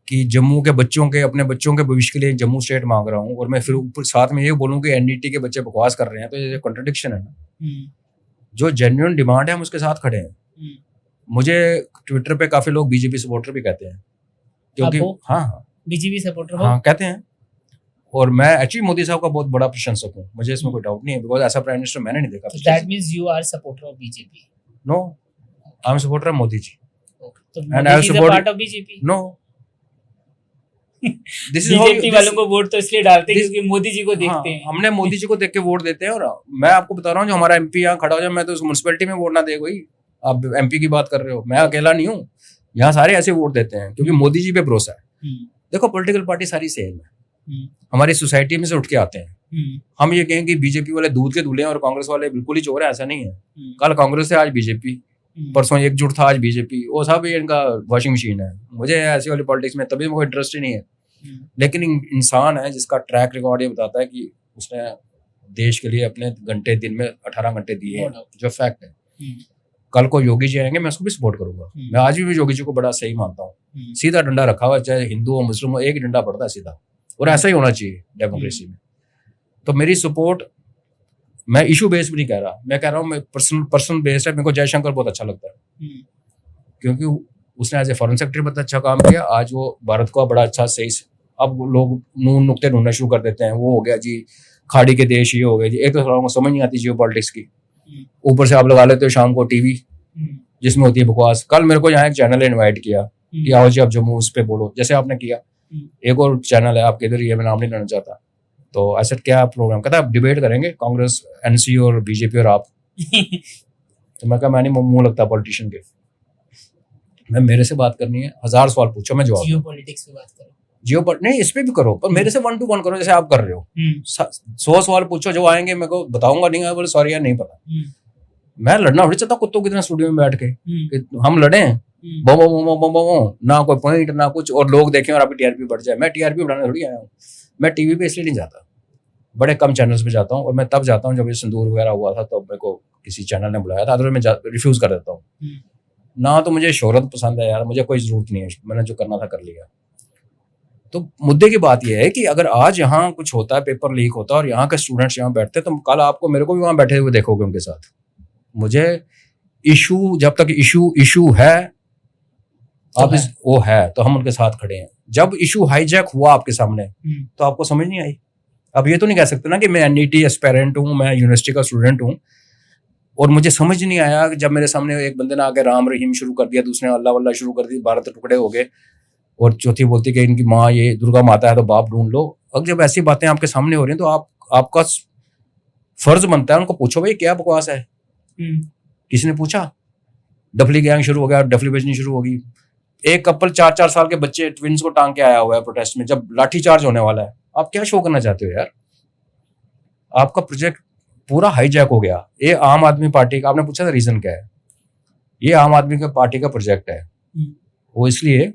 कि जम्मू के बच्चों के, अपने बच्चों के भविष्य के लिए जम्मू स्टेट मांग रहा हूँ, और मैं फिर ऊपर साथ में ये बोलूँ कि एनईटी के बच्चे बकवास कर रहे हैं, तो ये कॉन्ट्रडिक्शन है ना। जो जेन्युइन डिमांड है हम उसके साथ खड़े हैं। मुझे ट्विटर पे काफी लोग बीजेपी सपोर्टर भी कहते हैं, क्योंकि हाँ बीजेपी सपोर्टर हाँ कहते हैं, और मैं एक्चुअली मोदी साहब का बहुत बड़ा प्रशंसक हूँ, मुझे इसमें कोई डाउट नहीं है, बिकॉज ऐसा प्राइम मिनिस्टर मैंने नहीं देखा। That means you are supporter of BJP? No, I am supporter of Modi ji. तो Modi ji is a part of BJP? No, this is BJP वालों को वोट तो इसलिए डालते हैं क्योंकि मोदी जी को देखते हैं। हमने मोदी जी को देख के वोट देते हैं, और मैं आपको बता रहा हूँ जो हमारा एमपी यहाँ खड़ा हो जाए, मैं तो उस म्युनिसिपैलिटी में वोट ना दे कोई। आप एमपी की बात कर रहे हो, मैं अकेला नहीं हूँ, यहाँ सारे ऐसे वोट देते हैं क्योंकि मोदी जी पे भरोसा है। देखो पॉलिटिकल पार्टी सारी सेम है, हमारी सोसाइटी में से उठ के आते हैं। हम ये कहें कि बीजेपी वाले दूध के दूल्हे हैं और कांग्रेस वाले बिल्कुल ही चोर है, ऐसा नहीं है। कल कांग्रेस है, आज बीजेपी, परसों एकजुट था, आज बीजेपी, वो सब इनका वॉशिंग मशीन है। मुझे ऐसी वाली पॉलिटिक्स में तभी कोई इंटरेस्ट ही नहीं है। लेकिन इंसान है जिसका ट्रैक रिकॉर्ड ये बताता है कि उसने देश के लिए अपने घंटे, दिन में 18 घंटे दिए हैं, जो फैक्ट है। कल को योगी जी आएंगे, मैं उसको भी सपोर्ट करूंगा। मैं आज भी योगी जी को बड़ा सही मानता हूँ। सीधा डंडा रखा हुआ, चाहे हिंदू हो मुस्लिम हो, एक ही डंडा पड़ता है सीधा, और ऐसा ही होना चाहिए डेमोक्रेसी में। तो मेरी सपोर्ट, मैं इशू बेस्ड भी नहीं कह रहा, मैं कह रहा हूँ मैं पर्सनल बेस्ड है। मेरे को जयशंकर बहुत अच्छा लगता है, क्योंकि उसने एज ए फॉरेन सेक्रेटरी बहुत अच्छा काम किया। आज वो भारत को बड़ा अच्छा सही, अब लोग नुक्ते ढूंढना शुरू कर देते हैं, वो हो गया जी खाड़ी के देश, ये हो गया जी। एक तो लोगों को समझ नहीं आती जियो पॉलिटिक्स की, ऊपर से आप लगा लेते हो शाम को टीवी जिसमें होती है बकवास। कल मेरे को यहाँ एक चैनल ने इन्वाइट किया कि आओ जी आप जम्मू उस पे बोलो, जैसे आपने किया। एक और चैनल है आपके इधर, ये मैं नाम नहीं लेना चाहता, तो ऐसा क्या प्रोग्राम कहता है आप डिबेट करेंगे कांग्रेस, एनसी और बीजेपी और आप। तो मैं कहा मैं नहीं मुंह लगता पॉलिटिशियन के, मैं मेरे से बात करनी है, 1000 सवाल पूछो, मैं जवाब। जियो पॉलिटिक्स पे बात करो, नहीं इस पे भी करो, पर मेरे से 1 to 1 करो जैसे आप कर रहे हो। 100 सवाल पूछो, जो आएंगे मेरे को बताऊंगा, नहीं बोले सॉरी यार नहीं पता। मैं लड़ना थोड़ी चाहता कुत्तों की तरह स्टूडियो में बैठ के कि हम लड़े बो बो बो बो बो बो, ना कोई पॉइंट ना कुछ, और लोग देखें और आपकी टीआरपी बढ़ जाए। मैं टीआरपी बढ़ाने थोड़ी आया हूँ। मैं टीवी पे इसलिए नहीं जाता, बड़े कम चैनल्स पे जाता हूँ, और मैं तब जाता हूँ जब ये सिंदूर वगैरह हुआ था, तो मेरे को किसी चैनल ने बुलाया था, अदरवाइज मैं रिफ्यूज कर देता हूँ ना। तो मुझे शोहरत पसंद है यार, मुझे कोई जरूरत नहीं है, मैंने जो करना था कर लिया। तो मुद्दे की बात यह है कि अगर आज यहाँ कुछ होता है, पेपर लीक होता है, और यहाँ के स्टूडेंट्स यहाँ बैठते हैं, तो कल आपको मेरे को भी वहाँ बैठे हुए देखोगे उनके साथ। मुझे इशू, जब तक इशू है, आप वो है तो हम उनके साथ खड़े हैं। जब इशू हाईजैक हुआ आपके सामने, तो आपको समझ नहीं आई। अब ये तो नहीं कह सकते ना कि मैं एनईटी एस्पिरेंट हूँ, मैं यूनिवर्सिटी का स्टूडेंट हूँ, और मुझे समझ नहीं आया कि जब मेरे सामने एक बंदे ने आके राम रहीम शुरू कर दिया, दूसरे अल्लाह वल्लाह शुरू कर दी, 12 टुकड़े हो गए, और चौथी बोलती कि इनकी माँ ये दुर्गा माता है तो बाप ढूंढ लो। अब जब ऐसी बातें आपके सामने हो रही हैं, तो आपका फर्ज बनता है उनको पूछो भाई क्या बकवास है। किसी ने पूछा, डफली गैंग शुरू हो गया, डफली बेचनी शुरू होगी। एक कपल 4-4 साल के बच्चे ट्विंस को टांग के आया हुआ है प्रोटेस्ट में, जब लाठी चार्ज होने वाला है। आप क्या शो करना चाहते हो यार? आपका प्रोजेक्ट पूरा हाईजैक हो गया। ये आम आदमी पार्टी का, आपने पूछा था रीजन क्या है, ये आम आदमी का पार्टी का प्रोजेक्ट है। वो इसलिए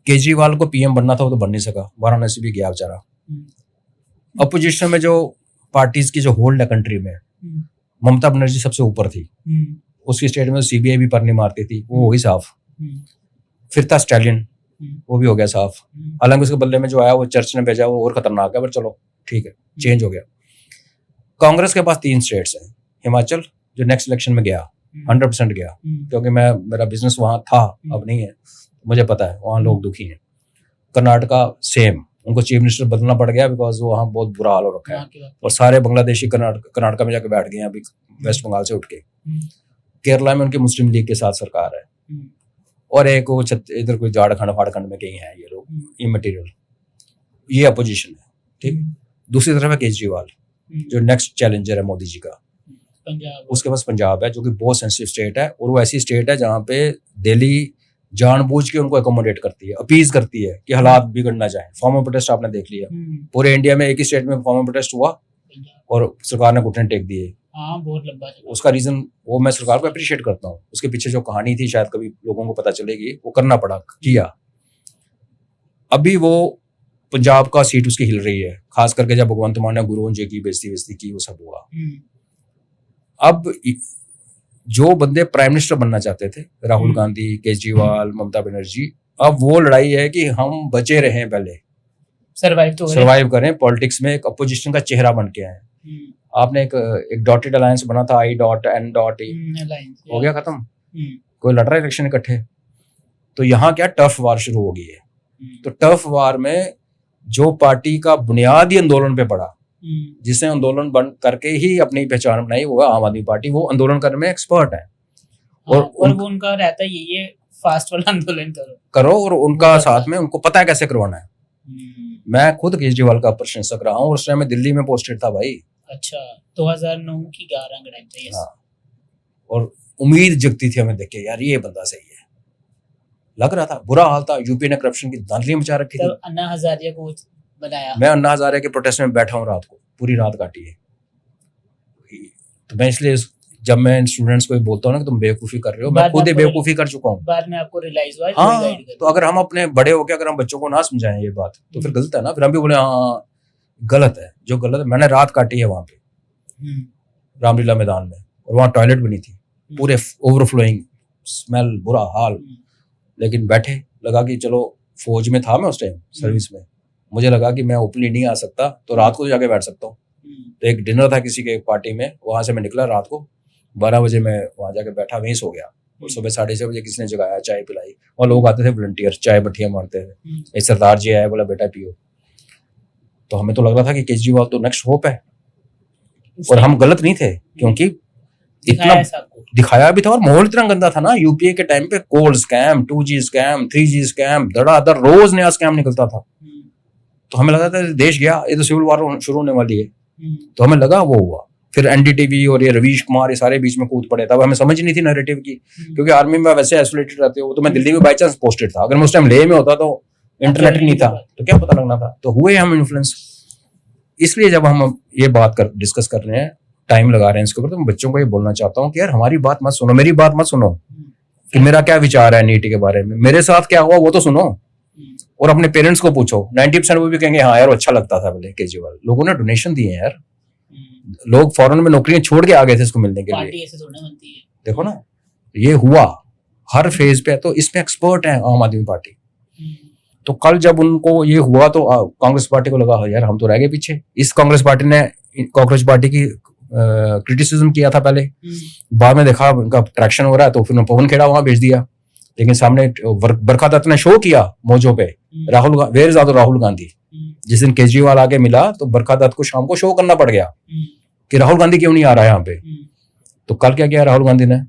केजरीवाल को पीएम बनना था, वो तो बन नहीं सका, वाराणसी भी गया बेचारा। अपोजिशन में जो पार्टीज की जो होल्ड है कंट्री में, ममता बनर्जी सबसे ऊपर थी, उसकी स्टेट में सीबीआई भी पर नहीं मारती थी, वो हो गई साफ। फिर था स्टैलिन, वो भी हो गया साफ। हालांकि उसके बदले में जो आया वो चर्च ने भेजा, वो और खतरनाक है, पर चलो ठीक है, चेंज हो गया। कांग्रेस के पास 3 स्टेट्स हैं। हिमाचल जो नेक्स्ट इलेक्शन में गया, 100% गया, क्योंकि मेरा बिजनेस वहां था, अब नहीं है, मुझे पता है वहां लोग दुखी हैं। कर्नाटका सेम, उनको चीफ मिनिस्टर बदलना पड़ गया बिकॉज वो वहाँ बहुत बुरा हाल हो रखा है, और सारे बांग्लादेशी कर्नाटका में जाके बैठ गए हैं अभी, वेस्ट बंगाल से उठ के। केरला में उनकी मुस्लिम लीग के साथ सरकार है, और एक वो इधर कोई झारखंड फाड़खंड में कहीं है ये लोग इमटेरियल, ये अपोजिशन है, ठीक। दूसरी तरफ है केजरीवाल जो नेक्स्ट चैलेंजर है मोदी जी का। उसके पास पंजाब है जो कि बहुत सेंसिटिव स्टेट है, और वो ऐसी स्टेट है जहाँ पे दिल्ली जानबूझ के उनको एकोमोडेट करती है, अपीज करती है कि हालात बिगड़ना जाए। फॉर्मल प्रोटेस्ट आपने देख लिया, पूरे इंडिया में एक ही स्टेट में फॉर्मल प्रोटेस्ट हुआ और सरकार ने घुटने टेक दिए। हाँ, बहुत लंबा चला। उसका रीजन वो मैं सरकार को अप्रिशिएट करता हूँ, उसके पीछे जो कहानी थी शायद कभी लोगों को पता चलेगी, वो करना पड़ा, किया। अभी वो पंजाब का सीट उसकी हिल रही है, खास करके जब भगवंत मान ने गुरुओं जी की बेइज्जती की, वो सब हुआ। अब जो बंदे प्राइम मिनिस्टर बनना चाहते थे, राहुल गांधी, केजरीवाल, ममता बनर्जी, अब वो लड़ाई है कि हम बचे रहें, पहले सर्वाइव करें, पॉलिटिक्स में एक अपोजिशन का चेहरा बन के आए। आपने एक डॉटेड अलायंस बना था, I.N.E हो गया खत्म, कोई लड़ रहा है इलेक्शन इकट्ठे। तो यहाँ क्या टफ वार शुरू हो गई है। तो टफ वार में जो पार्टी का बुनियादी आंदोलन पे पड़ा, जिसने आंदोलन बंद करके ही अपनी पहचान बनाई, वो आम आदमी पार्टी। वो आंदोलन करने में एक्सपर्ट है और वो उनका रहता है ये फास्ट वाला आंदोलन करो और उनका साथ में उनको पता है कैसे करवाना है। मैं खुद केजरीवाल का प्रशंसक रहा हूँ, उस टाइम में दिल्ली में पोस्टेड था भाई। अच्छा, 2009 की 11 का टाइम था। हाँ, और उम्मीद जगती थी हमें देख के, यार ये बंदा सही है, लग रहा था। बुरा हाल था, यूपी ने करप्शन की धांधली मचा रखी थी। अन्ना हजारे को बनाया। मैं अन्ना हजारे के प्रोटेस्ट में बैठा हूँ, रात को पूरी रात काटी है। तो मैं इसलिए जब मैं स्टूडेंट्स को बोलता हूँ ना कि तुम बेवकूफी कर रहे हो, मैं खुद ही बेवकूफी कर चुका हूँ। बाद में आपको रियलाइज हुआ। हाँ, तो अगर हम अपने बड़े होकर अगर हम बच्चों को ना समझाएं ये बात, तो फिर गलत है ना। फिर हम भी बोले हाँ गलत है, जो गलत है। मैंने रात काटी है वहां पे रामलीला मैदान में, और वहां टॉयलेट बनी थी, पूरे ओवरफ्लोइंग, स्मेल, बुरा हाल। लेकिन बैठे, लगा कि चलो, फौज में था मैं उस टाइम सर्विस में, मुझे लगा कि मैं ओपनली नहीं आ सकता, तो रात को जाके बैठ सकता हूँ। तो एक डिनर था किसी के पार्टी में, वहां से मैं निकला रात को 12 बजे, मैं वहां जाके बैठा, वहीं सो गया। और सुबह 6:30 बजे किसी ने जगाया, चाय पिलाई, और लोग आते थे वॉलंटियर, चाय बट्टियां मारते थे। एक सरदार जी आया, बोला बेटा पियो। तो हमें तो लग रहा था कि केजरीवाल तो नेक्स्ट होप है, और हम गलत नहीं थे, क्योंकि इतना दिखाया भी था और माहौल इतना गंदा था ना। यूपीए के टाइम पे कोल scam, 2G scam, 3G scam, धड़ाधड़ रोज नया स्कैम निकलता था। तो हमें लगा था देश गया, ये तो सिविल वॉर शुरू होने वाली है। तो हमें लगा वो हुआ। फिर एनडीटीवी और ये रवीश कुमार, ये सारे बीच में कूद पड़े। तब हमें समझ ही नहीं थी नैरेटिव की, क्योंकि आर्मी में वैसे आइसोलेटेड रहते हो। तो मैं दिल्ली में बाई चांस पोस्टेड था, अगर मैं उस टाइम लेह में होता तो इंटरनेट नहीं था, तो क्या पता लगना था। तो हुए हम इन्फ्लुएंस। इसलिए जब हम ये बात डिस्कस कर रहे हैं, टाइम लगा रहे हैं इसके ऊपर, तो मैं बच्चों को ये बोलना चाहता हूँ कि यार हमारी बात मत सुनो, मेरी बात मत सुनो कि मेरा क्या विचार है नीति के बारे में, मेरे साथ क्या हुआ वो तो सुनो, और अपने पेरेंट्स को पूछो। 90% वो भी कहेंगे हाँ यार अच्छा लगता था बोले केजरीवाल। लोगों ने डोनेशन दिए यार, लोग फॉरेन में नौकरियां छोड़ के आ गए थे इसको मिलने के लिए। देखो ना, ये हुआ हर फेज पे। तो इसमें एक्सपर्ट है आम आदमी पार्टी। तो कल जब उनको ये हुआ तो कांग्रेस पार्टी को लगा यार हम तो रह गए पीछे। इस कांग्रेस पार्टी ने कॉकरोच पार्टी की क्रिटिसिज्म किया था पहले, बाद में देखा उनका ट्रैक्शन हो रहा है, तो फिर पवन खेड़ा वहां भेज दिया। लेकिन सामने बरखा दत्त ने शो किया मोजो पे, वेयर इज राहुल गांधी। जिस दिन केजरीवाल आके मिला तो बरखा दत्त को शाम को शो करना पड़ गया कि राहुल गांधी क्यों नहीं आ रहा है यहाँ पे। तो कल क्या किया राहुल गांधी ने,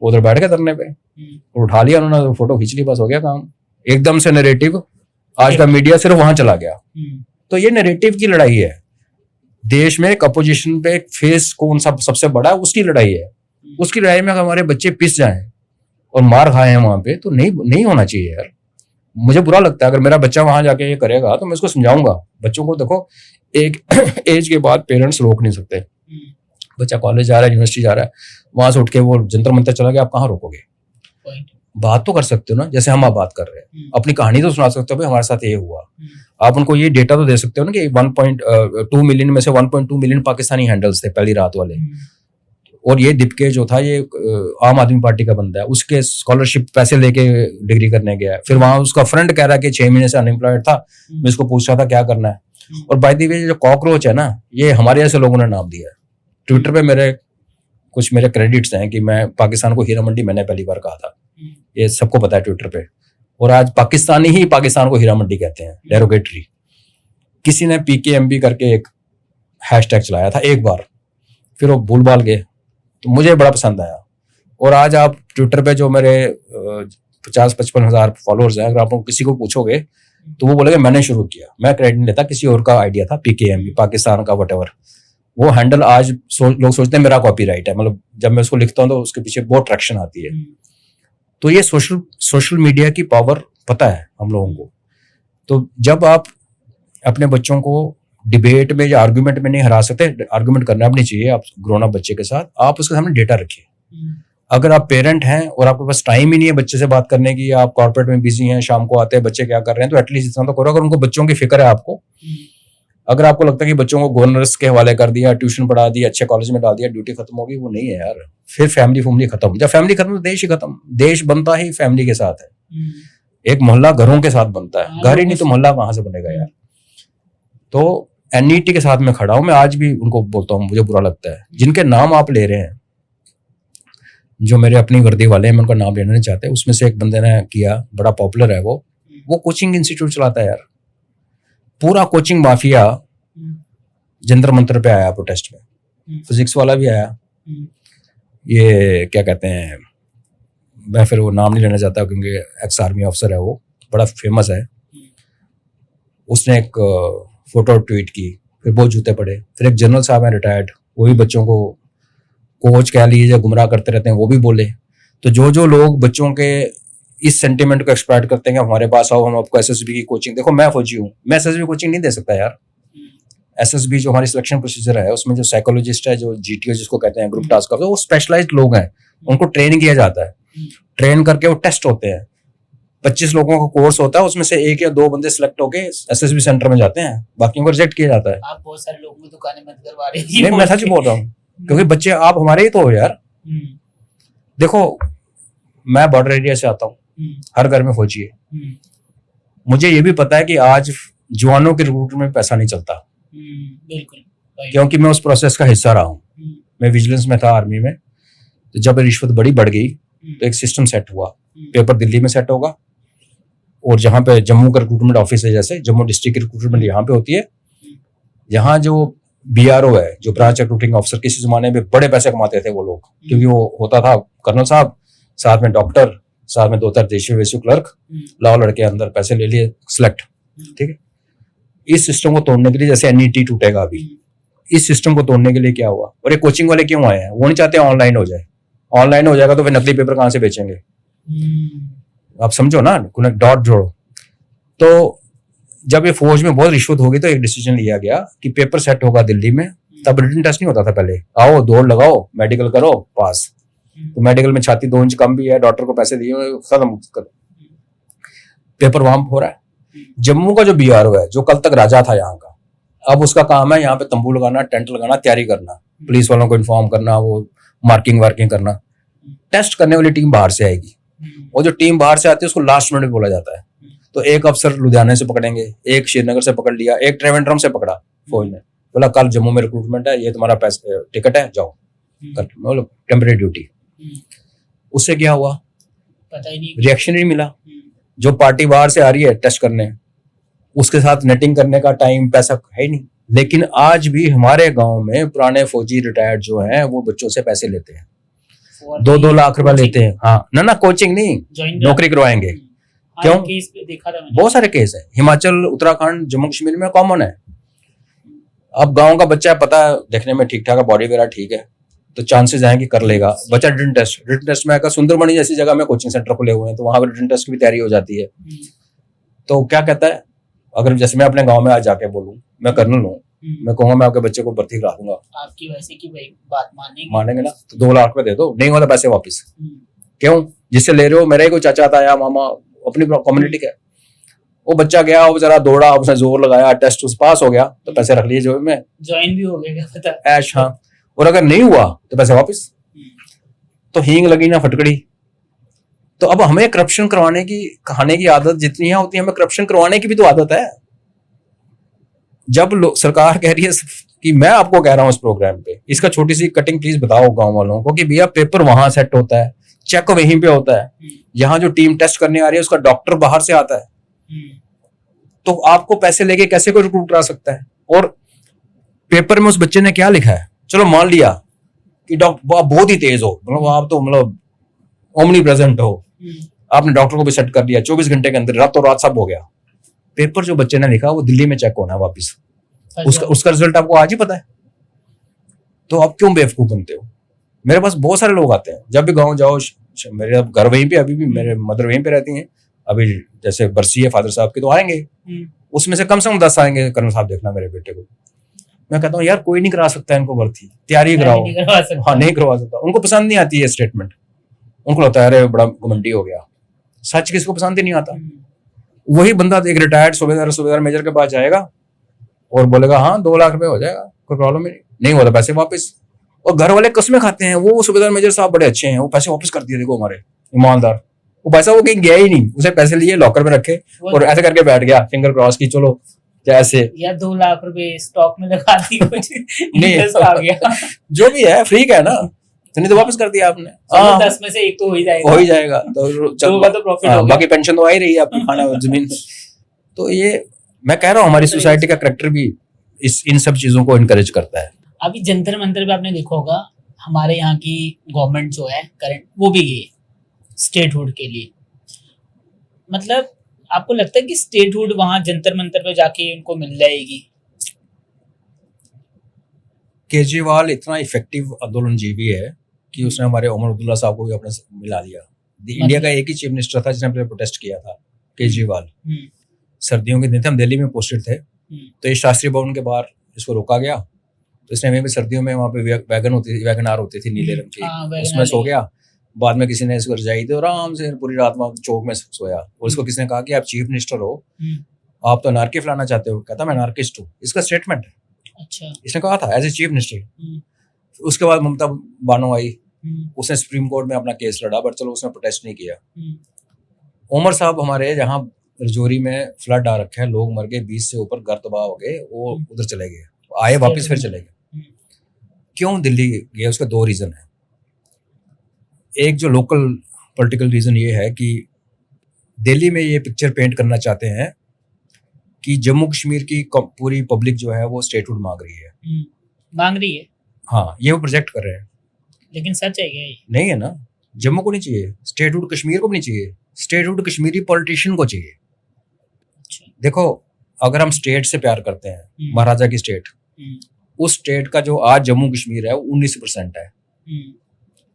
उधर बैठ गए धरने पे, उठा लिया उन्होंने, फोटो खींच ली, बस हो गया काम। एकदम से नैरेटिव, आज का मीडिया सिर्फ वहां चला गया। तो ये नैरेटिव की लड़ाई है। देश में एक अपोजिशन पे एक फेस कौन सा सबसे बड़ा है, उसकी लड़ाई है। उसकी लड़ाई में अगर हमारे बच्चे पिस जाएं और मार खाए हैं वहां पे, तो नहीं होना चाहिए यार। मुझे बुरा लगता है अगर मेरा बच्चा वहां जाके ये करेगा, तो मैं उसको समझाऊंगा। बच्चों को देखो, एक एज के बाद पेरेंट्स रोक नहीं सकते। बच्चा कॉलेज जा रहा है, यूनिवर्सिटी जा रहा है, वहां से उठ के वो जंतर मंतर चला गया, आप कहाँ रोकोगे? बात तो कर सकते हो ना, जैसे हम आप बात कर रहे हैं, अपनी कहानी तो सुना सकते हो, भाई हमारे साथ ये हुआ। आप उनको ये डेटा तो दे सकते हो ना कि 1.2 मिलियन में से 1.2 मिलियन पाकिस्तानी हैंडल्स थे पहली रात वाले। और ये दीपके जो था, ये आम आदमी पार्टी का बंदा है, उसके स्कॉलरशिप पैसे लेके डिग्री करने गया है। फिर वहां उसका फ्रेंड कह रहा है कि 6 महीने से अनएम्प्लॉयड था, मैं इसको पूछ रहा था क्या करना है। और बाय द वे जो कॉकरोच है ना, ये हमारे ऐसे लोगों ने नाम दिया है। ट्विटर पे मेरे क्रेडिट्स हैं कि मैं पाकिस्तान को हीरा मंडी मैंने पहली बार कहा था, ये सबको पता है ट्विटर पे। और आज पाकिस्तानी ही पाकिस्तान को हीरा मंडी कहते हैं, डेरोगेटरी। किसी ने PKMB करके एक हैशटैग चलाया था एक बार, फिर वो भूल भाल गए, तो मुझे बड़ा पसंद आया। और आज आप ट्विटर पे जो मेरे 50-55 हजार फॉलोअर्स हैं, अगर आप किसी को पूछोगे तो वो बोलेगा मैंने शुरू किया। मैं क्रेडिट नहीं लेता, किसी और का आइडिया था, PKMB पाकिस्तान का वटेवर। वो हैंडल आज लोग सोचते हैं मेरा कॉपीराइट है। मतलब जब मैं उसको लिखता हूँ तो उसके पीछे बहुत ट्रैक्शन आती है। तो ये सोशल मीडिया की पावर पता है हम लोगों को। तो जब आप अपने बच्चों को डिबेट में या आर्गुमेंट में नहीं हरा सकते, आर्गुमेंट करना भी नहीं चाहिए आप ग्रोन अप बच्चे के साथ, आप उसके सामने डेटा रखिए। अगर आप पेरेंट हैं और आपके पास टाइम ही नहीं है बच्चे से बात करने की, आप कॉर्पोरेट में बिजी हैं, शाम को आते हैं बच्चे क्या कर रहे हैं, तो एटलीस्ट इतना तो करो। अगर उनको बच्चों की फिक्र है आपको, अगर आपको लगता है कि बच्चों को गवर्नर्स के हवाले कर दिया, ट्यूशन पढ़ा दिया, अच्छे कॉलेज में डाल दिया, ड्यूटी खत्म होगी, वो नहीं है यार। फिर फैमिली खत्म। जब फैमिली खत्म तो देश ही खत्म। देश बनता ही फैमिली के साथ है। एक मोहल्ला घरों के साथ बनता है, घर ही नहीं तो मोहल्ला कहां से बनेगा यार। तो एनईटी के साथ मैं खड़ा हूं। मैं आज भी उनको बोलता हूं, मुझे बुरा लगता है जिनके नाम आप ले रहे हैं, जो मेरे अपनी वर्दी वाले हैं, मैं उनका नाम लेना नहीं चाहते। उसमें से एक बंदे ने किया, बड़ा पॉपुलर है वो कोचिंग इंस्टीट्यूट चलाता है यार। पूरा कोचिंग माफिया जंतर मंतर पे आया प्रोटेस्ट में, फिजिक्स वाला भी आया। ये क्या कहते हैं, मैं फिर वो नाम नहीं लेना चाहता क्योंकि एक्स आर्मी ऑफिसर है, वो बड़ा फेमस है। उसने एक फोटो ट्वीट की, फिर बहुत जूते पड़े। फिर एक जनरल साहब है रिटायर्ड, वो भी बच्चों को कोच कह लीजिए गुमराह करते रहते हैं, वो भी बोले। तो जो लोग बच्चों के इस सेंटिमेंट को एक्सप्लॉइट करते हैं कि हमारे पास आओ, हम आपको एसएसबी की कोचिंग, देखो मैं फौजी हूँ, मैं एसएसबी कोचिंग नहीं दे सकता यार। एसएसबी जो हमारी सिलेक्शन प्रोसीजर है, उसमें जो साइकोलॉजिस्ट है, जो जीटीओ जिसको कहते हैं, ग्रुप टास्क, वो स्पेशलाइज्ड लोग हैं, उनको ट्रेन किया जाता है। ट्रेन करके वो टेस्ट होते हैं, 25 लोगों का कोर्स होता है, उसमें से 1 या 2 बंदे सिलेक्ट होके एसएसबी सेंटर में जाते हैं, बाकियों को रिजेक्ट किया जाता है। आप बहुत सारे लोगों की दुकानें बंद करवा रहे हैं। नहीं, मैं सच बोल रहा हूँ, क्योंकि बच्चे आप हमारे ही तो हो यार। देखो मैं बॉर्डर एरिया से आता हूँ, हर घर में फौजी है। मुझे ये भी पता है कि आज जवानों के रिक्रूटमेंट में पैसा नहीं चलता, बिल्कुल, क्योंकि मैं उस प्रोसेस का हिस्सा रहा हूँ। मैं विजिलेंस में था आर्मी में, तो जब रिश्वत बड़ी बढ़ गई तो एक सिस्टम सेट हुआ। पेपर दिल्ली में सेट होगा, और जहाँ पे जम्मू का रिक्रूटमेंट ऑफिस है, जैसे जम्मू डिस्ट्रिक्ट की रिक्रूटमेंट यहाँ पे होती है, यहाँ जो बीआरओ है, जो ब्रांच रिक्रूटिंग ऑफिसर, किसी जमाने में बड़े पैसे कमाते थे वो लोग, क्योंकि वो होता था कर्नल साहब, साथ में डॉक्टर, साथ में 2-4 देशी वैसी क्लर्क, लाओ लड़के अंदर, पैसे ले लिए, सिलेक्ट। ठीक है, इस सिस्टम को तोड़ने के लिए, जैसे एनईटी टूटेगा अभी, इस सिस्टम को तोड़ने के लिए क्या हुआ। और ये कोचिंग वाले क्यों आए हैं, वो नहीं चाहते ऑनलाइन हो जाए। ऑनलाइन हो जाएगा तो फिर नकली पेपर कहां से बेचेंगे, आप समझो ना, डॉट जोड़ो। तो जब ये फौज में बहुत रिश्वत होगी तो एक डिसीजन लिया गया कि पेपर सेट होगा दिल्ली में। तब रिटन टेस्ट नहीं होता था पहले, आओ दौड़ लगाओ, मेडिकल करो, पास। तो मेडिकल में छाती 2 इंच कम भी है, डॉक्टर को पैसे दिए, खत्म करो, पेपर वहां हो रहा है। जम्मू का जो बीआरओ है, जो कल तक राजा था यहाँ का, अब उसका काम है यहाँ पे तंबू लगाना, टेंट लगाना, तैयारी करना, पुलिस वालों को इन्फॉर्म करना, वो मार्किंग वार्किंग करना। टेस्ट करने वाली टीम बाहर से आएगी, और जो टीम बाहर से आती है उसको लास्ट मिनट में बोला जाता है। तो एक अफसर लुधियाना से पकड़ेंगे, एक श्रीनगर से पकड़ लिया, एक ट्रिवेंड्रम से पकड़ा फौज ने, बोला कल जम्मू में रिक्रूटमेंट है, ये तुम्हारा पैसा टिकट है, जाओ, मतलब टेम्परेरी ड्यूटी। उससे क्या हुआ, पता ही नहीं, रिएक्शन ही नहीं मिला। जो पार्टी बाहर से आ रही है टेस्ट करने, उसके साथ नेटिंग करने का टाइम, पैसा है ही नहीं। लेकिन आज भी हमारे गांव में पुराने फौजी रिटायर्ड जो हैं, वो बच्चों से पैसे लेते हैं, 2-2 लाख रुपए लेते हैं। हाँ ना, कोचिंग नहीं, नौकरी करवाएंगे। क्यों? केस देखा था मैंने, बहुत सारे केस है, हिमाचल, उत्तराखंड, जम्मू कश्मीर में कॉमन है। अब गांव का बच्चा है, पता है देखने में ठीक ठाक है, बॉडी वगैरह ठीक है, तो चांसेस हैं कि कर लेगा। बच्चा रिटन टेस्ट में आकर, सुंदरबनी जैसी जगह में कोचिंग सेंटर खुले हुए हैं, तो वहां पर रिटन टेस्ट की भी तैयारी हो जाती है। तो क्या कहता है, अगर जैसे मैं अपने गांव में आज जाके बोलूं, मैं कर्नल हूँ, मैं कहूंगा मैं आपके बच्चे को भर्ती करा दूंगा, आपकी वैसे की बात मानेंगे ना, तो 2 लाख रुपए दे दो, नहीं होता पैसे वापिस। क्यों? जिससे ले रहे हो, मेरा ही कोई चाचा था या मामा, अपनी कम्युनिटी का, वो बच्चा गया, वो जरा दौड़ा, उसने जोर लगाया, टेस्ट उस पास हो गया, तो पैसे रख लिए जेब में, ज्वाइन भी हो गया, पता ऐश। हाँ, और अगर नहीं हुआ तो पैसे वापस। तो हींग लगी ना फटकड़ी। तो अब हमें करप्शन करवाने की, खाने की आदत जितनी है होती है, हमें करप्शन करवाने की भी तो आदत है। जब सरकार कह रही है कि, मैं आपको कह रहा हूं इस प्रोग्राम पे, इसका छोटी सी कटिंग प्लीज बताओ गांव वालों को कि भैया पेपर वहां सेट होता है, चेक वहीं पे होता है, यहाँ जो टीम टेस्ट करने आ रही है उसका डॉक्टर बाहर से आता है, तो आपको पैसे लेके कैसे कोई रिक्रूट करा सकता है। और पेपर में उस बच्चे ने क्या लिखा है, चलो मान लिया कि डॉक्टर आप बहुत ही तेज हो, मतलब आप तो मतलब ओमनी प्रेजेंट हो, आपने डॉक्टर को भी सेट कर दिया, 24 घंटे के अंदर रातों रात सब हो गया। पेपर जो बच्चे ने लिखा वो दिल्ली में चेक होना है वापिस, उसका रिजल्ट आपको आज ही पता है। तो आप क्यों बेवकूफ बनते हो। मेरे पास बहुत सारे लोग आते हैं, जब भी गांव जाओ, मेरे अब घर वहीं पे, अभी भी मेरे मदर वहीं पे रहती हैं। अभी जैसे बरसी है फादर साहब की तो आएंगे, उसमें से कम 10 आएंगे, कर्नल साहब देखना मेरे बेटे को। मैं कहता हूँ यार कोई नहीं करा सकता इनको भर्ती, तैयारी कराओ। हाँ नहीं करवा सकता, उनको पसंद नहीं आती है स्टेटमेंट, उनको लगता है अरे बड़ा घमंडी हो गया। सच किसको पसंद ही नहीं आता। वही बंदा एक रिटायर्ड सूबेदार मेजर के पास जाएगा और बोलेगा हाँ 2 लाख रुपए हो जाएगा, कोई प्रॉब्लम नहीं होता, पैसे वापस। और घर वाले कस्में खाते हैं, वो सूबेदार मेजर साहब बड़े अच्छे हैं, वो पैसे वापस कर दिए, देखो हमारे ईमानदार, वो पैसा वो कहीं गया ही नहीं, उसे पैसे लिए लॉकर में रखे और ऐसे करके बैठ गया, फिंगर क्रॉस की चलो जैसे, या 2 लाख रुपए स्टॉक में लगा दी, कुछ नहीं आ गया, जो भी है फ्री का है ना, तो नहीं तो वापस कर दिया आपने। 10 में से 1 तो हो ही जाएगा, तो प्रॉफिट हो गया, बाकी पेंशन तो आ ही रही है आपकी, खाना जमीन। तो ये मैं कह रहा हूँ हमारी सोसाइटी का करैक्टर भी इन सब चीजों को इनकरेज करता है। अभी जंतर मंतर पे आपने देखा होगा, हमारे यहाँ की गवर्नमेंट जो है करंट, वो भी गई स्टेटहुड के लिए। मतलब आपको लगता है कि स्टेटहुड वहां जंतर मंतर पे जाके उनको मिल जाएगी? केजरीवाल इतना इफेक्टिव आंदोलनजीवी है कि उसने हमारे उमर अब्दुल्ला साहब को भी अपने मिला लिया। इंडिया का एक ही चीफ मिनिस्टर था जिसने प्रोटेस्ट किया था, केजरीवाल। सर्दियों के दिन थे, हम दिल्ली में पोस्टेड थे, तो इस शास्त्री भवन के बाहर इसको रोका गया, तो इसने हमें भी सर्दियों में वहाँ पे वैगनार होती थी नीले रंग की, उसमें सो गया। बाद में किसी ने इसको रजाई दी और आराम से पूरी रात वहाँ चौक में सोया, और इसको किसने कहा कि आप चीफ मिनिस्टर हो, आप तो अनार्की फैलाना चाहते हो। कहता मैं अनार्किस्ट हूँ, इसका स्टेटमेंट है। अच्छा, इसने कहा था एज ए चीफ मिनिस्टर। उसके बाद ममता बानो आई, उसने सुप्रीम कोर्ट में अपना केस लड़ा, बट चलो उसने प्रोटेस्ट नहीं किया। उमर साहब हमारे जहाँ रजौरी में फ्लड आ रखे हैं, लोग मर गए, 20 से ऊपर घर तबाह हो गए, वो उधर चले गए, आए वापस फिर चले गए। क्यों दिल्ली गए? उसका 2 रीजन है। एक जो लोकल पॉलिटिकल रीजन ये है कि दिल्ली में ये पिक्चर पेंट करना चाहते हैं कि जम्मू कश्मीर की पूरी पब्लिक जो है वो स्टेटहुड मांग रही है। हाँ, ये वो प्रोजेक्ट कर रहे हैं, लेकिन सच है क्या ये? नहीं है ना। जम्मू को नहीं चाहिए स्टेटहुड, कश्मीर को भी नहीं चाहिए स्टेटहुड, कश्मीरी पॉलिटिशियन को चाहिए। देखो, अगर हम स्टेट से प्यार करते हैं, महाराजा की स्टेट, उस स्टेट का जो आज जम्मू कश्मीर है वो 19% है।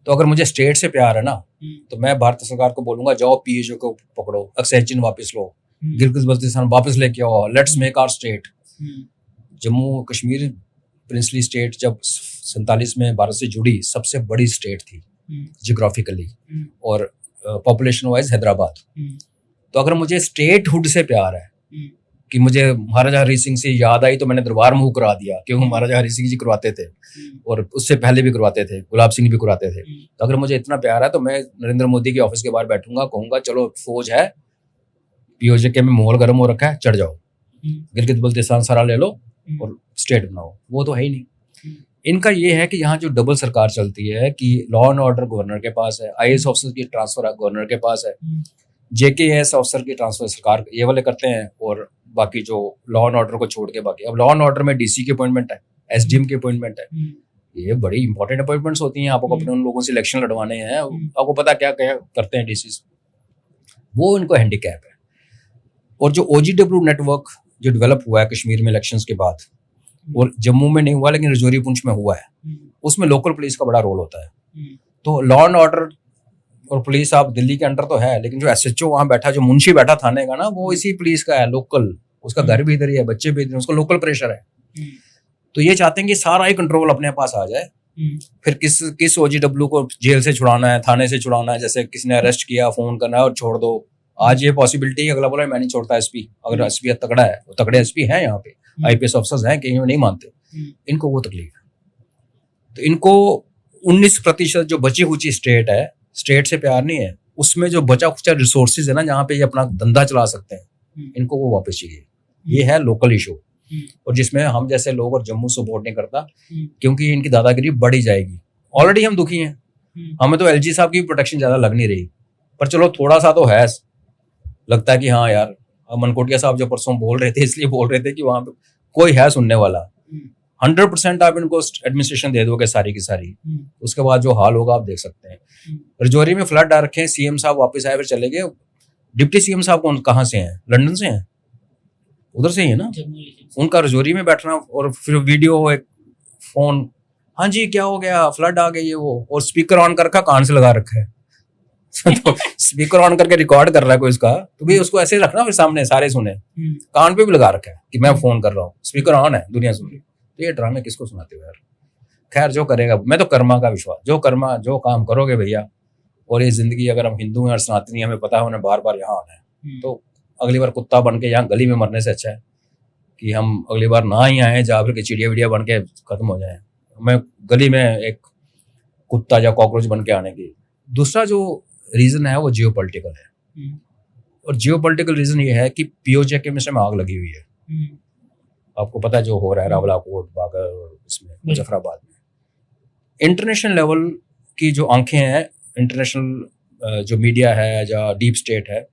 तो अगर मुझे स्टेट से प्यार है ना, तो मैं भारत सरकार को बोलूंगा जाओ पीएचओ को पकड़ो, एक्सचेंज वापस लो, गिलगित बल्तिस्तान वापस लेके आओ, let's make our state. Jammu Kashmir princely state जब 47 में भारत से जुड़ी, सबसे बड़ी स्टेट थी जियोग्राफिकली और पॉपुलेशन वाइज हैदराबाद। तो अगर मुझे स्टेटहुड से प्यार है कि मुझे महाराजा हरि सिंह से याद आई तो मैंने दरबार मुंह करा दिया, क्योंकि महाराजा हरि सिंह जी करवाते थे और उससे पहले भी करवाते थे, गुलाब सिंह भी करवाते थे। तो अगर मुझे इतना प्यार है तो मैं नरेंद्र मोदी के ऑफिस के बाहर बैठूंगा, कहूंगा चलो फौज है, पीओजे में माहौल गर्म हो रखा है, चढ़ जाओ, गिलगित बल्तिस्तान सारा ले लो और स्टेट बनाओ। वो तो है ही नहीं। इनका ये है कि यहाँ जो डबल सरकार चलती है कि लॉ एंड ऑर्डर गवर्नर के पास है, आईएएस ऑफिसर की ट्रांसफर गवर्नर के पास है, जेकेएस ऑफिसर की ट्रांसफर सरकार ये वाले करते हैं, और बाकी जो लॉ एंड ऑर्डर को छोड़ के बाकी, अब लॉ एंड ऑर्डर में डीसी की अपॉइंटमेंट है, एसडीएम की अपॉइंटमेंट है, ये बड़ी इंपॉर्टेंट अपॉइंटमेंट्स होती हैं। आपको अपने उन लोगों से इलेक्शन लड़वाने हैं, आपको पता क्या क्या करते हैं डीसी, वो इनको हैंडीकैप है। और जो ओजीडब्ल्यू नेटवर्क जो डेवलप हुआ है कश्मीर में इलेक्शंस के बाद, और जम्मू में नहीं हुआ लेकिन रजौरी पुंछ में हुआ है, उसमें लोकल पुलिस का बड़ा रोल होता है। तो लॉ एंड ऑर्डर और पुलिस आप दिल्ली के अंडर तो है, लेकिन जो एसएचओ वहां बैठा, जो मुंशी बैठा थाने का ना, वो इसी पुलिस का है, लोकल, उसका घर भी इधर ही है, बच्चे भी इधर हैं, उसको लोकल प्रेशर है। तो ये चाहते हैं कि सारा ही कंट्रोल अपने पास आ जाए। फिर किस ओजीडब्ल्यू को जेल से छुड़ाना है, थाने से छुड़ाना है, जैसे किसी ने अरेस्ट किया, फोन करना है और छोड़ दो। आज ये पॉसिबिलिटी, अगला बोला मैं नहीं छोड़ता एसपी, अगर एसपी तगड़ा है, वो तगड़े एसपी हैं यहाँ पे, आईपीएस ऑफिसर्स हैं, कहीं नहीं मानते, इनको वो तकलीफ है। तो इनको 19% जो बची हुई स्टेट है, स्टेट से प्यार नहीं है, उसमें जो बचा खुचा रिसोर्सेज है ना, जहाँ पे ये अपना धंधा चला सकते हैं, इनको वो वापस चाहिए। ये है लोकल इशू, और जिसमें हम जैसे लोग और जम्मू सपोर्ट नहीं करता, क्योंकि इनकी दादागिरी बढ़ी जाएगी। ऑलरेडी हम दुखी हैं, हमें तो एलजी साहब की प्रोटेक्शन ज्यादा लग नहीं रही, पर चलो थोड़ा सा तो है, लगता है कि हाँ यार, मनकोटिया साहब जो परसों बोल रहे थे, इसलिए बोल रहे थे कि वहां पे कोई है सुनने वाला। 100% आप इनको एडमिनिस्ट्रेशन दे दोगे सारी की सारी, उसके बाद जो हाल होगा आप देख सकते हैं। रजौरी में फ्लड आ रखे हैं, सीएम साहब वापस आए फिर चले गए। डिप्टी सीएम साहब कौन कहाँ से हैं? लंदन से हैं, उधर से ही है ना। उनका रजौरी में बैठना और फिर वीडियो हो, एक फोन, हाँ जी क्या हो गया, फ्लड आ गई है वो, और स्पीकर ऑन कर रखा, कान से लगा रखा है। तो स्पीकर ऑन करके रिकॉर्ड कर रहा है कोई उसका, तो भी उसको ऐसे रखना फिर सामने सारे सुने, कान पे भी लगा रखा है कि मैं फोन कर रहा हूँ, स्पीकर ऑन है, दुनिया सुन रही। तो ये ड्रामे किसको सुनाते हो यार। खैर जो करेगा, मैं तो कर्मा का विश्वास, जो काम करोगे भैया, और ये जिंदगी अगर हम हिंदू हैं और सनातनी हमें पता है उन्हें बार बार यहाँ आना है, तो अगली बार कुत्ता बन के यहाँ गली में मरने से अच्छा है कि हम अगली बार ना ही आए, जहाँ फिर चिड़िया विड़िया बन के खत्म हो जाए, मैं गली में एक कुत्ता या कॉकरोच बन के आने की। दूसरा जो रीजन है वो जियोपॉलिटिकल है, और जियोपॉलिटिकल रीजन ये है कि पीओजे के में आग लगी हुई है। आपको पता है जो हो रहा है रावलाकोट, बागर और इसमें मुजफ्फराबाद में। इंटरनेशनल लेवल की जो आंखें हैं, इंटरनेशनल जो मीडिया है या डीप स्टेट है,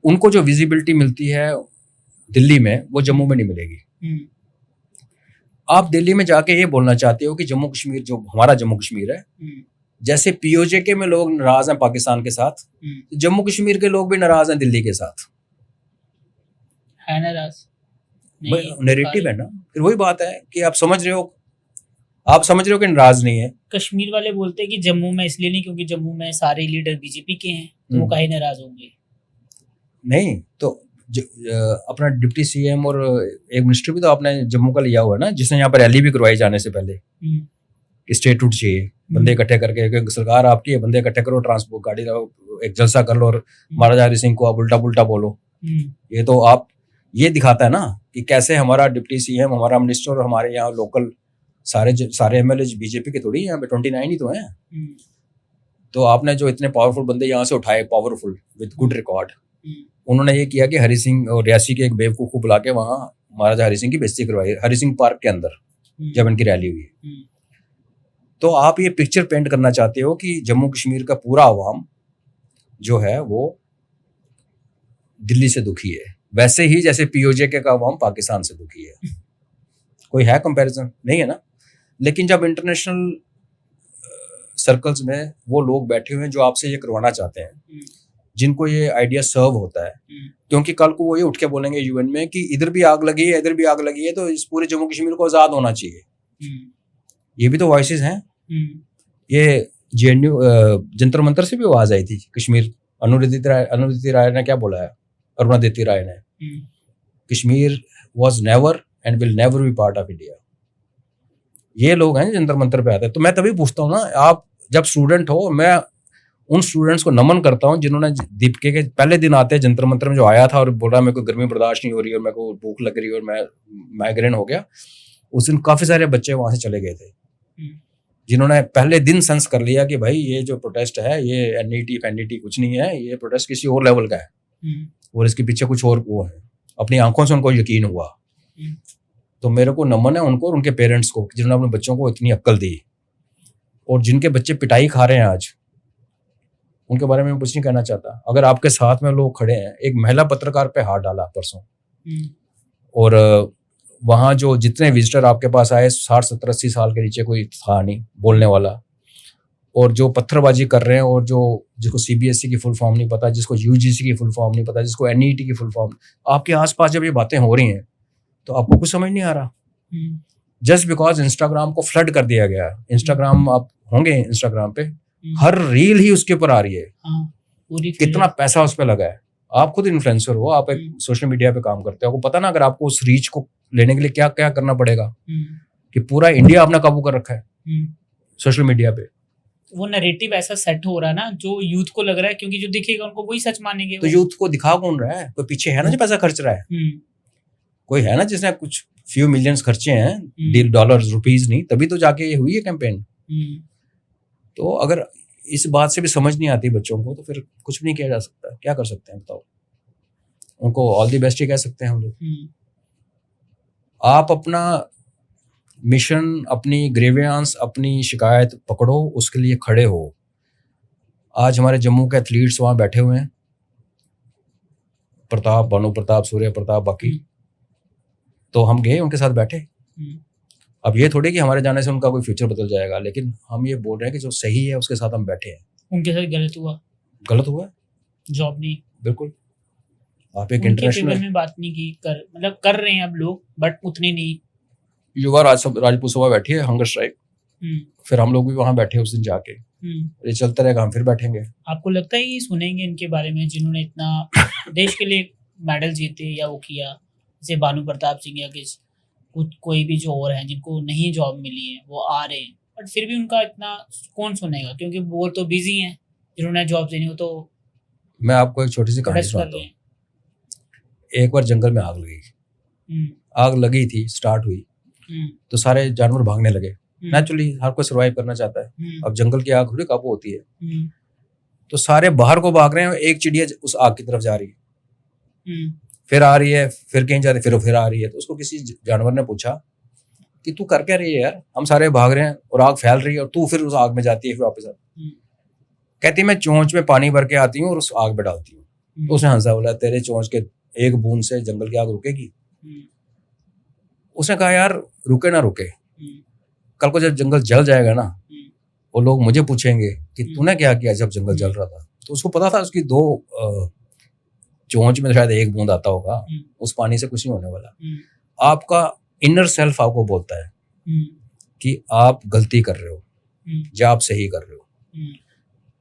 उनको जो विजिबिलिटी मिलती है दिल्ली में वो जम्मू में नहीं मिलेगी। आप दिल्ली में जाके ये बोलना चाहते हो कि जम्मू कश्मीर जो हमारा जम्मू कश्मीर है, जैसे पीओजे के में लोग नाराज हैं पाकिस्तान के साथ, जम्मू कश्मीर के लोग भी नाराज हैं दिल्ली के साथ, है नाराज। नैरेटिव है ना। फिर वही बात है कि आप समझ रहे हो कि नाराज नहीं है। कश्मीर वाले बोलते हैं कि जम्मू में इसलिए नहीं क्योंकि जम्मू में सारे लीडर बीजेपी के हैं, तो वो काहे नाराज होंगे। नहीं तो अपना डिप्टी सीएम और एक मिनिस्टर भी तो आपने जम्मू का लिया हुआ है ना, जिसने यहाँ पर रैली भी करवाई जाने से पहले कि स्टेटहुड चाहिए, बंदे इकट्ठे करके, क्योंकि सरकार आपकी है, बंदे इकट्ठे करो, ट्रांसपोर्ट गाड़ी एक जलसा कर लो और महाराजा हरि सिंह को आप उल्टा पुल्टा बोलो। ये तो आप ये दिखाता है ना कि कैसे हमारा डिप्टी सीएम, हमारा मिनिस्टर और हमारे यहाँ लोकल सारे एमएलए बीजेपी के थोड़ी, यहाँ पे 29 ही तो हैं। तो आपने जो इतने पावरफुल बंदे यहाँ से उठाए, पावरफुल विद गुड रिकॉर्ड, उन्होंने ये किया कि हरि सिंह और रियासी के एक बेवकूफ को बुला के वहाँ महाराजा हरि सिंह की बेइज्जती करवाई, हरि सिंह पार्क के अंदर जब इनकी रैली हुई। तो आप ये पिक्चर पेंट करना चाहते हो कि जम्मू कश्मीर का पूरा अवाम जो है वो दिल्ली से दुखी है, वैसे ही जैसे पीओजे के का अवाम पाकिस्तान से दुखी है। कोई है कंपैरिजन? नहीं है ना। लेकिन जब इंटरनेशनल सर्कल्स में वो लोग बैठे हुए हैं जो आपसे ये करवाना चाहते हैं, जिनको ये आइडिया सर्व होता है, क्योंकि कल को वो ये उठ के बोलेंगे यूएन में कि इधर भी आग लगी है, इधर भी आग लगी है, तो इस पूरे जम्मू कश्मीर को आजाद होना चाहिए। ये भी तो वॉइसेस हैं। ये जेएनयू जंतर मंतर से भी आवाज आई थी कश्मीर, अरुणिति राय ने क्या बोला है, अरुणादित्य राय ने, Kashmir was never and will never be part of India. ये लोग हैं जंतर मंतर पे आते हैं। तो मैं तभी पूछता हूँ ना, आप जब स्टूडेंट हो, मैं उन स्टूडेंट्स को नमन करता हूँ जिन्होंने दीपिका के पहले दिन आते हैं जंतर मंतर में जो आया था और बोल रहा मेरे को गर्मी बर्दाश्त नहीं हो रही और मेरे को भूख लग रही है और मैं माइग्रेन हो गया, उस दिन काफी सारे बच्चे वहां से चले गए थे जिन्होंने पहले दिन सेंस कर लिया कि भाई ये जो प्रोटेस्ट है ये एनईटी फैनिटी कुछ नहीं है, ये प्रोटेस्ट किसी और लेवल का है और इसके पीछे कुछ और वो है। अपनी आंखों से उनको यकीन हुआ। तो मेरे को नमन है उनको और उनके पेरेंट्स को जिन्होंने अपने बच्चों को इतनी अक्ल दी, और जिनके बच्चे पिटाई खा रहे हैं आज, उनके बारे में मैं कुछ नहीं कहना चाहता। अगर आपके साथ में लोग खड़े हैं, एक महिला पत्रकार पे हाथ डाला परसों, और वहां जो जितने विजिटर आपके पास आए 60, 70, 80 साल के नीचे कोई था नहीं बोलने वाला, और जो पत्थरबाजी कर रहे हैं, और जो जिसको सीबीएसई की फुल फॉर्म नहीं पता, जिसको यूजीसी की फुल फॉर्म नहीं पता, जिसको एनईटी की फुल फॉर्म, आपके आसपास जब ये बातें हो रही हैं तो आपको कुछ समझ नहीं आ रहा। जस्ट बिकॉज इंस्टाग्राम को फ्लड कर दिया गया। इंस्टाग्राम, आप होंगे इंस्टाग्राम पे, हर रील ही उसके ऊपर आ रही है। कितना पैसा उस पर लगा है। आप खुद इन्फ्लुएंसर हो, आप एक सोशल मीडिया पे काम करते हो, आपको पता ना अगर आपको उस रीच को लेने के लिए क्या क्या करना पड़ेगा, कि पूरा इंडिया आपने काबू कर रखा है सोशल मीडिया पे। वो नैरेटिव ऐसा सेट हो रहा है ना जो यूथ को लग रहा है, क्योंकि जो दिखेगा उनको वही सच मानेंगे। तो यूथ को दिखा कौन रहा है? कोई पीछे है ना जो पैसा खर्च रहा है, कोई है ना जिसने कुछ फ्यू मिलियंस खर्चे हैं, डॉलर्स रुपीज नहीं, तभी तो जाके ये हुई है कैंपेन। तो अगर इस बात से भी समझ नहीं आती बच्चों को, तो फिर कुछ भी नहीं किया जा सकता। क्या कर सकते हैं बताओ? उनको ऑल दी बेस्ट ही कह सकते हैं हम लोग। आप अपना मिशन, अपनी ग्रेवियांस, अपनी शिकायत पकड़ो, उसके लिए खड़े हो। आज हमारे जम्मू के एथलीट्स वहां बैठे हुए हैं, प्रताप, भानु प्रताप, सूर्य प्रताप, बाकी, तो हम गए उनके साथ बैठे। अब ये थोड़ी कि हमारे जाने से उनका कोई फ्यूचर बदल जाएगा, लेकिन हम ये बोल रहे हैं कि जो सही है उसके साथ हम बैठे हैं। उनके साथ गलत हुआ जॉब नहीं, बिल्कुल। आप एक इंटरनेशनल में बात नहीं की, मतलब कर रहे हैं अब लोग, बट उतने नहीं। युवा राजपूत सभा बैठी है, हंगर स्ट्राइक, फिर हम लोग भी वहां बैठे उस दिन जाके, ये चलता रहेगा, हम फिर बैठेंगे। आपको लगता है ये सुनेंगे इनके बारे में जिन्होंने इतना देश के लिए मेडल जीते या वो किया, जैसे भानु प्रताप सिंह या कोई भी जो और हैं जिनको नहीं जॉब मिली है वो आ रहे हैं, बट फिर भी उनका इतना कौन सुनेगा, क्योंकि वो तो बिजी हैं, जिन्होंने जॉब देनी हो तो मैं आपको एक छोटी सी कहानी प्रोटेस्ट कर सुनाता रहे हूँ। हैं। एक बार जंगल में आग लगी, आग लगी थी, स्टार्ट हुई तो सारे जानवर भागने लगे। नेचुरली हर कोई सर्वाइव करना चाहता है। अब जंगल की आग थोड़ी काबू होती है, तो सारे बाहर को भाग रहे हैं, एक चिड़िया उस आग की तरफ जा रही है, फिर आ रही है, फिर कहीं जा रही है, फिर आ रही है। तो उसको किसी जानवर ने पूछा कि तू कर क्या रही है यार, हम सारे भाग रहे हैं और आग फैल रही है और तू फिर उस आग में जाती है फिर वापस आती। कहती मैं चोंच में पानी भर के आती हूँ और उस आग में डालती हूँ। तो उसने हंसा, बोला तेरे चोंच के एक बूंद से जंगल की आग रुकेगी? उसने कहा यार रुके ना रुके, कल को जब जंगल जल जाएगा ना, वो लोग मुझे पूछेंगे कि तूने क्या किया जब जंगल जल रहा था। तो उसको पता था उसकी दो चोंच में शायद एक बूंद आता होगा, उस पानी से कुछ नहीं होने वाला। आपका इनर सेल्फ आपको बोलता है कि आप गलती कर रहे हो या आप सही कर रहे हो।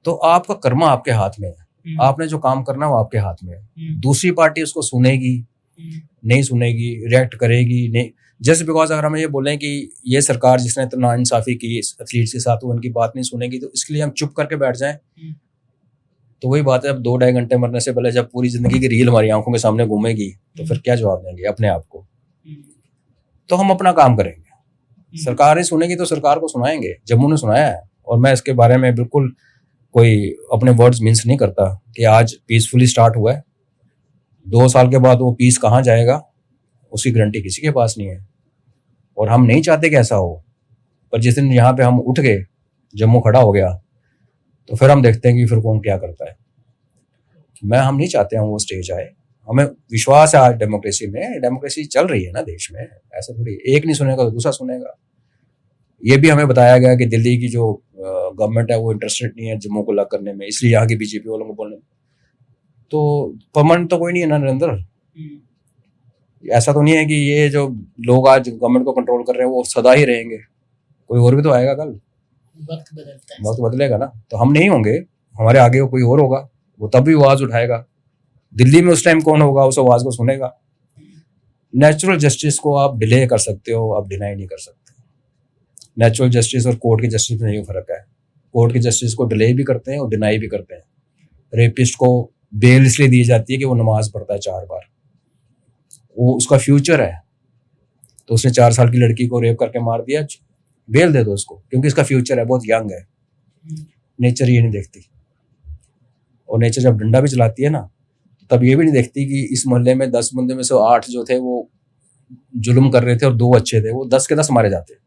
तो आपका कर्मा आपके हाथ में है, आपने जो काम करना है वो आपके हाथ में है। दूसरी पार्टी उसको सुनेगी नहीं सुनेगी, रिएक्ट करेगी नहीं। जस्ट बिकॉज अगर हम ये बोलें कि ये सरकार जिसने इतना नाइंसाफी की एथलीट्स के साथ, वो उनकी बात नहीं सुनेगी, तो इसके लिए हम चुप करके बैठ जाएं, तो वही बात है। अब 2-2.5 घंटे मरने से पहले जब पूरी जिंदगी की रील हमारी आंखों के सामने घूमेगी, तो फिर क्या जवाब देंगे अपने आप को? तो हम अपना काम करेंगे। सरकार ही सुनेगी तो सरकार को सुनाएंगे। जम्मू ने सुनाया है, और मैं इसके बारे में बिल्कुल कोई अपने वर्ड्स मिन्स नहीं करता कि आज पीसफुली स्टार्ट हुआ है। 2 साल के बाद वो पीस कहाँ जाएगा उसकी गारंटी किसी के पास नहीं है, और हम नहीं चाहते कि ऐसा हो। पर जिस दिन यहाँ पे हम उठ गए, जम्मू खड़ा हो गया, तो फिर हम देखते हैं कि फिर कौन क्या करता है। हम नहीं चाहते हम वो स्टेज आए। हमें विश्वास है आज डेमोक्रेसी में, डेमोक्रेसी चल रही है ना देश में। ऐसा थोड़ी एक नहीं सुनेगा तो दूसरा सुनेगा। ये भी हमें बताया गया कि दिल्ली की जो गवर्नमेंट है वो इंटरेस्टेड नहीं है जम्मू को अलग करने में, इसलिए यहाँ की बीजेपी वालों को बोलने। तो परमानेंट तो कोई नहीं है ना नरेंद्र। ऐसा तो नहीं है कि ये जो लोग आज गवर्नमेंट को कंट्रोल कर रहे हैं वो सदा ही रहेंगे। कोई और भी तो आएगा कल, वक्त बदलता है, वक्त बदलेगा ना। तो हम नहीं होंगे, हमारे आगे कोई और होगा, वो तब भी आवाज उठाएगा। दिल्ली में उस टाइम कौन होगा, उस आवाज को सुनेगा। नेचुरल जस्टिस को आप डिले कर सकते हो, आप डिनाई नहीं कर सकते। नेचुरल जस्टिस और कोर्ट की जस्टिस में ये फर्क है। कोर्ट की जस्टिस को डिले भी करते हैं और डिनाई भी करते हैं। रेपिस्ट को बेल इसलिए दी जाती है कि वो नमाज पढ़ता है 4 बार, वो उसका फ्यूचर है। तो उसने 4 साल की लड़की को रेप करके मार दिया, बेल दे दो उसको, क्योंकि इसका फ्यूचर है, बहुत यंग है। नेचर ये नहीं देखती, और नेचर जब डंडा भी चलाती है ना, तब ये भी नहीं देखती कि इस मोहल्ले में 10 बंदे में से 8 जो थे वो जुल्म कर रहे थे और 2 अच्छे थे, वो 10 के 10 मारे जाते।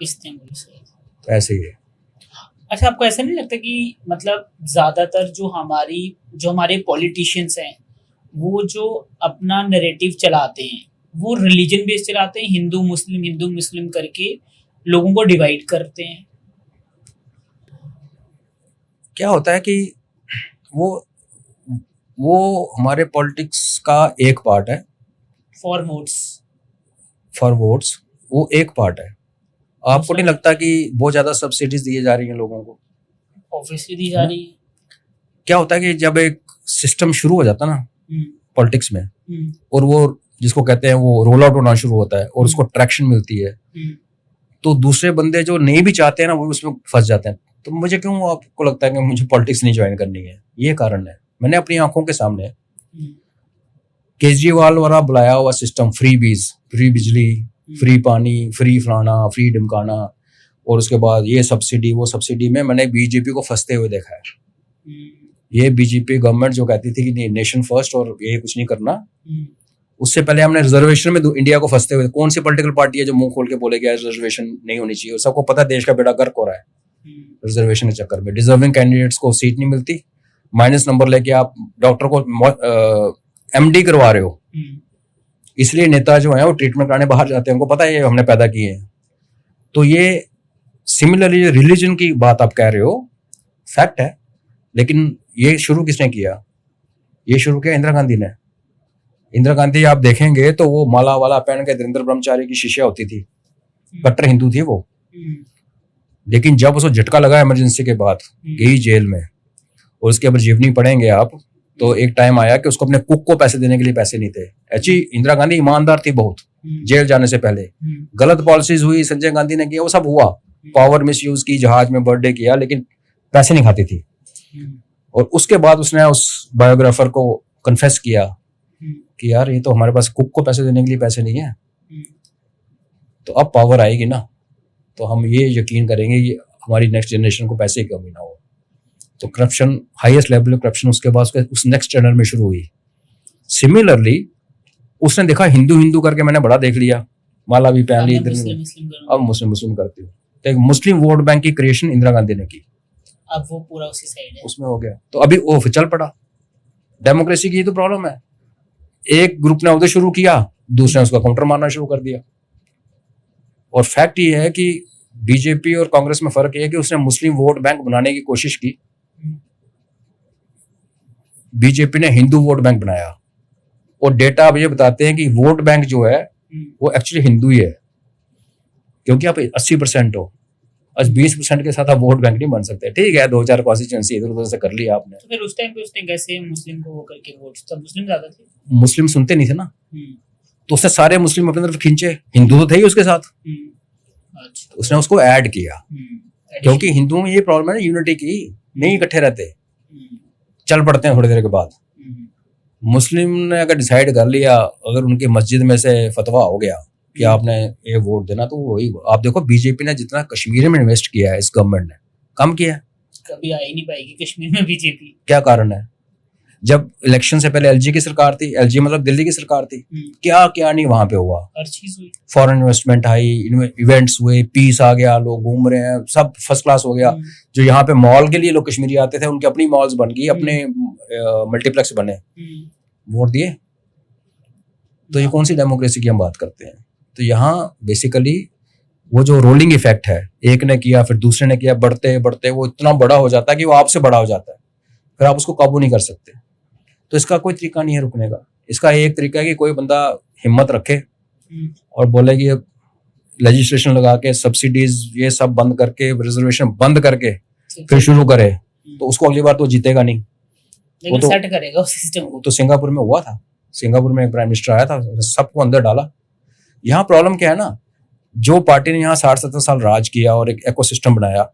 तो ऐसे ही है। अच्छा, आपको ऐसा नहीं लगता कि मतलब ज्यादातर जो हमारे पॉलिटिशियंस हैं वो जो अपना नैरेटिव चलाते हैं वो रिलीजन बेस्ड चलाते हैं, हिंदू मुस्लिम करके लोगों को डिवाइड करते हैं? क्या होता है कि वो हमारे पॉलिटिक्स का एक पार्ट है। फॉर वोट्स वो एक पार्ट है। आपको नहीं लगता कि बहुत ज्यादा सब्सिडीज दी जा रही हैं लोगों को? ऑब्वियसली दी जा रही है। क्या होता है कि जब एक सिस्टम शुरू हो जाता ना पॉलिटिक्स में, और वो जिसको कहते हैं वो रोल आउट होना शुरू होता है और उसको ट्रैक्शन मिलती है, तो दूसरे बंदे जो नहीं भी चाहते हैं ना वो उसमें फंस जाते हैं। तो मुझे क्यों आपको लगता है कि मुझे पॉलिटिक्स नहीं ज्वाइन करनी है? ये कारण है। मैंने अपनी आंखों के सामने केजरीवाल वाला बुलाया हुआ सिस्टम, फ्री बीज, फ्री बिजली, फ्री पानी, फ्री फलाना, फ्री ढिमकाना, और उसके बाद ये सब्सिडी वो सब्सिडी में मैंने बीजेपी को फंसते हुए देखा है। ये बीजेपी गवर्नमेंट जो कहती थी कि नेशन फर्स्ट और ये कुछ नहीं करना, उससे पहले हमने रिजर्वेशन में इंडिया को फंसते हुए, कौन सी पॉलिटिकल पार्टी है जो मुंह खोल के बोले कि रिजर्वेशन नहीं होनी चाहिए? और सबको पता है देश का बेड़ा गर्क हो रहा है रिजर्वेशन के चक्कर में। डिजर्विंग कैंडिडेट्स को सीट नहीं मिलती, माइनस नंबर लेके आप डॉक्टर को एमडी करवा रहे हो, इसलिए नेता जो है वो ट्रीटमेंट कराने बाहर जाते हैं, उनको पता है ये हमने पैदा किए हैं। तो ये सिमिलरली रिलीजन की बात आप कह रहे हो, फैक्ट है, लेकिन ये शुरू किसने किया? ये शुरू किया इंदिरा गांधी ने। इंदिरा गांधी आप देखेंगे तो वो माला वाला पहन के धीरेन्द्र ब्रह्मचारी की शिष्या होती थी, कट्टर हिंदू थी वो। लेकिन जब उसको झटका लगा इमरजेंसी के बाद, गई जेल में, और उसके ऊपर जीवनी पढ़ेंगे आप, तो एक टाइम आया कि उसको अपने कुक को पैसे देने के लिए पैसे नहीं थे। एक्चुअली इंदिरा गांधी ईमानदार थी बहुत, जेल जाने से पहले गलत पॉलिसीज हुई, संजय गांधी ने किया, वो सब हुआ, पावर मिस यूज की, जहाज में बर्थडे किया, लेकिन पैसे नहीं खाती थी। और उसके बाद उसने उस बायोग्राफर को कन्फेस किया कि यार ये तो हमारे पास कुक को पैसे देने के लिए पैसे नहीं है। तो अब पावर आएगी ना, तो हम ये यकीन करेंगे कि हमारी नेक्स्ट जनरेशन को पैसे की कमी ना हो। तो corruption, highest level of corruption उसके बाद उस नेक्स्ट जनरेशन में शुरू हुई। सिमिलरली उसने देखा हिंदू हिंदू करके मैंने बड़ा देख लिया, माला भी पहन ली, इधर अब मुस्लिम करती हूँ। तो एक मुस्लिम वोट बैंक की क्रिएशन इंदिरा गांधी ने की, अब वो पूरा उसी साइड है, उसमें हो गया। तो अभी वो फिर चल पड़ा। डेमोक्रेसी की तो प्रॉब्लम है, एक ग्रुप ने उधर शुरू किया, दूसरे ने उसका काउंटर मारना शुरू कर दिया। और फैक्ट ये है कि बीजेपी और कांग्रेस में फर्क ये है कि उसने मुस्लिम वोट बैंक बनाने की कोशिश की, बीजेपी ने हिंदू वोट बैंक बनाया। और डेटा अब ये बताते हैं कि वोट बैंक जो है वो एक्चुअली हिंदू ही है, क्योंकि आप 80% हो, आज 20% के साथ आप वोट बैंक नहीं बन सकते। ठीक है, 2-4 कॉन्स्टिट्यूएंसी इधर उधर से कर लिया आपने, तो फिर उस टाइम पे उसने कैसे मुस्लिम को वो करके वोट, सब मुस्लिम ज्यादा थे, मुस्लिम सुनते नहीं थे ना, तो उसने सारे मुस्लिम अपनी तरफ खींचे, हिंदू तो थे ही उसके साथ। अच्छा, उसने उसको ऐड किया, क्योंकि हिंदुओं में ये प्रॉब्लम है ना यूनिटी की, नहीं इकट्ठे रहते, चल पड़ते हैं थोड़ी देर के बाद। मुस्लिम ने अगर डिसाइड कर लिया, अगर उनकी मस्जिद में से फतवा हो गया कि आपने ये वोट देना, तो वही। आप देखो बीजेपी ने जितना कश्मीर में इन्वेस्ट किया है इस गवर्नमेंट ने, कम किया है, कभी आ ही नहीं पाएगी कश्मीर में बीजेपी। क्या कारण है? जब इलेक्शन से पहले एलजी की सरकार थी, एलजी मतलब दिल्ली की सरकार थी, क्या क्या नहीं वहां पे हुआ, हर चीज हुई, फॉरेन इन्वेस्टमेंट आई, इवेंट्स हुए, पीस आ गया, लोग घूम रहे हैं, सब फर्स्ट क्लास हो गया। जो यहाँ पे मॉल के लिए लोग कश्मीरी आते थे, उनकी अपनी मॉल्स बन गई, अपने मल्टीप्लेक्स बने, वोट दिए। तो ये कौन सी डेमोक्रेसी की हम बात करते हैं? तो यहाँ बेसिकली वो जो रोलिंग इफेक्ट है, एक ने किया फिर दूसरे ने किया, बढ़ते बढ़ते वो इतना बड़ा हो जाता है कि वो आपसे बड़ा हो जाता है, फिर आप उसको काबू नहीं कर सकते। तो इसका कोई तरीका नहीं है रुकने का। इसका एक तरीका है कि कोई बंदा हिम्मत रखे और बोले कि लेजिस्लेशन लगा के, सब्सिडीज ये सब बंद करके, रिजर्वेशन बंद करके फिर शुरू करे, तो उसको अगली बार तो जीतेगा नहीं, लेकिन वो तो सेट करेगा उस सिस्टम को। तो सिंगापुर में हुआ था, सिंगापुर में एक प्राइम मिनिस्टर आया था, सबको अंदर डाला। यहाँ प्रॉब्लम क्या है ना, जो पार्टी ने यहाँ 60-70 साल राज किया और एक इकोसिस्टम बनाया,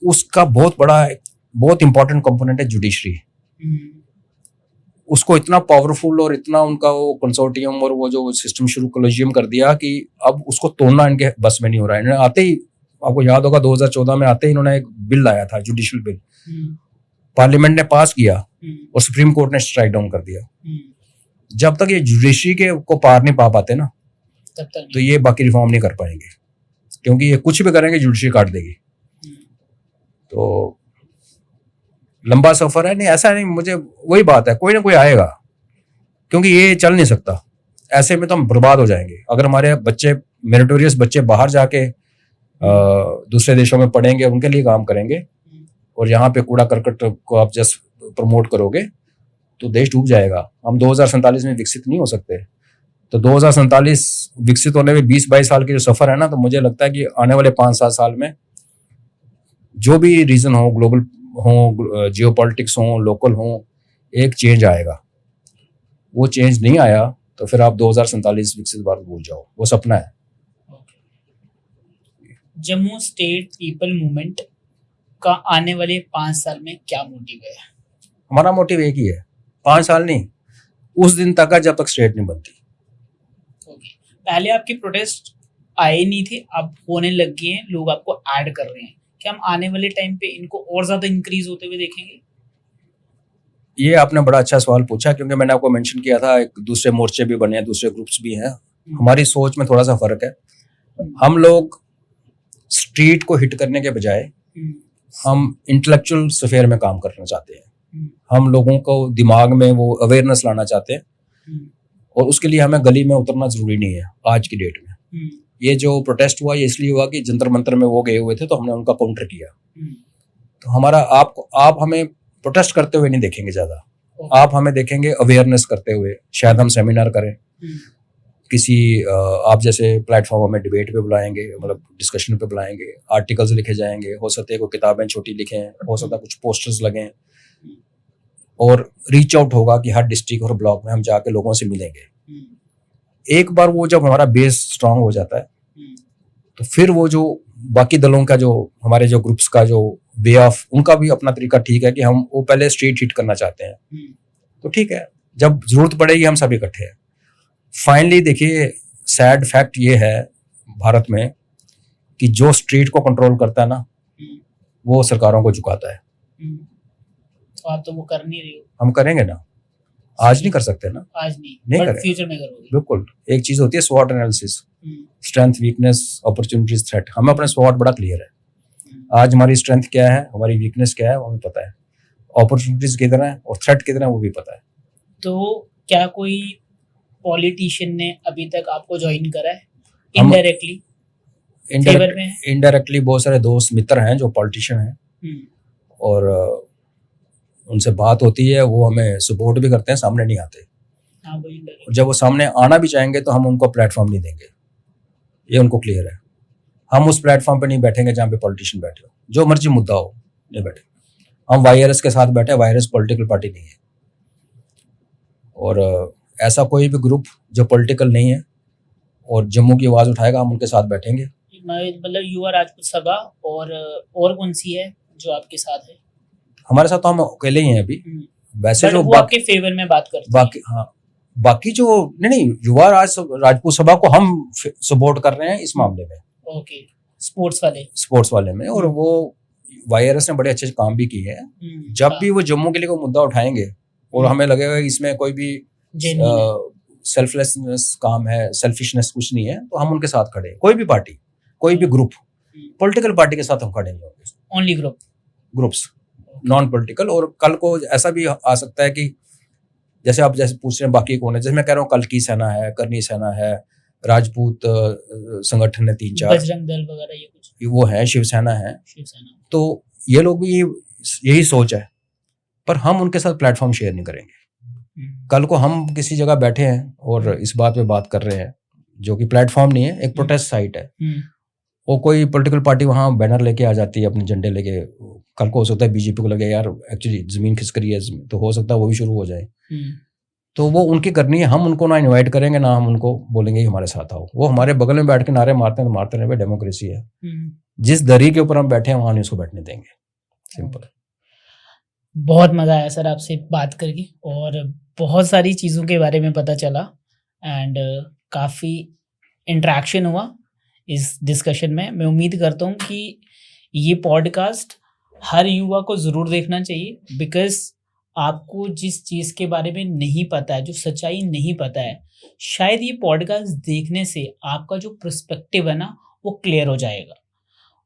उसका बहुत बड़ा, बहुत इंपॉर्टेंट कंपोनेंट है जुडिशरी। उसको इतना पावरफुल और इतना उनका वो कंसोर्टियम और वो जो सिस्टम शुरू कोलिजियम कर दिया कि अब उसको तोड़ना इनके बस में नहीं हो रहा है। इन्होंने आते ही, आपको याद होगा 2014 में आते ही इन्होंने एक बिल लाया था, जुडिशियल बिल, पार्लियामेंट ने पास किया और सुप्रीम कोर्ट ने स्ट्राइक डाउन कर दिया। जब तक ये जुडिशरी के को पार नहीं पा पाते ना, तब तक तो ये बाकी रिफॉर्म नहीं कर पाएंगे, क्योंकि ये कुछ भी करेंगे जुडिशरी काट देगी। तो लंबा सफर है, नहीं ऐसा नहीं, मुझे वही बात है, कोई ना कोई आएगा, क्योंकि ये चल नहीं सकता। ऐसे में तो हम बर्बाद हो जाएंगे। अगर हमारे बच्चे, मेरिटोरियस बच्चे बाहर जाके दूसरे देशों में पढ़ेंगे, उनके लिए काम करेंगे, और यहाँ पे कूड़ा करकट को आप जस्ट प्रमोट करोगे, तो देश डूब जाएगा। हम 2047 में विकसित नहीं हो सकते। तो 2047 विकसित होने में 20-22 साल की जो सफर है ना, तो मुझे लगता है कि आने वाले 5-7 साल में जो भी रीजन हो, ग्लोबल हो, जियोपॉलिटिक्स हो, लोकल हो, एक चेंज आएगा। वो चेंज नहीं आया तो फिर आप 2047 विकसित भारत भूल जाओ, वो सपना है। जम्मू स्टेट पीपल मूवमेंट का आने वाले 5 साल में क्या मोटिव है? हमारा मोटिव एक ही है, 5 साल नहीं, उस दिन तक है जब तक स्टेट नहीं बनती। ओके, पहले आपके प्रोटेस्ट आए नहीं थे, अब होने लग गए हैं, लोग आपको ऐड कर रहे हैं। क्या हम आने वाले टाइम पे इनको और ज्यादा इंक्रीज होते हुए देखेंगे? ये आपने बड़ा अच्छा सवाल पूछा, क्योंकि मैंने आपको मेंशन किया था, एक दूसरे मोर्चे भी बने हैं, दूसरे ग्रुप्स भी हैं। हमारी सोच में थोड़ा सा फर्क है। हम लोग स्ट्रीट को हिट करने के बजाय हम इंटेलेक्चुअल स्फीयर में काम करना चाहते हैं। हम लोगों को दिमाग में वो अवेयरनेस लाना चाहते हैं, और उसके लिए हमें गली में उतरना जरूरी नहीं है। आज की डेट में ये जो प्रोटेस्ट हुआ, ये इसलिए हुआ कि जंतर मंतर में वो गए हुए थे, तो हमने उनका काउंटर किया। तो हमारा आप हमें प्रोटेस्ट करते हुए नहीं देखेंगे ज्यादा, आप हमें देखेंगे अवेयरनेस करते हुए। शायद हम सेमिनार करें, किसी आप जैसे प्लेटफॉर्म में डिबेट पे बुलाएंगे, मतलब डिस्कशन पे बुलाएंगे, आर्टिकल्स लिखे जाएंगे, हो सकता है कोई किताबें छोटी लिखें, हो सकता है कुछ पोस्टर्स लगें, और रीच आउट होगा कि हर डिस्ट्रिक्ट और ब्लॉक में हम जाके लोगों से मिलेंगे। एक बार वो जब हमारा बेस स्ट्रांग हो जाता है तो फिर वो जो बाकी दलों का जो हमारे जो ग्रुप्स का जो वे ऑफ, उनका भी अपना तरीका ठीक है कि हम वो पहले स्ट्रीट हिट करना चाहते हैं, तो ठीक है, जब जरूरत पड़ेगी हम सब इकट्ठे हैं। फाइनली देखिए, सैड फैक्ट ये है भारत में कि जो स्ट्रीट को कंट्रोल करता है ना, वो सरकारों को झुकाता है। तो आप तो वो कर नहीं रहे हो। हम करेंगे ना, आज नहीं कर सकते ना, आज नहीं करें, फ्यूचर में करोगे। बिल्कुल। एक चीज होती है स्वॉट analysis, strength, weakness, opportunities, threat. हमें अपना स्वॉट बड़ा क्लियर है। आज हमारी स्ट्रेंथ क्या है, हमारी वीकनेस क्या है, वो हमें पता है। अपॉर्चुनिटीज किधर है और थ्रेट किधर है, वो भी पता है। तो क्या कोई पॉलिटिशियन ने अभी तक आपको ज्वाइन करा है इनडायरेक्टली? इनडायरेक्टली बहुत सारे दोस्त मित्र हैं जो पॉलिटिशियन हैं, और उनसे बात होती है, वो हमें सपोर्ट भी करते हैं, सामने नहीं आते। हाँ, वो indirect। और जब वो सामने आना भी चाहेंगे तो हम उनको प्लेटफॉर्म नहीं देंगे, ये उनको क्लियर है। हम उस प्लेटफॉर्म पे नहीं बैठेंगे जहाँ पे पॉलिटिशियन बैठे हो, जो मर्जी मुद्दा हो, नहीं बैठे। हम वाईआरएस के साथ बैठे, वाईआरएस पॉलिटिकल पार्टी नहीं है, और ऐसा कोई भी ग्रुप जो पॉलिटिकल नहीं है और जम्मू की आवाज उठाएगा, हम उनके साथ बैठेंगे। मतलब युवा राजपूत सभा और कौन सी है जो आपके साथ है? हमारे साथ तो हम अकेले ही हैं अभी। वैसे जो वो आपके फेवर में बात करते हैं। बाकी, हाँ, बाकी जो नहीं, युवा राजपूत सभा को हम सपोर्ट कर रहे हैं इस मामले में। ओके, स्पोर्ट्स वाले में। और वो वाईआरएस ने बड़े अच्छे काम भी किए हैं। जब भी वो जम्मू के लिए कोई मुद्दा उठाएंगे और हमें लगेगा कि इसमें कोई भी सेल्फलेसनेस काम है, सेल्फिशनेस कुछ नहीं है, तो हम उनके साथ खड़े हैं। कोई भी पार्टी, कोई भी ग्रुप, पॉलिटिकल पार्टी के साथ हम खड़े नहीं होंगे। Only groups, non political. और कल को ऐसा भी आ सकता है कि जैसे आप जैसे पूछ रहे हैं बाकी कौन है, जैसे मैं कह रहा हूँ कल की सेना है, करनी सेना है, राजपूत संगठन है 3-4, बजरंग दल वगैरह, ये कुछ वो है, शिवसेना है। तो ये लोग भी यही सोच है, पर हम उनके साथ प्लेटफॉर्म शेयर नहीं करेंगे। कल को हम किसी जगह बैठे हैं और इस बात पे बात कर रहे हैं, जो कि प्लेटफॉर्म नहीं है, एक प्रोटेस्ट साइट है, वो कोई पॉलिटिकल पार्टी वहां बैनर लेके आ जाती है, अपने झंडे लेके। कल को हो सकता है बीजेपी को लगे यार एक्चुअली जमीन खिसक रही है, तो हो सकता है वो भी शुरू हो जाए। तो वो उनकी करनी है, हम उनको ना इनवाइट करेंगे, ना हम उनको बोलेंगे हमारे साथ आओ। वो हमारे बगल में बैठ के नारे मारते हैं तो मारते रहे, डेमोक्रेसी है। जिस दरी के ऊपर हम बैठे हैं वहां नहीं उसको बैठने देंगे, सिंपल। बहुत मजा आया सर आपसे बात करके, और बहुत सारी चीज़ों के बारे में पता चला, एंड काफ़ी इंटरेक्शन हुआ इस डिस्कशन में। मैं उम्मीद करता हूँ कि ये पॉडकास्ट हर युवा को ज़रूर देखना चाहिए, बिकॉज आपको जिस चीज़ के बारे में नहीं पता है, जो सच्चाई नहीं पता है, शायद ये पॉडकास्ट देखने से आपका जो पर्सपेक्टिव है ना, वो क्लियर हो जाएगा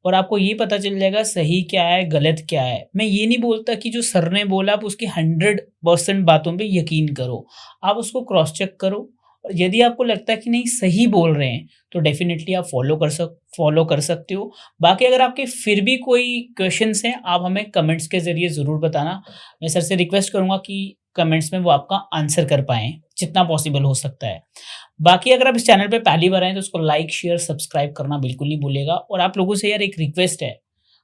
और आपको ये पता चल जाएगा सही क्या है, गलत क्या है। मैं ये नहीं बोलता कि जो सर ने बोला आप उसकी 100% बातों पे यकीन करो, आप उसको क्रॉस चेक करो, और यदि आपको लगता है कि नहीं सही बोल रहे हैं तो डेफिनेटली आप फॉलो कर सकते हो। बाकी अगर आपके फिर भी कोई क्वेश्चंस हैं, आप हमें कमेंट्स के ज़रिए ज़रूर बताना। मैं सर से रिक्वेस्ट करूँगा कि कमेंट्स में वो आपका आंसर कर पाएँ जितना पॉसिबल हो सकता है। बाकी अगर आप इस चैनल पे पहली बार आए तो उसको लाइक, शेयर, सब्सक्राइब करना बिल्कुल नहीं भूलिएगा। और आप लोगों से यार एक रिक्वेस्ट है,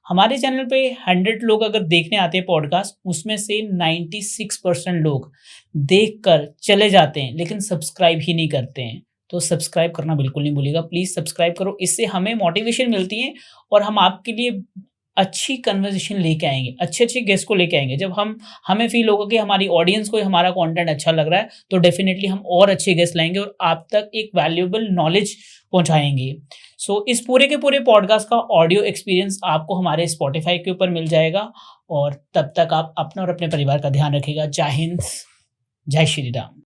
हमारे चैनल पे 100 लोग अगर देखने आते हैं पॉडकास्ट, उसमें से 96% लोग देखकर चले जाते हैं लेकिन सब्सक्राइब ही नहीं करते हैं। तो सब्सक्राइब करना बिल्कुल नहीं भूलिएगा, प्लीज़ सब्सक्राइब करो। इससे हमें मोटिवेशन मिलती है और हम आपके लिए अच्छी कन्वर्सेशन लेके आएंगे, अच्छे गेस्ट को लेके आएंगे। जब हमें फील होगा कि हमारी ऑडियंस को हमारा कंटेंट अच्छा लग रहा है, तो डेफिनेटली हम और अच्छे गेस्ट लाएंगे और आप तक एक वैल्यूएबल नॉलेज पहुंचाएंगे। सो इस पूरे के पूरे पॉडकास्ट का ऑडियो एक्सपीरियंस आपको हमारे स्पॉटिफाई के ऊपर मिल जाएगा। और तब तक आप अपना और अपने परिवार का ध्यान रखिएगा। जय हिंद, जय श्री राम।